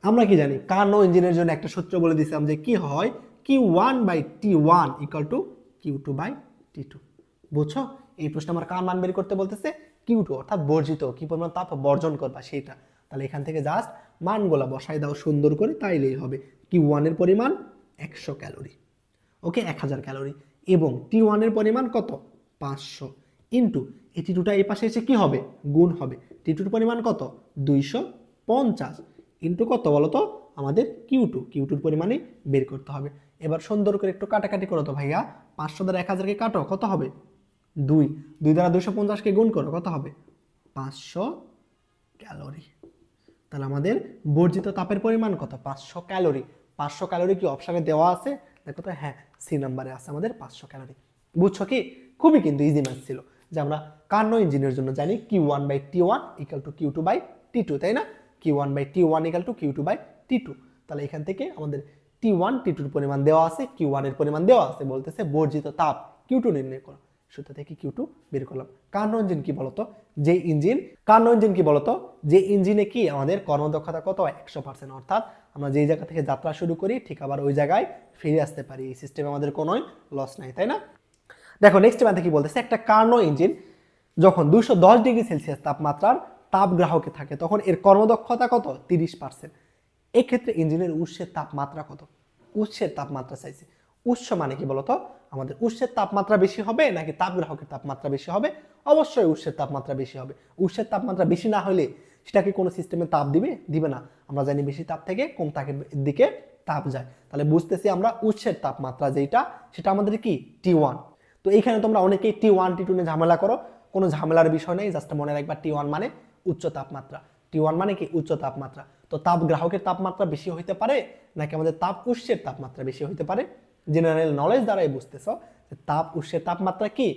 আমরা কি জানি, কার্নো ইঞ্জিনের জন্য একটা সূত্র বলে দিয়েছিলাম যে কি হয়, Q1/T1 ইকুয়াল টু Q2/T2। বুঝছো, এই প্রশ্ন আমার কার মান বের করতে বলতেছে, Q2, অর্থাৎ বর্জিত, কি পরিমাণ তাপ বর্জন করবা সেটা। তাহলে এখান থেকে জাস্ট মানগুলা বসাই দাও সুন্দর করে, তাইলেই হবে। Q1 এর পরিমাণ 100 ক্যালোরি, ওকে 1000 ক্যালোরি, এবং T1 এর পরিমাণ কত 500 ইন্টু এই T2টা এই পাশে এসে কি হবে গুণ হবে, T2 এর পরিমাণ কত 250 ইন্টু কত বলতো আমাদের Q2 এর পরিমাণই বের করতে হবে। এবার সুন্দর করে একটু কাটাকাটি করো তো ভাইয়া, 500 দ্বারা 1000 কে কাটো, কত হবে 2 দ্বারা 250 কে গুণ করো, কত হবে 500 ক্যালোরি। তাহলে আমাদের বর্জিত তাপের পরিমাণ কত 500 ক্যালোরি। 500 ক্যালোরি কি অপশনে দেওয়া আছে, দেখো তো, হ্যাঁ সি নাম্বারে আছে আমাদের 500 ক্যালোরি। বুঝছো কি, খুবই কিন্তু ইজি ম্যাথ ছিল, যে আমরা কার্নো ইঞ্জিনের জন্য জানি Q1/T1 ইকুয়াল টু Q2/T2, তাই না, Q1/T1 ইকুয়াল টু Q2/T2। তাহলে এখান থেকে আমাদের T1 T2 এর পরিমাণ দেওয়া আছে, Q1 এর পরিমাণ দেওয়া আছে, বলতেছে বর্জিত তাপ Q2 নির্ণয় করো, সূত্র থেকে Q2 বের করলাম। কার্নো ইঞ্জিন কি বলতো, কার্নো ইঞ্জিন কি বলতো, যে ইঞ্জিনে কি আমাদের কর্মদক্ষতা কত 100%, অর্থাৎ আমরা যেই জায়গা থেকে যাত্রা শুরু করি ঠিক আবার ওই জায়গায় ফিরে আসতে পারি, এই সিস্টেমে আমাদের কোনো লস নাই, তাই না। দেখো নেক্সট ম্যাথে কি বলতেছে, একটা কার্নো ইঞ্জিন যখন 210 ডিগ্রি সেলসিয়াস তাপমাত্রার তাপ গ্রাহকে থাকে তখন এর কর্মদক্ষতা কত 30%। এক্ষেত্রে ইঞ্জিনের উৎসের তাপমাত্রা কত, উৎসের তাপমাত্রা চাইছে। উৎস মানে কি বলতো, আমাদের উৎসের তাপমাত্রা বেশি হবে নাকি তাপ গ্রাহকের তাপমাত্রা বেশি হবে, অবশ্যই উৎসের তাপমাত্রা বেশি হবে। উৎসের তাপমাত্রা বেশি না হলে সেটাকে কোনো সিস্টেমে তাপ দিবে না, আমরা জানি বেশি তাপ থেকে কম তাপের দিকে তাপ যায়। তাহলে বুঝতেছি আমরা উৎসের তাপমাত্রা যেটা সেটা আমাদের কি T1। তো এইখানে তোমরা অনেকেই T1 T2 নিয়ে ঝামেলা করো, কোনো ঝামেলার বিষয় নেই, জাস্ট মনে রাখবা T1 মানে উচ্চ তাপমাত্রা, T1 মানে কি উচ্চ তাপমাত্রা। তো তাপ গ্রাহকের তাপমাত্রা বেশি হইতে পারে নাকি আমাদের তাপ উৎসের তাপমাত্রা বেশি হইতে পারে? জেনারেল নলেজ দ্বারাই বুঝতেছো যে তাপ উৎসের তাপমাত্রা কি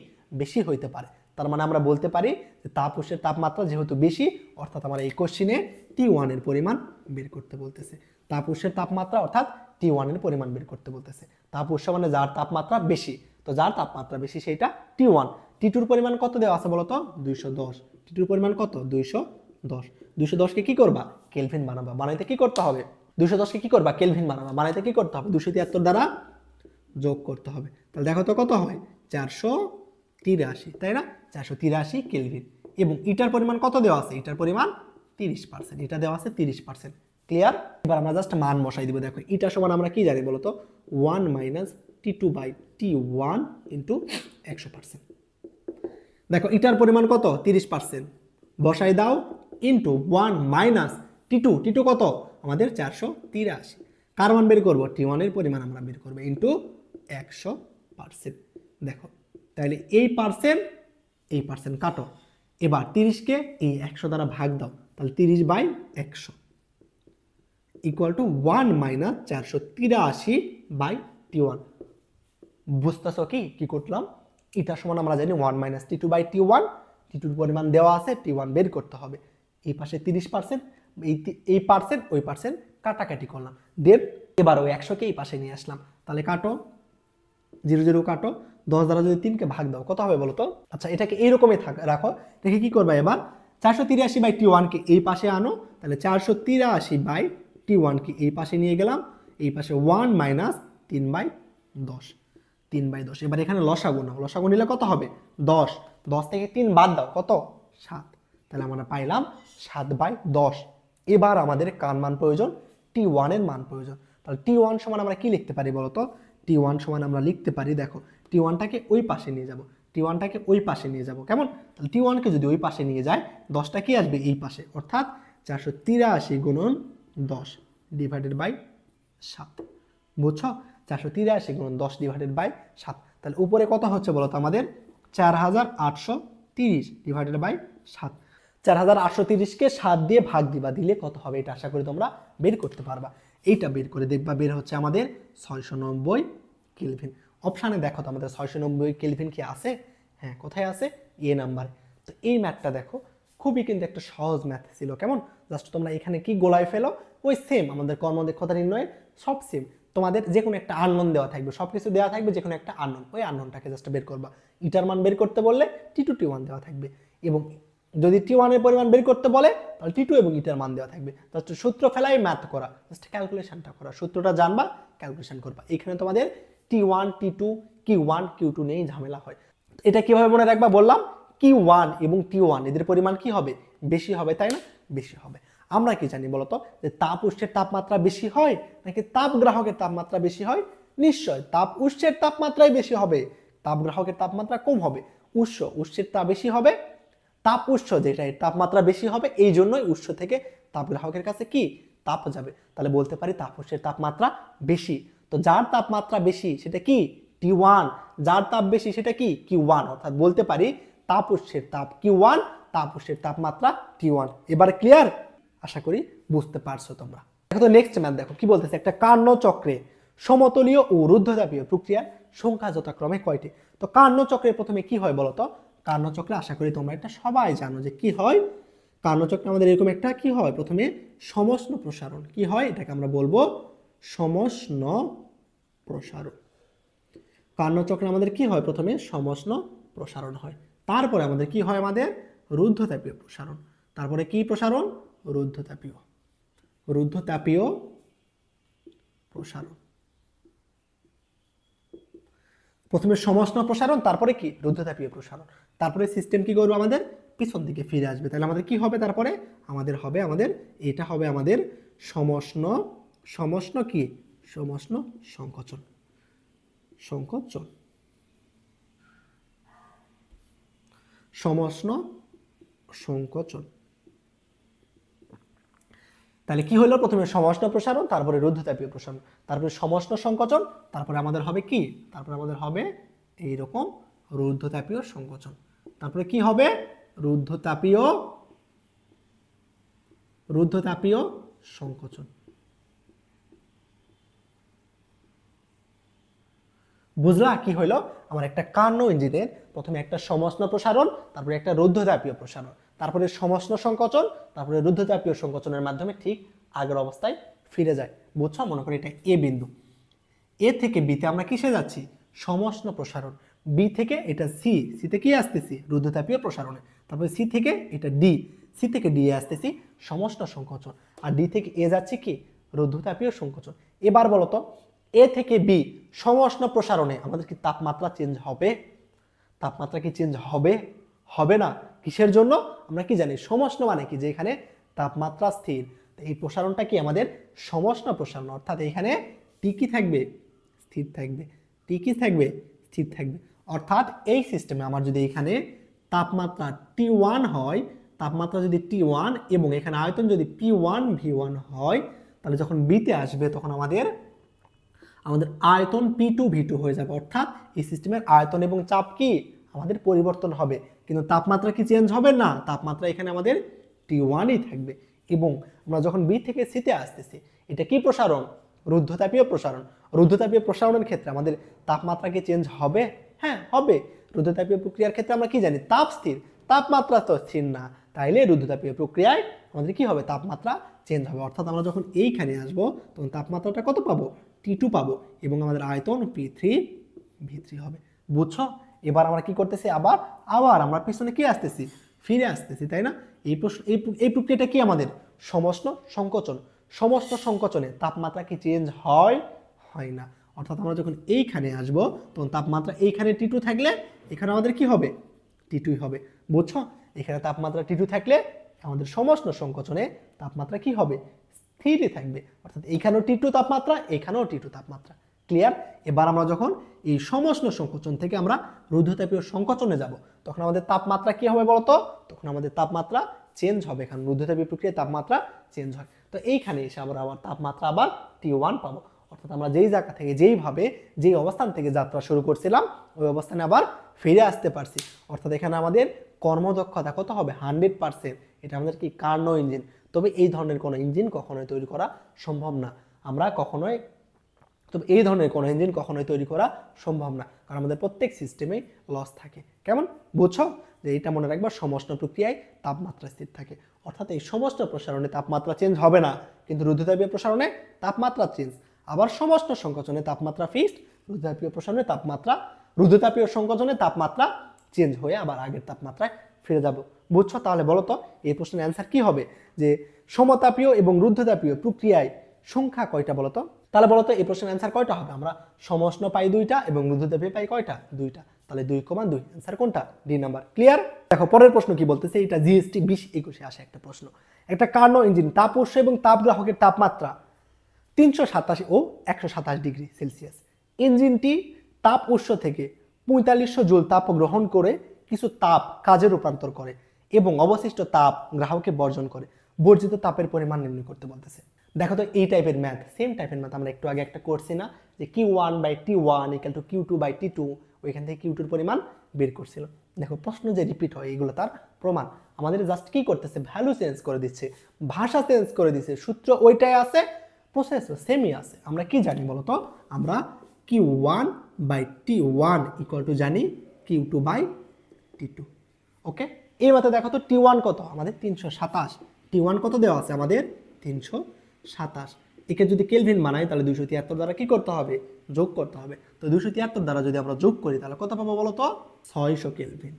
বেশি হইতে পারে। তার মানে আমরা বলতে পারি যে তাপ উৎসের তাপমাত্রা যেহেতু বেশি, অর্থাৎ আমার এই কোশ্চিনে T1 এর পরিমাণ বের করতে বলতেছে। তাপ উৎসের তাপমাত্রা অর্থাৎ T1 এর পরিমাণ বের করতে বলতেছে। তাপ উৎস মানে যার তাপমাত্রা বেশি, তো যার তাপমাত্রা বেশি সেইটা T1। T2 পরিমাণ কত দেওয়া আছে বলো তো? 210। T2 পরিমাণ কত? 210। 210 কে কি করবা? কেলভিন বানাবা। বানাইতে কি করতে হবে? 210 কে কি করবা? কেলভিন বানাবা। বানাইতে কি করতে হবে? 273 দ্বারা যোগ করতে হবে। তাহলে দেখো তো কত হয়? 483, তাই না? 483 কেলভিন। এবং ইটার পরিমাণ কত দেওয়া আছে? ইটার পরিমাণ 30%। এটা দেওয়া আছে 30%। ক্লিয়ার? এবার আমরা জাস্ট মান বসাই দিব। দেখো ইটা সমান আমরা কি জানি বলো তো? 1 - T2/T1 × 100%। দেখো ইটার পরিমাণ কত? 30%। বসাই দাও ইন্টু 1 - T2 কত? আমাদের 483। কার মান বের করবো? T1 এর পরিমাণ আমরা বের করবো ইন্টু 100%। দেখো তাহলে এই পার্সেন্ট কাটো। এবার 30-কে এই 100 দ্বারা ভাগ দাও, তাহলে 30/100 ইকুয়াল টু 1 - 483/T1। বুঝতেছো কি করলাম? এটা সমান আমরা জানি 1 - T2/T1। T2 এর পরিমাণ দেওয়া আছে, T1 বের করতে হবে। এই পাশে 30%, এই পার্সেন্ট ওই পার্সেন্ট কাটাকাটি করলাম। দেন এবার ওই 100-কে এই পাশে নিয়ে আসলাম। তাহলে কাটো, 0 0 কাটো। 10 দ্বারা যদি 3-কে ভাগ দাও কত হবে বলো তো? আচ্ছা এটাকে এইরকমই রাখো। দেখে কি করবা এবার? 483/T1-কে এই পাশে আনো, তাহলে 483/T1-কে এই পাশে নিয়ে গেলাম। এই পাশে 1 - 3/10। 3/10। এবার এখানে লসাগু নাও। লসাগু নিলে কত হবে? 10। 10 থেকে 3 বাদ দাও, কত? 7। তাহলে আমরা পাইলাম 7/10। এবার আমাদের কার মান প্রয়োজন? T1 এর মান প্রয়োজন। তাহলে T1 সমান আমরা কি লিখতে পারি বলো তো? T1 সমান আমরা লিখতে পারি, দেখো T1-টাকে ওই পাশে নিয়ে যাব। T1-টাকে ওই পাশে নিয়ে যাব। কেমন? তাহলে T1-কে যদি ওই পাশে নিয়ে যায়, 10টা কি আসবে এই পাশে, অর্থাৎ 483 × 10 / 7। বুঝছো? 483 × 10 / 7। তাহলে উপরে কত হচ্ছে বলো তো আমাদের? 4830 / 7। 4830-কে 7 দিয়ে ভাগ দিবা, দিলে কত হবে এটা আশা করি তোমরা বের করতে পারবা। এইটা বের করে দেখবা, বের হচ্ছে আমাদের 690 কেলভিন। অপশানে দেখো তো আমাদের 690 কেলভিন কি আছে? হ্যাঁ, কোথায় আছে? এ নাম্বারে। তো এই ম্যাথটা দেখো, খুবই কিন্তু একটা সহজ ম্যাথ ছিল। কেমন? জাস্ট তোমরা এখানে কি গোলায় ফেলো, ওই সেম আমাদের কর্মদক্ষতা নির্ণয়ের সব সেম। তোমাদের যে কোনো একটা আননোন দেওয়া থাকবে, সব কিছু দেওয়া থাকবে, যে কোনো একটা আননোন, ওই আননোনটাকে জাস্ট বের করবা। ইটার মান বের করতে বললে T2 T1 দেওয়া থাকবে, এবং যদি T1 এর পরিমাণ বের করতে বলে তাহলে T2 এবং ইটার মান দেওয়া থাকবে। জাস্ট সূত্র ফেলাই ম্যাথ করা, জাস্ট ক্যালকুলেশনটা করা, সূত্রটা জানবা, ক্যালকুলেশন করবা। এখানে তোমাদের T1 T2 Q1 Q2 নিয়েই ঝামেলা হয়। এটা কিভাবে মনে রাখবা বললাম? Q1 এবং T1 এদের পরিমাণ কি হবে? বেশি হবে, তাই না? বেশি হবে। আমরা কি জানি বলতো? যে তাপ উৎসের তাপমাত্রা বেশি হয় নাকি তাপ গ্রাহকের তাপমাত্রা বেশি হয়? নিশ্চয় তাপ উৎসের তাপমাত্রাই বেশি হবে, তাপ গ্রাহকের তাপমাত্রা কম হবে। উৎসের তাপ বেশি হবে, তাপ উৎস যেটা এর তাপমাত্রা বেশি হবে, এই জন্যই উৎস থেকে তাপ গ্রাহকের কাছে কি তাপ যাবে। তাহলে বলতে পারি তাপ উৎসের তাপমাত্রা বেশি। তো যার তাপমাত্রা বেশি সেটা কি? T1। যার তাপ বেশি সেটা কি? Q1। অর্থাৎ বলতে পারি তাপ উৎসের তাপ Q1, তাপ উৎসের তাপমাত্রা T1। এবার ক্লিয়ার? আশা করি বুঝতে পারছো তোমরা। দেখো তো নেক্সট ম্যাথ দেখো কি বলতেছে? একটা কার্নো চক্রে সমতলীয় ও রুদ্ধতাপীয় প্রক্রিয়ার সংখ্যা যথাক্রমে কয়টি? তো কার্নো চক্রে প্রথমে কি হয় বলতো? কার্নো চক্রে আশা করি তোমরা এটা সবাই জানো যে কি হয়। কার্নো চক্রে আমাদের এরকম একটা কি হয়, প্রথমে সমষ্ণ প্রসারণ কি হয়, এটাকে আমরা বলবো সমষ্ণ প্রসারণ। কার্নো চক্রে আমাদের কি হয়? প্রথমে সমষ্ণ প্রসারণ হয়, তারপরে আমাদের কি হয়? আমাদের রুদ্ধতাপীয় প্রসারণ। তারপরে কি প্রসারণ? রুদ্ধতাপীয় প্রসারণ। প্রথমে সমষ্ণ প্রসারণ, তারপরে কি? রুদ্ধতাপীয় প্রসারণ। তারপরে সিস্টেম কি করবে? আমাদের পিছন দিকে ফিরে আসবে। তাহলে আমাদের কি হবে? তারপরে আমাদের হবে এটা হবে আমাদের সমষ্ণ কি? সমষ্ণ সংকোচন। সমষ্ণ সংকোচন। তাহলে কি হলো? প্রথমে সমষ্ণ প্রসারণ, তারপরে রুদ্ধতাপীয় প্রসারণ, তারপরে সমষ্ণ সংকোচন, তারপরে আমাদের হবে কি? তারপরে আমাদের হবে এইরকম রুদ্ধতাপীয় সংকোচন। তারপরে কি হবে? রুদ্ধতাপীয় সংকোচন। বুঝলা কি হইলো? আমার একটা কার্নো ইঞ্জিনের প্রথমে একটা সমষ্ণ প্রসারণ, তারপরে একটা রুদ্ধতাপীয় প্রসারণ, তারপরে সমষ্ণ সংকোচন, তারপরে রুদ্ধতাপীয় সংকোচনের মাধ্যমে ঠিক আগের অবস্থায় ফিরে যায়। বুঝছো? মনে করি এটা এ বিন্দু, এ থেকে বিতে আমরা কিসে যাচ্ছি? সমষ্ণ প্রসারণ। বি থেকে এটা সি, সিতে কি আসতেছি? রুদ্ধতাপীয় প্রসারণে। তারপরে সি থেকে এটা ডি, সি থেকে ডি এ আসতেছি সমষ্ণ সংকোচন। আর ডি থেকে এ যাচ্ছে কি? রুদ্ধতাপীয় সংকোচন। এবার বলো তো, এ থেকে বি সমষ্ণ প্রসারণে আমাদের কি তাপমাত্রা চেঞ্জ হবে? তাপমাত্রা কি চেঞ্জ হবে? হবে না। কিসের জন্য? আমরা কি জানি সমষ্ণ মানে কি? যে এখানে তাপমাত্রা স্থির। এই প্রসারণটা কি আমাদের সমষ্ণ প্রসারণ, অর্থাৎ এখানে টি কি থাকবে? স্থির থাকবে। টি কি থাকবে? স্থির থাকবে। অর্থাৎ এই সিস্টেমে আমার যদি এখানে তাপমাত্রা T1 হয়, তাপমাত্রা যদি T1 এবং এখানে আয়তন যদি P1 V1 হয়, তাহলে যখন বিতে আসবে তখন আমাদের আয়তন P2 V2 হয়ে যাবে। অর্থাৎ এই সিস্টেমের আয়তন এবং চাপ কি আমাদের পরিবর্তন হবে, কিন্তু তাপমাত্রা কি চেঞ্জ হবে না। তাপমাত্রা এখানে আমাদের T1ই থাকবে। এবং আমরা যখন বি থেকে সিতে আসতেছি, এটা কি প্রসারণ? রুদ্ধতাপীয় প্রসারণ। রুদ্ধতাপীয় প্রসারণের ক্ষেত্রে আমাদের তাপমাত্রা কি চেঞ্জ হবে? হ্যাঁ হবে। রুদ্ধতাপীয় প্রক্রিয়ার ক্ষেত্রে আমরা কি জানি? তাপ স্থির, তাপমাত্রা তো স্থির না। তাইলে রুদ্ধতাপীয় প্রক্রিয়ায় আমাদের কি হবে? তাপমাত্রা চেঞ্জ হবে। অর্থাৎ আমরা যখন এইখানে আসবো তখন তাপমাত্রাটা কত পাবো? T2 পাবো এবং আমাদের আয়তন P3 V3 হবে। বুঝছো? এবার আমরা কি করতেছি? আবার আমরা পিছনে কি আসতেছি? ফিরে আসতেছি, তাই না? এই প্রক্রিয়াটা কি আমাদের? সমষ্ণ সংকোচন। সমষ্ণ সংকোচনে তাপমাত্রা কি চেঞ্জ হয়? হয় না। অর্থাৎ আমরা যখন এইখানে আসবো তখন তাপমাত্রা এইখানে T2 থাকলে এখানে আমাদের কি হবে? T2 হবে। বুঝছো? এখানে তাপমাত্রা T2 থাকলে আমাদের সমষ্ণ সংকোচনে তাপমাত্রা কি হবে? স্থিরই থাকবে। অর্থাৎ এইখানেও T2 তাপমাত্রা, এখানেও T2 তাপমাত্রা। ক্লিয়ার? এবার আমরা যখন এই সমষ্ণ সংকোচন থেকে আমরা রুদ্ধতাপীয় সংকোচনে যাব, তখন আমাদের তাপমাত্রা কি হবে বলতো? তখন আমাদের তাপমাত্রা চেঞ্জ হবে। এখানে রুদ্ধতাপীয় প্রক্রিয়ায় তাপমাত্রা চেঞ্জ হয়। তো এইখানে এসে আবার তাপমাত্রা আবার T1 পাবো। অর্থাৎ আমরা যেই জায়গা থেকে যেই অবস্থান থেকে যাত্রা শুরু করছিলাম ওই অবস্থানে আবার ফিরে আসতে পারছি। অর্থাৎ এখানে আমাদের কর্মদক্ষতা কত হবে? 100%। এটা আমাদের কি? Karnaugh engine. তবে এই ধরনের কোনো ইঞ্জিন কখনোই তৈরি করা সম্ভব না। তবে এই ধরনের কোনো ইঞ্জিন কখনোই তৈরি করা সম্ভব না, কারণ আমাদের প্রত্যেক সিস্টেমেই লস থাকে। কেমন? বুঝছো? যে এটা মনে রাখবা, সমষ্ণ প্রক্রিয়ায় তাপমাত্রা স্থির থাকে। অর্থাৎ এই সমষ্ণ প্রসারণে তাপমাত্রা চেঞ্জ হবে না, কিন্তু রুদ্ধতাপীয় প্রসারণে তাপমাত্রা চেঞ্জ। আবার সমষ্ণ সংকোচনে তাপমাত্রা ফিক্সড, রুদ্ধতাপীয় সংকোচনে তাপমাত্রা চেঞ্জ হয়ে আবার আগের তাপমাত্রায় ফিরে যাব। বুঝছো? তাহলে বলো তো এই প্রশ্নের অ্যান্সার কি হবে? যে সমতাপীয় এবং রুদ্ধতাপীয় প্রক্রিয়ায় সংখ্যা কয়টা বলতো? তাহলে বলতো এই প্রশ্নের অ্যান্সার কয়টা হবে? আমরা সমষ্ণ পাই 2টা এবং রুদ্ধতাপীয় পাই কয়টা? 2টা। তাহলে 2,2 অ্যান্সার কোনটা? D number. ক্লিয়ার? দেখো পরের প্রশ্ন কি বলতেছে, এটা জিএসটি 2021-এ আসে একটা প্রশ্ন। একটা কার্নো ইঞ্জিন তাপ উৎস এবং তাপগ্রাহকের তাপমাত্রা 387 ও 127 ডিগ্রি সেলসিয়াস। ইঞ্জিনটি তাপ উৎস থেকে 4500 জুল তাপ গ্রহণ করে কিছু তাপ কাজে রূপান্তর করে এবং অবশিষ্ট তাপ গ্রাহককে বর্জন করে। বর্জিত তাপের পরিমাণ নির্ণয় করতে বলতেছে। দেখো তো এই টাইপের ম্যাথ, সেম টাইপের ম্যাথ আমরা একটু আগে একটা করছি না, যে Q1/T1 = Q2/T2, ওইখান থেকে Q2-র পরিমাণ বের করছিল। দেখো প্রশ্ন যে রিপিট হয় এগুলো তার প্রমাণ। আমাদের জাস্ট কি করতেছে? ভ্যালু চেঞ্জ করে দিচ্ছে, ভাষা চেঞ্জ করে দিচ্ছে, সূত্র ওইটাই আছে, প্রসেস সেমই আছে। আমরা কি জানি বলতো? আমরা Q1/T1 = জানি Q2/T2। ওকে, এই মতে দেখো তো T1 কত? আমাদের 327। T1 কত দেওয়া আছে? আমাদের 327। একে যদি কেলভিন বানাই তাহলে 273 দ্বারা কি করতে হবে? যোগ করতে হবে। তো 273 দ্বারা যদি আমরা যোগ করি তাহলে কত পাবো বলো তো? 600 কেলভিন।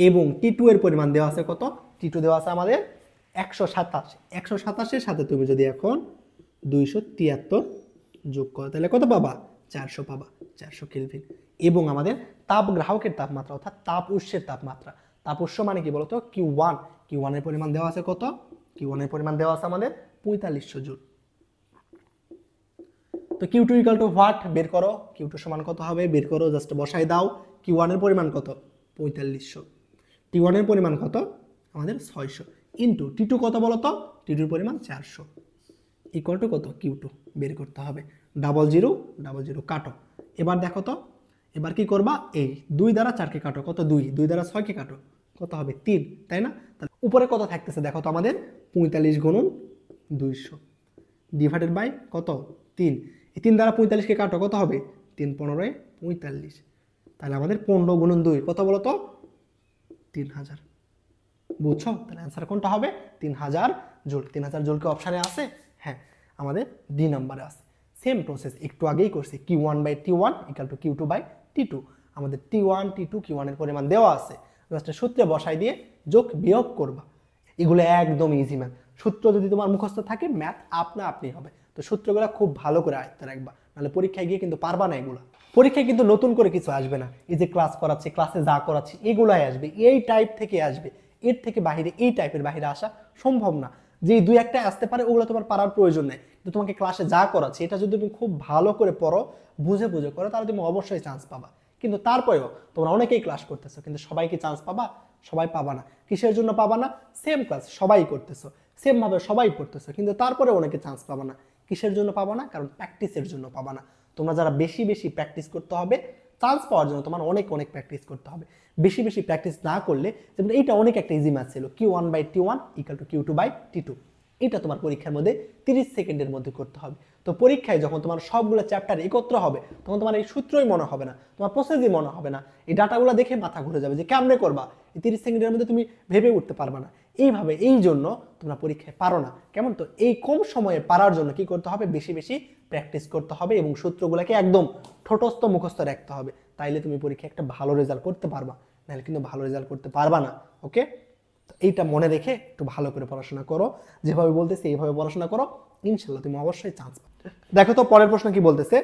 এবং T2 এর পরিমাণ দেওয়া আছে কত? T2 দেওয়া আছে আমাদের 127। 127-এর সাথে তুমি যদি এখন 273 যোগ করো তাহলে কত পাবা? 400 পাবা, 400 কেলভিন। এবং আমাদের তাপ গ্রাহকের তাপমাত্রা অর্থাৎ তাপ উৎসের তাপমাত্রা, তাপ উৎস মানে কি বলতো? Q1 এর পরিমাণ দেওয়া আছে কত? Q1 এর পরিমাণ দেওয়া আছে আমাদের 4500 জুল। তো Q2 = হোয়াট? বের করো। Q2 সমান কত হবে? বের করো, জাস্ট বসাই দাও। Q1 এর পরিমাণ কত? 4500। T1 এর পরিমাণ কত? আমাদের 600 ইন্টু T2 কত বলতো? T2 এর পরিমাণ 400 = কত? Q2 বের করতে হবে। 00 00 কাটো। এবার দেখো তো, এবার কি করবা? এই 2 দ্বারা 4কে কাটো, কত? 2 2 দ্বারা 6কে কাটো, কত হবে? 3, তাই না? তাহলে উপরে কত থাকতেছে দেখো তো আমাদের? 45 × 200 ডিভাইডেড বাই কত 3, এই 3 দ্বারা 45কে কাটো, কত হবে 3 15 45, তাহলে আমাদের 15 গুণন 2 কত বলো তো 3000। বুঝছো? তাহলে অ্যান্সার কোনটা হবে 3000 জুল। 3000 জুলকে অপশানে আছে, হ্যাঁ আমাদের ডি নাম্বারে আছে। সেম প্রসেস একটু আগেই করছি, Q1/T1 ইকুয়াল টু Q2/T2। আমাদের T1 T2 Q1 এর পরিমাণ দেওয়া আছে, জাস্ট সূত্রে বসাই দিয়ে যোগ বিয়োগ করবা। এগুলো একদম ইজি ম্যাথ। সূত্র যদি তোমার মুখস্থ থাকে ম্যাথ আপনা আপনি হবে। তো সূত্রগুলো খুব ভালো করে আয়ত্তে রাখবা, নাহলে পরীক্ষায় গিয়ে কিন্তু পারবা না এগুলো। পরীক্ষায় কিন্তু নতুন করে কিছু আসবে না, এই যে ক্লাস করাচ্ছি, ক্লাসে যা করাচ্ছি এগুলাই আসবে, এই টাইপ থেকে আসবে। এর থেকে বাহিরে, এই টাইপের বাহিরে আসা সম্ভব না। যে দুই একটা আসতে পারে ওগুলো তোমার পারার প্রয়োজন নেই, কিন্তু তোমাকে ক্লাসে যা করাচ্ছে এটা যদি তুমি খুব ভালো করে পড়ো, বুঝে বুঝে করো, তাহলে তুমি অবশ্যই চান্স পাবা। কিন্তু তারপরেও তোমরা অনেকেই ক্লাস করতেছো, কিন্তু সবাই কি চান্স পাবা? সবাই পাবা না। কিসের জন্য পাবা না? সেম ক্লাস সবাই করতেছো, সেম ভাবে সবাই পড়তেছো, কিন্তু তারপরে অনেকে চান্স পাবা না। কিসের জন্য পাবা না? কারণ প্র্যাকটিসের জন্য পাবা না। তোমরা যারা বেশি বেশি প্র্যাকটিস করতে হবে, চান্স পাওয়ার জন্য তোমার অনেক অনেক প্র্যাকটিস করতে হবে। বেশি বেশি প্র্যাকটিস না করলে, যেমন এইটা অনেক একটা ইজি ম্যাথ ছিল, Q1/T1 ইকুয়াল টু Q2/T2, এটা তোমার পরীক্ষার মধ্যে 30 সেকেন্ডের মধ্যে করতে হবে। তো পরীক্ষায় যখন তোমার সবগুলো চ্যাপ্টার একত্র হবে, তখন তোমার এই সূত্রই মনে হবে না, তোমার প্রসেসই মনে হবে না, এই ডাটাগুলো দেখে মাথা ঘুরে যাবে যে কেমনে করবা। এই 30 সেকেন্ডের মধ্যে তুমি ভেবে উঠতে পারবে না। এইভাবে, এই জন্য তোমরা পরীক্ষায় পারো না। কেমন? তো এই কম সময়ে পারার জন্য কি করতে হবে? বেশি বেশি প্র্যাকটিস করতে হবে এবং সূত্রগুলোকে একদম ঠোঁটস্থ মুখস্থ রাখতে হবে। তাইলে তুমি পরীক্ষায় একটা ভালো রেজাল্ট করতে পারবা, নাহলে কিন্তু ভালো রেজাল্ট করতে পারবা না। ওকে, এইটা মনে রেখে একটু ভালো করে পড়াশোনা করো, যেভাবে বলতেছি এইভাবে পড়াশোনা করো, ইনশাল্লাহ তুমি অবশ্যই চান্স পাবে। দেখো তো পরের প্রশ্ন কি বলতেছে,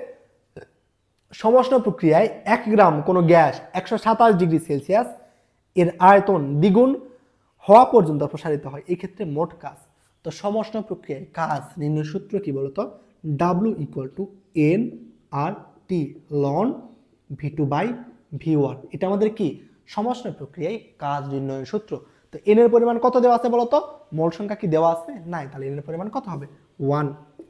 সমষ্ণ প্রক্রিয়ায় 1 গ্রাম কোনো গ্যাস 127 ডিগ্রি সেলসিয়াস এর আয়তন দ্বিগুণ হওয়া পর্যন্ত প্রসারিত হয়, এই ক্ষেত্রে মোট কাজ। তো সমষ্ণ প্রক্রিয়ায় কাজ নির্ণয় সূত্র কি বলতো? W equal to NRT ln V2/V1। এটা আমাদের কি সমষ্ণ প্রক্রিয়ায় কাজ নির্ণয়ের সূত্র। তো এন এর পরিমাণ কত দেওয়া আছে বলতো? মোল সংখ্যা কি দেওয়া আছে? নাই। তাহলে এন এর পরিমাণ কত হবে? 1।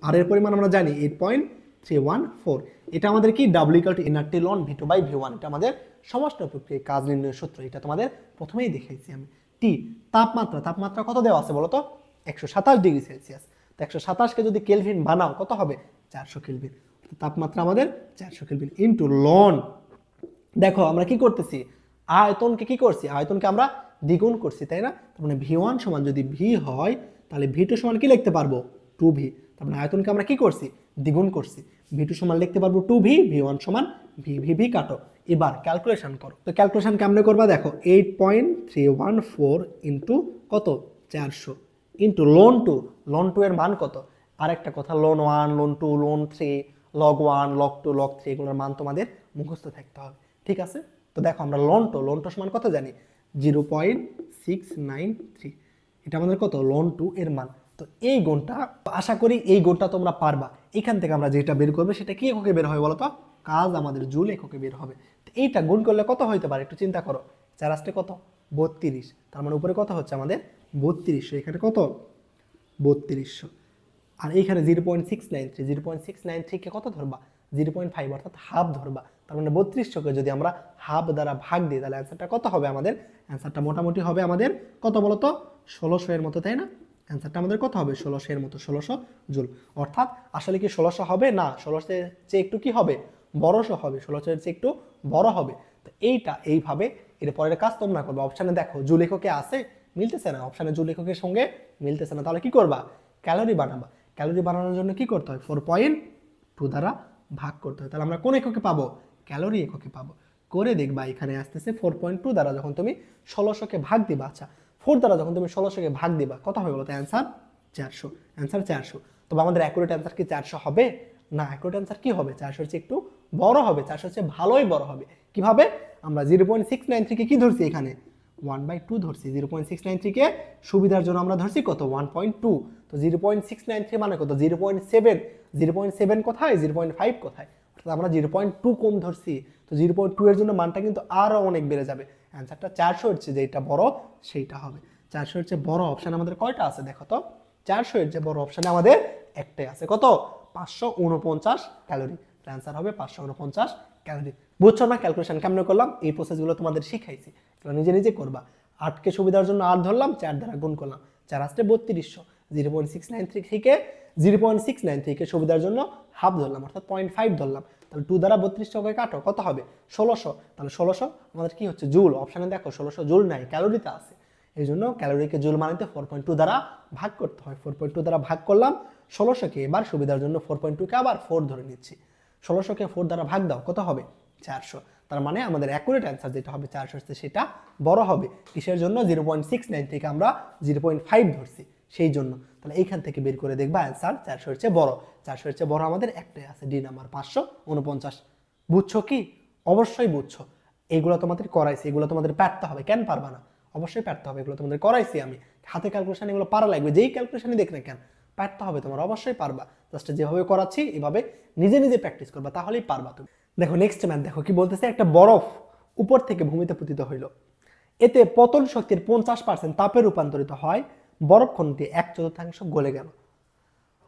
আর এর পরিমাণ আমরা জানি 8.314। এটা আমাদের কি W equal to NRT ln V2/V1। এটা আমাদের সমষ্ণ প্রক্রিয়ায় কাজ নির্ণয়ের সূত্র। এটা তোমাদের প্রথমেই দেখাইছি আমি। টি তাপমাত্রা কত দেওয়া আছে বলতো? 127 ডিগ্রি সেলসিয়াস। তো 127কে যদি কেলভিন বানাও কত হবে? 400 কেলভিন। তাপমাত্রা আমাদের 400 কেলভিন ইনটু লন। দেখো আমরা কি করতেছি, আয়তনকে কি করছি? আয়তনকে আমরা দ্বিগুণ করছি, তাই না? তার মানে V1 সমান যদি V হয়, তাহলে V2 সমান কি লিখতে পারবো? 2V। তার মানে আয়তনকে আমরা কি করছি? দ্বিগুণ করছি। V2 সমান লিখতে পারবো 2V, V1 সমান V কাটো। এবার ক্যালকুলেশন করো। তো ক্যালকুলেশন কেমনে করবা? দেখো 8.314 ইন্টু কত? 400 ইন্টু লন 2। লন 2 এর মান কত? আর একটা কথা, ln 1, ln 2, ln 3, log 1, log 2, log 3 এগুলোর মান তোমাদের মুখস্থ থাকতে হবে, ঠিক আছে? তো দেখো আমরা লন 2 সমান কত জানি? 0.693। এটা আমাদের কত? লন 2 এর মান। তো এই গুণটা, আশা করি এই গুণটা তোমরা পারবা। এখান থেকে আমরা যেটা বের করবো সেটা কি এককে বের হবে বলতো? কাজ আমাদের জুল এককে বের হবে। তো এইটা গুণ করলে কত হইতে পারে একটু চিন্তা করো। 4 আসতে কত? 32। তার মানে উপরে কত হচ্ছে আমাদের? 3200। এখানে কত? 3200। আর এইখানে 0.693, 0.693কে কত ধরবা? 0.5, অর্থাৎ হাফ ধরবা। তার মানে 3200কে যদি আমরা হাফ দ্বারা ভাগ দিই, তাহলে অ্যান্সারটা কত হবে আমাদের? অ্যান্সারটা মোটামুটি হবে আমাদের কত বলতো? 1600 এর মতো, তাই না? অ্যান্সারটা আমাদের কত হবে? 1600 এর মতো, 1600 জুল। অর্থাৎ আসলে কি 1600 হবে না, 1600 এর চেয়ে একটু কি হবে? বড়শো হবে, 1600 এর চেয়ে একটু বড় হবে। তো এইটা এইভাবে এর পরের কাজ তোমরা করবে। অপশানে দেখো জুল এককে আছে, মিলতেছে না, অপশানে জুল এককের সঙ্গে মিলতেছে না, তাহলে কি করবা? ক্যালোরি বানাবা। ক্যালোরি বানানোর জন্য কি করতে হয়? 4.2 দ্বারা ভাগ করতে হয়। তাহলে আমরা কোন এককে পাবো? ক্যালোরি এককে পাবো। করে দেখবা এখানে আসতেছে 4.2 দ্বারা যখন তুমি 1600কে ভাগ দিবা, আচ্ছা 4 দ্বারা যখন তুমি 1600কে ভাগ দিবা, কত হবে বলতো? অ্যান্সার 400। অ্যান্সার 400। তবে আমাদের অ্যাকুরেট অ্যান্সার কি 400 হবে? না, অ্যাকুরেট অ্যান্সার কি হবে? 400 এর চেয়ে একটু বড় হবে, 400 এর চেয়ে ভালোই বড় হবে। কিভাবে? আমরা 0.693কে কি ধরছি এখানে? 1/2 ধরছি। 0.693কে সুবিধার জন্য আমরা ধরছি কত? 1.2। তো 0.693 মানে কত? 0.7। 0.7 কোথায়? 0.5 কোথায়? অর্থাৎ আমরা 0.2 কম ধরছি। তো 0.2 এর জন্য মানটা কিন্তু আরো অনেক বেড়ে যাবে। অ্যান্সারটা 400 এর চেয়ে যেটা বড় সেইটা হবে। 400 এর চেয়ে বড় অপশন আমাদের কয়টা আছে দেখো তো? 400 এর চেয়ে বড় অপশনে আমাদের একটাই আছে। কত? 549 ক্যালোরি। অ্যান্সার হবে 549 ক্যালোরি। বুঝছো না ক্যালকুলেশন কেমন করলাম? এই প্রসেসগুলো তোমাদের শিখাইছি, এগুলো নিজে নিজে করবা। 8কে সুবিধার জন্য 8 ধরলাম, 4 দ্বারা গুণ করলাম, 4 আসতে 3200। 0.693 থেকে 0.693 কে সুবিধার জন্য হাফ ধরলাম, অর্থাৎ 0.5 ধরলাম। তাহলে 2 দ্বারা 32 চৌকে কাটো, কত হবে 1600। তাহলে 1600 আমাদের কি হচ্ছে জুল, অপশানে দেখো 1600 জুল নাই, ক্যালোরিতে আছে। এই জন্য ক্যালোরিকে জুল মানিতে 4.2 দ্বারা ভাগ করতে হয়। 4.2 দ্বারা ভাগ করলাম 1600কে, এবার সুবিধার জন্য 4.2কে আবার 4 ধরে নিচ্ছি। 1600কে 4 দ্বারা ভাগ দাও, কত হবে 400। তার মানে আমাদের অ্যাকুরেট অ্যান্সার যেটা হবে 400, সেটা বড় হবে। কিসের জন্য? 0.69 থেকে আমরা 0.5 ধরছি, সেই জন্য। তাহলে এইখান থেকে বের করে দেখবা অ্যান্সার 400 এর চেয়ে বড়। 400 এর চেয়ে বড় আমাদের একটাই আছে, ডি নাম্বার 549। বুঝছো কি? অবশ্যই বুঝছো। এগুলো তোমাদের করাইছি, এগুলো তোমাদের পারতে হবে, কেন পারবা না? অবশ্যই পারতে হবে, এগুলো তোমাদের করাইছি আমি। হাতে ক্যালকুলেশন এগুলো পারা লাগবে, যেই ক্যালকুলেশনই দেখ না কেন পারতে হবে তোমার, অবশ্যই পারবা। জাস্ট যেভাবে করাচ্ছি এভাবে নিজে নিজে প্র্যাকটিস করবা, তাহলেই পারবা তুমি। দেখো নেক্সট ম্যাথ, দেখো কি বলতেছে, একটা বরফ উপর থেকে ভূমিতে পতিত হইল, এতে পতন শক্তির 50% তাপে রূপান্তরিত হয়, বরফ খণ্ডটি 1/4 গলে গেল,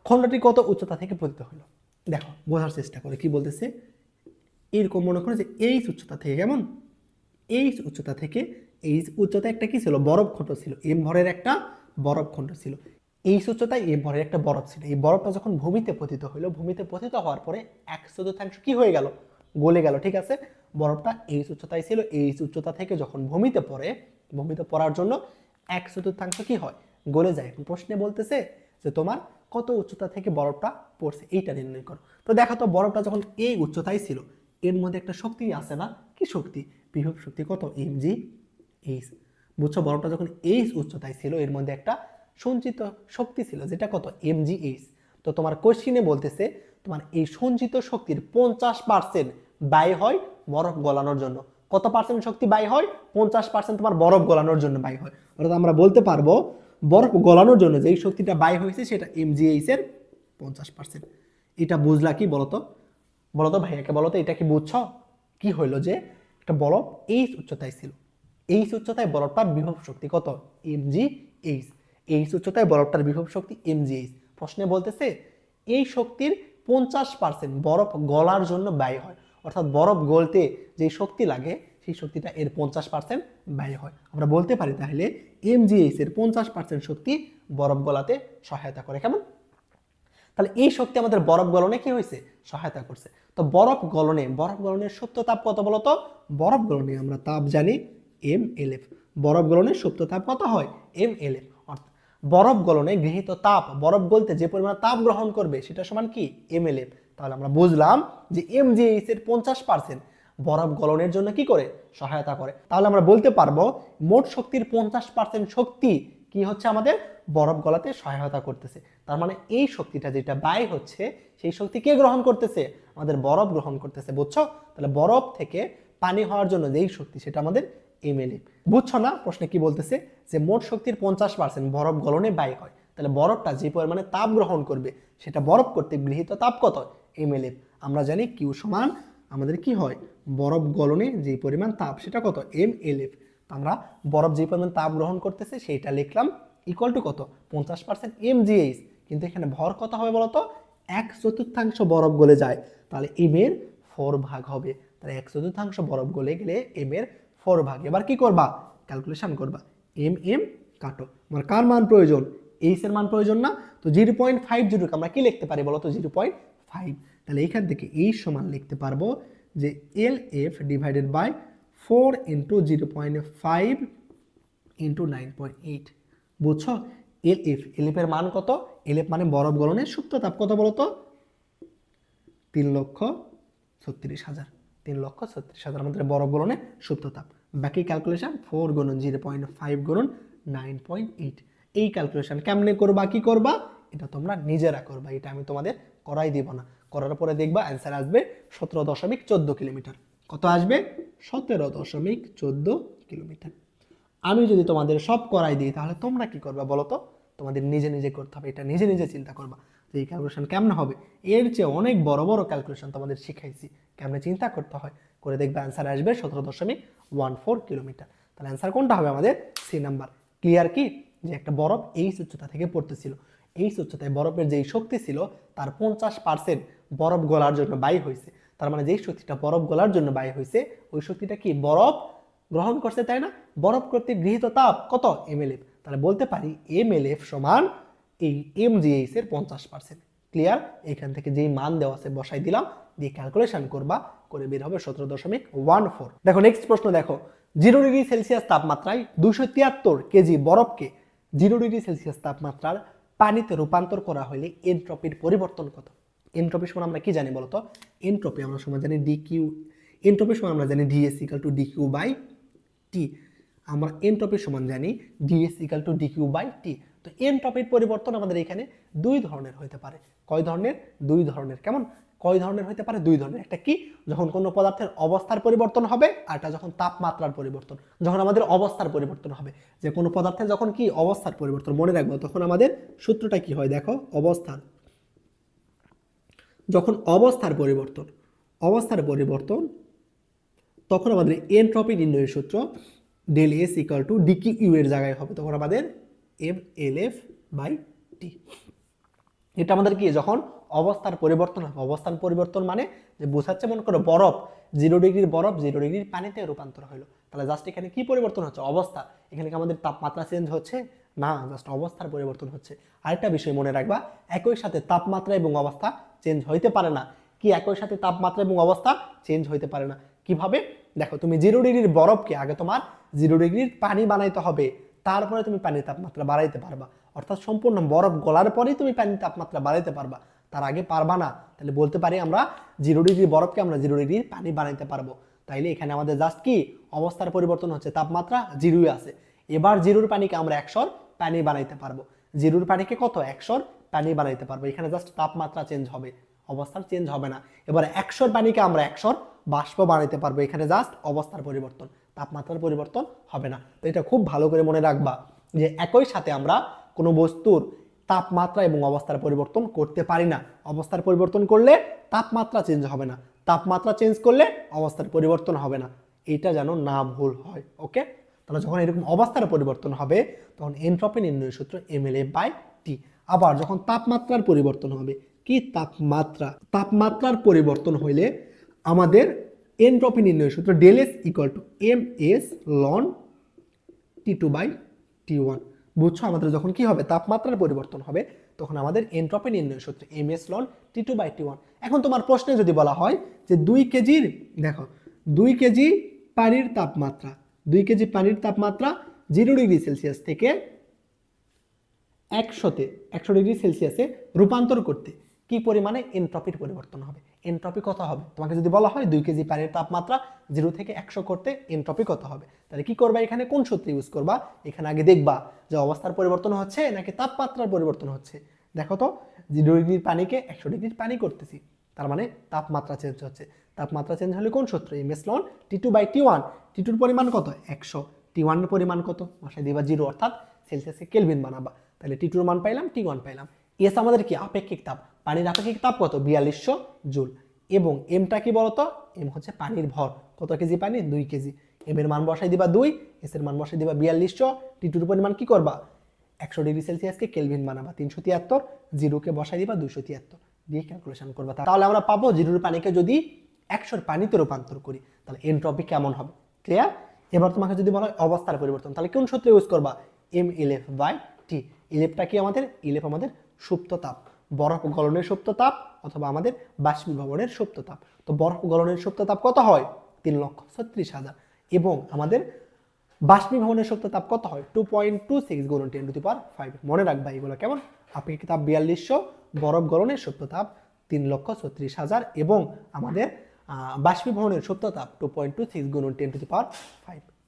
খণ্ডটি কত উচ্চতা থেকে পতিত হইল? দেখো বোঝার চেষ্টা করে কি বলতেছে। এরকম মনে করো যে এই উচ্চতা থেকে, কেমন এই উচ্চতা থেকে, এই উচ্চতা একটা কি ছিল, বরফ খণ্ড ছিল, এম ভরের একটা বরফ খণ্ড ছিল। এই উচ্চতায় এম ভরের একটা বরফ ছিল। এই বরফটা যখন ভূমিতে পতিত হইলো, ভূমিতে পতিত হওয়ার পরে 1/4 কি হয়ে গেল, গলে গেল। ঠিক আছে, বরফটা এই উচ্চতায় ছিল, এই উচ্চতা থেকে যখন ভূমিতে পড়ে, ভূমিতে পড়ার জন্য 1/4 কি হয়, গলে যায়। এখন প্রশ্নে বলতেছে যে তোমার কত উচ্চতা থেকে বরফটা পড়ছে এইটা নির্ণয় করো। তো দেখো তো বরফটা যখন এই উচ্চতায় ছিল, এর মধ্যে একটা শক্তি আছে না, কি শক্তি, বিভব শক্তি কত, mg h। বুঝছো, বরফটা যখন এই উচ্চতায় ছিল, এর মধ্যে একটা সঞ্চিত শক্তি ছিল, যেটা কত, mg h। তো তোমার কোশ্চিনে বলতেছে তোমার এই সঞ্চিত শক্তির 50% ব্যয় হয় বরফ গলানোর জন্য। কত পার্সেন্ট শক্তি ব্যয় হয়? 50% তোমার বরফ গলানোর জন্য ব্যয় হয়। অর্থাৎ আমরা বলতে পারবো বরফ গলানোর জন্য যেই শক্তিটা ব্যয় হয়েছে সেটা mgh এর 50%। এটা বুঝলা কি বলতো? বলতো ভাইয়াকে বলতো, এটা কি বুঝছো? কি হইলো যে একটা বরফ এই উচ্চতায় ছিল, এই উচ্চতায় বরফটার বিভব শক্তি কত, mgh। এই উচ্চতায় বরফটার বিভব শক্তি mgh। প্রশ্নে বলতেছে এই শক্তির 50% বরফ গলার জন্য ব্যয় হয়, অর্থাৎ বরফ গলতে যে শক্তি লাগে সেই শক্তিটা এর 50% ব্যয় হয়। আমরা বলতে পারি তাহলে mgh এর 50% শক্তি বরফ গলাতে সহায়তা করে। কেমন? তাহলে এই শক্তি আমাদের বরফ গলনে কি হয়েছে, সহায়তা করছে। তো বরফ গলনের সুপ্ত তাপ কত বলতো? বরফ গলনে আমরা তাপ জানি mLF। বরফ গলনের সুপ্ত তাপ কত হয়, mLF। অর্থাৎ বরফ গলনে গৃহীত তাপ, বরফ গলতে যে পরিমাণ তাপ গ্রহণ করবে সেটা সমান কি, mLF। তাহলে আমরা বুঝলাম যে mgh এর 50% বরফ গলনের জন্য কি করে, সহায়তা করে। তাহলে আমরা বলতে পারবো মোট শক্তির 50% শক্তি কি হচ্ছে, আমাদের বরফ গলাতে সহায়তা করতেছে। তার মানে এই শক্তিটা যেটা ব্যয় হচ্ছে, সেই শক্তি কে গ্রহণ করতেছে, আমাদের বরফ গ্রহণ করতেছে। বুঝছো? তাহলে বরফ থেকে পানি হওয়ার জন্য যেই শক্তি সেটা আমাদের mLF। বুঝছো না প্রশ্নে কি বলতেছে, যে মোট শক্তির 50% বরফ গলনে ব্যয় হয়। তাহলে বরফটা যে পরিমাণে তাপ গ্রহণ করবে সেটা বরফ করতে গৃহীত তাপ কত, mLF। আমরা জানি কিউ সমান আমাদের কি হয়, বরফ গলনে যে পরিমাণ তাপ সেটা কত, mLF। আমরা বরফ যে পরিমাণ তাপ গ্রহণ করতেছে সেইটা লিখলাম ইকুয়াল টু কত, 50% mgh। কিন্তু এখানে ভর কত হবে বলতো, 1/4 বরফ গলে যায়, তাহলে m এর 4 ভাগ হবে। তাহলে 1/4 বরফ গলে গেলে m এর 4 ভাগ। এবার কি করবা, ক্যালকুলেশন করবা, m কাটো। আমার কার মান প্রয়োজন, h এর মান প্রয়োজন না। তো 0.5 যেটুকু আমরা কি লিখতে পারি বলতো, 0.5। তাহলে এইখান থেকে h সমান লিখতে পারবো যে LF ডিভাইডেড বাই 4 × 0.5 × 9.8। বুঝছো? এলএফ এর মান কত, এলএফ মানে বরফ গলনের সুপ্ত তাপ কত বলতো, 3,36,000। 3,36,000 আমাদের বরফ গলনের সুপ্ত তাপ। বাকি ক্যালকুলেশন 4 × 0.5 × 9.8। এই ক্যালকুলেশন কেমনে করবা, কি করবা, এটা তোমরা নিজেরা করবা, এটা আমি তোমাদের করাই দিব না। করার পরে দেখবা অ্যান্সার আসবে 17.14 কিলোমিটার। কত আসবে, 17.14 কিলোমিটার। আমি যদি তোমাদের সব করাই দিই তাহলে তোমরা কি করবা বলো তো? তোমাদের নিজে নিজে করতে হবে, এটা নিজে নিজে চিন্তা করবা যে এই ক্যালকুলেশন কেমন হবে। এর চেয়ে অনেক বড় বড় ক্যালকুলেশন তোমাদের শিখাইছি, কেমনে চিন্তা করতে হয়, করে দেখবে অ্যান্সার আসবে 17.14 কিলোমিটার। তাহলে অ্যান্সার কোনটা হবে আমাদের, সি নাম্বার। ক্লিয়ার কি, যে একটা বরফ এই উচ্চতা থেকে পড়তেছিল, এই উচ্চতায় বরফের যেই শক্তি ছিল তার 50% বরফ গলার জন্য ব্যয় হয়েছে। তার মানে যেই শক্তিটা বরফ গলার জন্য ব্যয় হয়েছে ওই শক্তিটা কি, বরফ গ্রহণ করছে, তাই না? বরফ করতে গৃহীত তাপ কত, mLF। তাহলে বলতে পারি mLF সমান এই mgh এর 50%। ক্লিয়ার? এখান থেকে যেই মান দেওয়া আছে বসাই দিলাম, দিয়ে ক্যালকুলেশন করবা, করে বের হবে 17.14। দেখো নেক্সট প্রশ্ন দেখো, 0 ডিগ্রি সেলসিয়াস তাপমাত্রায় 273 কেজি বরফকে 0 ডিগ্রি সেলসিয়াস তাপমাত্রার পানিতে রূপান্তর করা হলে এনট্রপির পরিবর্তন কত? এনট্রপি সমান আমরা কি জানি বলতো? এনট্রপি আমরা সমান জানি ডিকিউ, এনট্রপি সমান আমরা জানি DS equal to DQ by T. আমরা এনট্রপি সমান জানি DS equal to DQ by T. তো এনট্রপির পরিবর্তন আমাদের এখানে দুই ধরনের হতে পারে। কয় ধরনের? দুই ধরনের। কেমন? কয় ধরনের হতে পারে? দুই ধরনের। একটা কি, যখন কোনো পদার্থের অবস্থার পরিবর্তন হবে, আর একটা যখন তাপমাত্রার পরিবর্তন। যখন আমাদের অবস্থার পরিবর্তন হবে, যে কোনো পদার্থের যখন কি অবস্থার পরিবর্তন, মনে রাখবো তখন আমাদের সূত্রটা কি হয় দেখো, অবস্থার, যখন অবস্থার পরিবর্তন, অবস্থার পরিবর্তন, তখন আমাদের এনট্রপি নির্ণয়ের সূত্র del S equal to dQ এর জায়গায় হবে তখন আমাদের M L F by T. এটা আমাদের কি, যখন অবস্থার পরিবর্তন হবে। অবস্থান পরিবর্তন মানে যে বোঝাচ্ছে, মনে করো বরফ, 0 ডিগ্রির বরফ 0 ডিগ্রির পানিতে রূপান্তর হলো, তাহলে জাস্ট এখানে কি পরিবর্তন হচ্ছে? অবস্থা। এখানে কি আমাদের তাপমাত্রা চেঞ্জ হচ্ছে? না, জাস্ট অবস্থার পরিবর্তন হচ্ছে। আরেকটা বিষয় মনে রাখবা, একই সাথে তাপমাত্রা এবং অবস্থা চেঞ্জ হইতে পারে না। কি একই সাথে তাপমাত্রা এবং অবস্থা চেঞ্জ হইতে পারে না? কিভাবে? দেখো, তুমি 0 ডিগ্রির বরফকে আগে তোমার 0 ডিগ্রির পানি বানাইতে হবে, তারপরে তুমি পানির তাপমাত্রা বাড়াইতে পারবা। অর্থাৎ সম্পূর্ণ বরফ গলার পরেই তুমি পানির তাপমাত্রা বাড়াইতে পারবা, তার আগে পারবা না। তাহলে বলতে পারি আমরা 0 ডিগ্রি বরফকে আমরা 0 ডিগ্রির পানি বানাইতে পারবো। তাইলে এখানে আমাদের জাস্ট কি অবস্থার পরিবর্তন হচ্ছে, তাপমাত্রা 0 আছে। এবার 0 পানিকে আমরা 100 পানি বানাইতে পারবো। 0 পানিকে কত? 100 পানি বানাইতে পারবো। এখানে জাস্ট তাপমাত্রা চেঞ্জ হবে, অবস্থার চেঞ্জ হবে না। এবার 100 পানিকে আমরা 100 বাষ্প বানাইতে পারবো। এখানে জাস্ট অবস্থার পরিবর্তন, তাপমাত্রার পরিবর্তন হবে না। তো এটা খুব ভালো করে মনে রাখবা যে একই সাথে আমরা কোনো বস্তুর তাপমাত্রা এবং অবস্থার পরিবর্তন করতে পারি না। অবস্থার পরিবর্তন করলে তাপমাত্রা চেঞ্জ হবে না, তাপমাত্রা চেঞ্জ করলে অবস্থার পরিবর্তন হবে না। এটা যেন না ভুল হয়। ওকে? তাহলে যখন এরকম অবস্থার পরিবর্তন হবে তখন এনট্রপি নির্ণয় সূত্র এমএলএ বাই টি। আবার যখন তাপমাত্রার পরিবর্তন হবে, কি তাপমাত্রা, তাপমাত্রার পরিবর্তন হইলে আমাদের এনট্রপি নির্ণয় সূত্র del S equal to M S ln T two by T one. বুঝছো? আমাদের যখন কি হবে, তাপমাত্রার পরিবর্তন হবে, তখন আমাদের এনট্রপি নির্ণয় সূত্র M S ln T two by T one. এখন তোমার প্রশ্নে যদি বলা হয় যে 2 কেজির, দেখো 2 কেজি পানির তাপমাত্রা, 2 কেজি পানির তাপমাত্রা 0 ডিগ্রি সেলসিয়াস থেকে 100 ডিগ্রি সেলসিয়াসে রূপান্তর করতে কি পরিমাণে এনট্রপির পরিবর্তন হবে? এনট্রপি কত হবে? তোমাকে যদি বলা হয় 2 কেজি পানির তাপমাত্রা 0 থেকে 100 করতে এনট্রপি কত হবে, তাহলে কি করবা? এখানে কোন সূত্র ইউজ করবা? এখানে আগে দেখবা যে অবস্থার পরিবর্তন হচ্ছে নাকি তাপমাত্রার পরিবর্তন হচ্ছে। দেখো তো, 0 ডিগ্রির পানিকে 100 ডিগ্রির পানি করতেছি, তার মানে তাপমাত্রা চেঞ্জ হচ্ছে। তাপমাত্রা চেঞ্জ হলে কোন সূত্র? M S ln T two by T one. টি2 পরিমাণ কত? 100। টি1 এর পরিমাণ কত? বসাই দিবা 0, অর্থাৎ সেলসিয়াসে কেলভিন বানাবা। তাহলে টি2 মান পাইলাম, টি1 পাইলাম। এস আমাদের কি? আপেক্ষিক তাপ। পানির আপেক্ষিক তাপ কত? 4200 জুল। এবং এমটা কি বলতো? এম হচ্ছে পানির ভর। কত কেজি পানি? 2 কেজি। এম এর মান বসাই দিবা 2, এস এর মান বসাই দিবা 4200। টি2 পরিমাণ কি করবা? 100 ডিগ্রি সেলসিয়াসকে কেলভিন বানাবা 373, 0 কে বসাই দিবা 273 দিয়ে ক্যালকুলেশন করবা। তাহলে আমরা পাবো 0 পানিকে যদি 100 পানিতে রূপান্তর করি তাহলে এনট্রপি কেমন হবে। ক্লিয়ার? এবার তোমাকে যদি বলা হয় অবস্থার পরিবর্তন, তাহলে কোন সূত্র ইউজ করবা? M LF by T. এলএফটা কি আমাদের? এলএফ আমাদের সুপ্ত তাপ, বরফ গলনের সুপ্ত তাপ অথবা আমাদের বাষ্পীভবনের সুপ্ত তাপ। তো বরফ গলনের সুপ্ত তাপ কত হয়? 3,36,000। এবং আমাদের বাষ্পীভবনের সুপ্ত তাপ কত হয়? 2.26 গুণন 10⁵। মনে রাখবা এগুলো কেমন? আপেক্ষিক তাপ 4200, বরফ গলনের সুপ্ত তাপ 3,36,000 এবং আমাদের বাষ্পীভবনের সুপ্ত তাপ 2.26 গুণন 10⁵।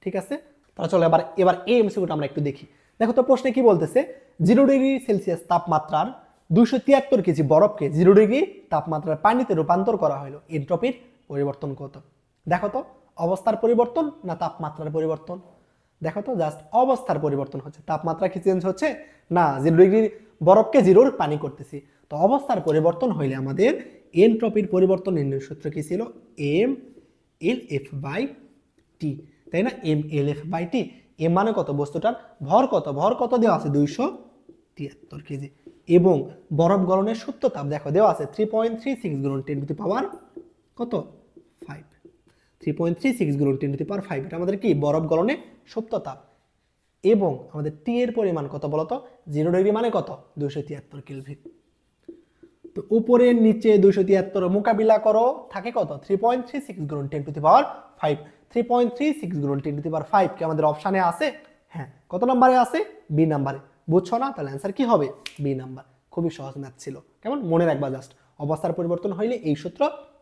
ঠিক আছে? তাহলে চলো এবার এই এমসিকিউটা আমরা একটু দেখি। দেখো তো প্রশ্নে কি বলতেছে, 0 ডিগ্রি সেলসিয়াস তাপমাত্রার 273 কেজি বরফকে 0 ডিগ্রি তাপমাত্রার পানিতে রূপান্তর করা হলো, এনট্রপির পরিবর্তন কত? দেখো তো, অবস্থার পরিবর্তন না তাপমাত্রার পরিবর্তন? দেখো তো, জাস্ট অবস্থার পরিবর্তন হচ্ছে, তাপমাত্রা কি চেঞ্জ হচ্ছে? না, 0 ডিগ্রি বরফকে 0 পানি করতেছি। তো অবস্থার পরিবর্তন হইলে আমাদের এনট্রপির পরিবর্তন নির্ণয় সূত্র কি ছিল? M L F by T, তাই না? M L F by T. M মানে কত? বস্তুটার ভর কত? ভর কত দেওয়া আছে? 273 কেজি। এবং বরফ গলনের সুপ্ত তাপ দেখো দেওয়া আছে 3.36 গুণন 10⁵ কত? 5। 3.36 গুণন 10⁵, এটা আমাদের কি? বরফ গলনে সুপ্ত তাপ। এবং আমাদের টি এর পরিমাণ কত বলতো, 0 ডিগ্রি মানে কত, 273 কেলভিন। তো উপরের নিচে 273 মোকাবিলা করো, থাকে কত, 3.36 গুণন 10 টু দি পাওয়ার 5। 3.36 গুণন 10 টু দি পাওয়ার 5 কি আমাদের অপশানে আছে? হ্যাঁ। কত নম্বরে আছে? বি নাম্বারে। বুঝছো না? তাহলে অ্যান্সার কি হবে? B number. খুবই সহজ ম্যাথ ছিল, কেমন মনে রাখবা জাস্ট। অবস্থার পরিবর্তন হইলে এই সূত্র,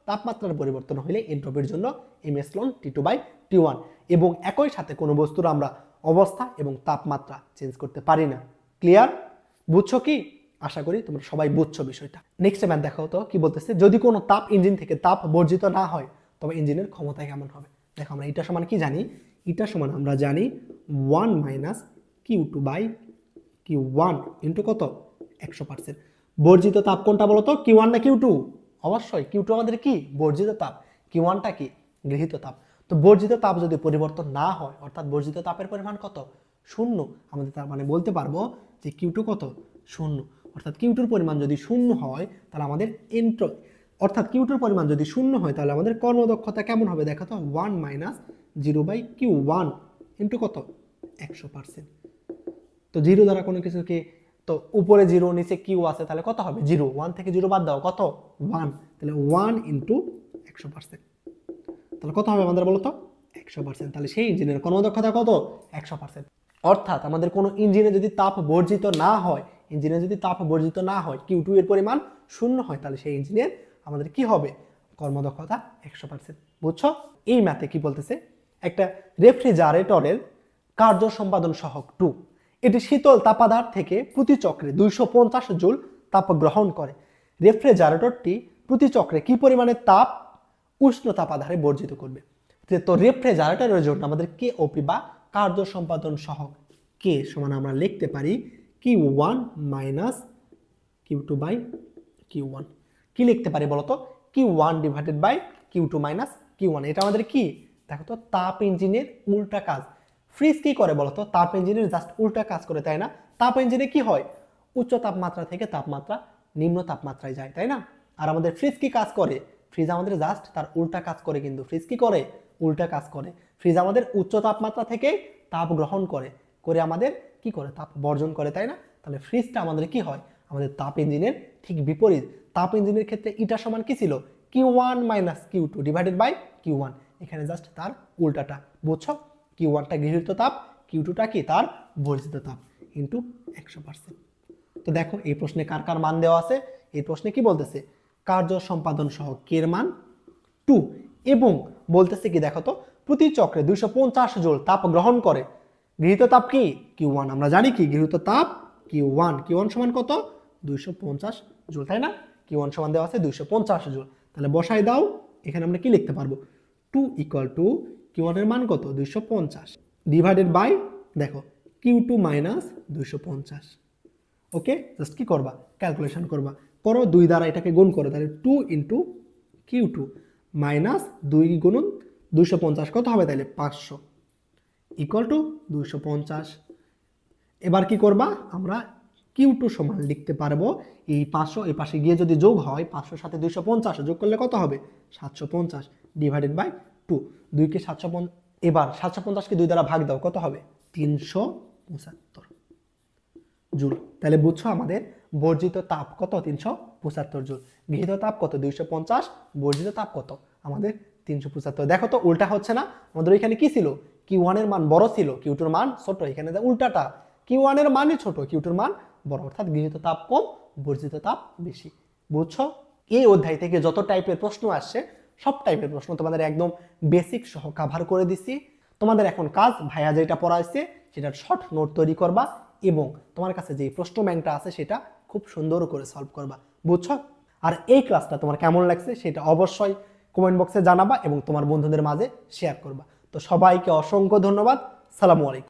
তাপমাত্রার পরিবর্তন হইলে এনট্রপির জন্য এমএস লন T2/T1। এবং একই সাথে কোনো বস্তুর আমরা অবস্থা এবং তাপমাত্রা চেঞ্জ করতে পারি না। ক্লিয়ার? বুঝছো কি? আশা করি তোমরা সবাই বুঝছো বিষয়টা। নেক্সট ম্যাথ দেখো তো কি বলতেছে, যদি কোনো তাপ ইঞ্জিন থেকে তাপ বর্জিত না হয় তবে ইঞ্জিনের ক্ষমতা কেমন হবে। দেখো আমরা এটা সমান কি জানি, এটা সমান আমরা জানি 1 মাইনাস Q2/Q1 ইন্টু কত, 100%। বর্জিত তাপ কোনটা বলো তো, Q1 না Q2? অবশ্যই Q2 আমাদের কি, বর্জিত তাপ। Q1টা কি, গৃহীত তাপ। তো বর্জিত তাপ যদি পরিবর্তন না হয়, অর্থাৎ বর্জিত তাপের পরিমাণ কত, 0, আমাদের তার মানে বলতে পারবো যে Q2 কত, 0। অর্থাৎ Q2 পরিমাণ যদি 0 হয় তাহলে আমাদের অর্থাৎ Q2 পরিমাণ যদি 0 হয় তাহলে আমাদের কর্মদক্ষতা কেমন হবে দেখো তো, 1 মাইনাস 0/Q1 ইন্টু কত, 100%। তো 0 দ্বারা কোনো কিছুকে, তো উপরে 0 নিচে Q আছে, তাহলে কত হবে, 0। 1 থেকে 0 বাদ দাও, কত, 1। তাহলে 1 ইন্টু 100%, তাহলে কত হবে আমাদের বলো তো, 100%। তাহলে সেই ইঞ্জিনের কর্মদক্ষতা কত, 100%। অর্থাৎ আমাদের কোনো ইঞ্জিনে যদি তাপ বর্জিত না হয়, Q2 এর পরিমাণ 0 হয়, তাহলে সেই ইঞ্জিনের আমাদের কি হবে, কর্মদক্ষতা 100%। বুঝছো? এই ম্যাথে কি বলতেছে, একটা রেফ্রিজারেটরের কার্য সম্পাদন সহগ 2, এটি শীতল তাপাধার থেকে প্রতি চক্রে 250 জুল তাপ গ্রহণ করে। রেফ্রিজারেটরটি প্রতি চক্রে কি পরিমাণে তাপ উষ্ণ তাপাধারে বর্জিত করবে। তো রেফ্রিজারেটরের জন্য আমাদের কেওপি বা কার্য সম্পাদন সহগ কে সমান আমরা লিখতে পারি Q1 মাইনাস Q2/Q1। কি লিখতে পারি বলতো, Q1 divided by Q2 minus Q1। এটা আমাদের কি, দেখো তো, তাপ ইঞ্জিনের উল্টা কাজ। ফ্রিজ কি করে বলতো, তাপ ইঞ্জিনের জাস্ট উল্টা কাজ করে, তাই না? তাপ ইঞ্জিনে কি হয়, উচ্চ তাপমাত্রা থেকে তাপমাত্রা নিম্ন তাপমাত্রায় যায়, তাই না? আর আমাদের ফ্রিজ কি কাজ করে, ফ্রিজ আমাদের জাস্ট তার উল্টা কাজ করে, কিন্তু ফ্রিজ কি করে, উল্টা কাজ করে। ফ্রিজ আমাদের উচ্চ তাপমাত্রা থেকে তাপ গ্রহণ করে আমাদের কি করে, তাপ বর্জন করে, তাই না? তাহলে ফ্রিজটা আমাদের কি হয়, আমাদের তাপ ইঞ্জিনের ঠিক বিপরীত। তাপ ইঞ্জিনের ক্ষেত্রে এটা সমান কি ছিল, Q1 minus Q2 divided by Q1। এখানে জাস্ট তার উল্টাটা। বুঝছো? Q1টা গৃহীত তাপ, Q2টা কি, তার বর্জিত তাপ, ইন্টু 100%। তো দেখো এই প্রশ্নে কার কার মান দেওয়া আছে। এই প্রশ্নে কি বলতেছে, কার্য সম্পাদন সহগ কের মান 2 এবং বলতেছে কি দেখো তো, প্রতি চক্রে 250 জুল তাপ গ্রহণ করে। গৃহীত তাপ কি, Q1। আমরা জানি কি গৃহীত তাপ, Q1 সমান কত, 250 জুল, তাই না? Q1 সমান দেওয়া আছে 250 জুল। তাহলে বসাই দাও, এখানে আমরা কি লিখতে পারবো, 2 ইকুয়াল টু Q1 এর মান কত, 250 ডিভাইডেড বাই, দেখো Q2 মাইনাস 250। ওকে, জাস্ট কি করবা, ক্যালকুলেশন করবা, করো 2 দ্বারা এটাকে গুণ করো, তাহলে 2 ইন্টু Q2 মাইনাস 2 গুণন 250 কত হবে, তাহলে 500 ইকুয়াল টু 250। এবার কি করবা, আমরা Q2 সমান লিখতে পারবো এই 500 এই পাশে গিয়ে যদি যোগ হয়, 500 সাথে 250 যোগ করলে কত হবে, 750 ডিভাইডেড বাই 2। 2 কে 750, এবার 750 কে 2 দ্বারা ভাগ দাও, কত হবে, 375 জুল। তাহলে বুঝছো আমাদের বর্জিত তাপ কত, 375 জুল। গৃহীত তাপ কত, 250, বর্জিত তাপ কত, আমাদের 375। দেখো তো উল্টা হচ্ছে না, আমাদের এখানে কি ছিল, Q1 এর মান বড় ছিল, Q2 এর মান ছোট। এখানে উল্টাটা, Q1 এর মানই ছোট, Q2 এর মান বড়, অর্থাৎ গৃহীত তাপ কম, বর্জিত তাপ বেশি। বুঝছো? এই অধ্যায় থেকে যত টাইপের প্রশ্ন আসছে সব টাইপের প্রশ্ন তোমাদের একদম বেসিক সহ কভার করে দিচ্ছি। তোমাদের এখন কাজ, ভাইয়া যেটা পড়াইছে সেটার শর্ট নোট তৈরি করবা এবং তোমার কাছে যে প্রশ্ন ব্যাংকটা আছে সেটা খুব সুন্দর করে সলভ করবা। বুঝছো? আর এই ক্লাসটা তোমার কেমন লাগছে সেটা অবশ্যই কমেন্ট বক্সে জানাবা এবং তোমার বন্ধুদের মাঝে শেয়ার করবা। তো সবাইকে অসংখ্য ধন্যবাদ। সালামু আলাইকুম।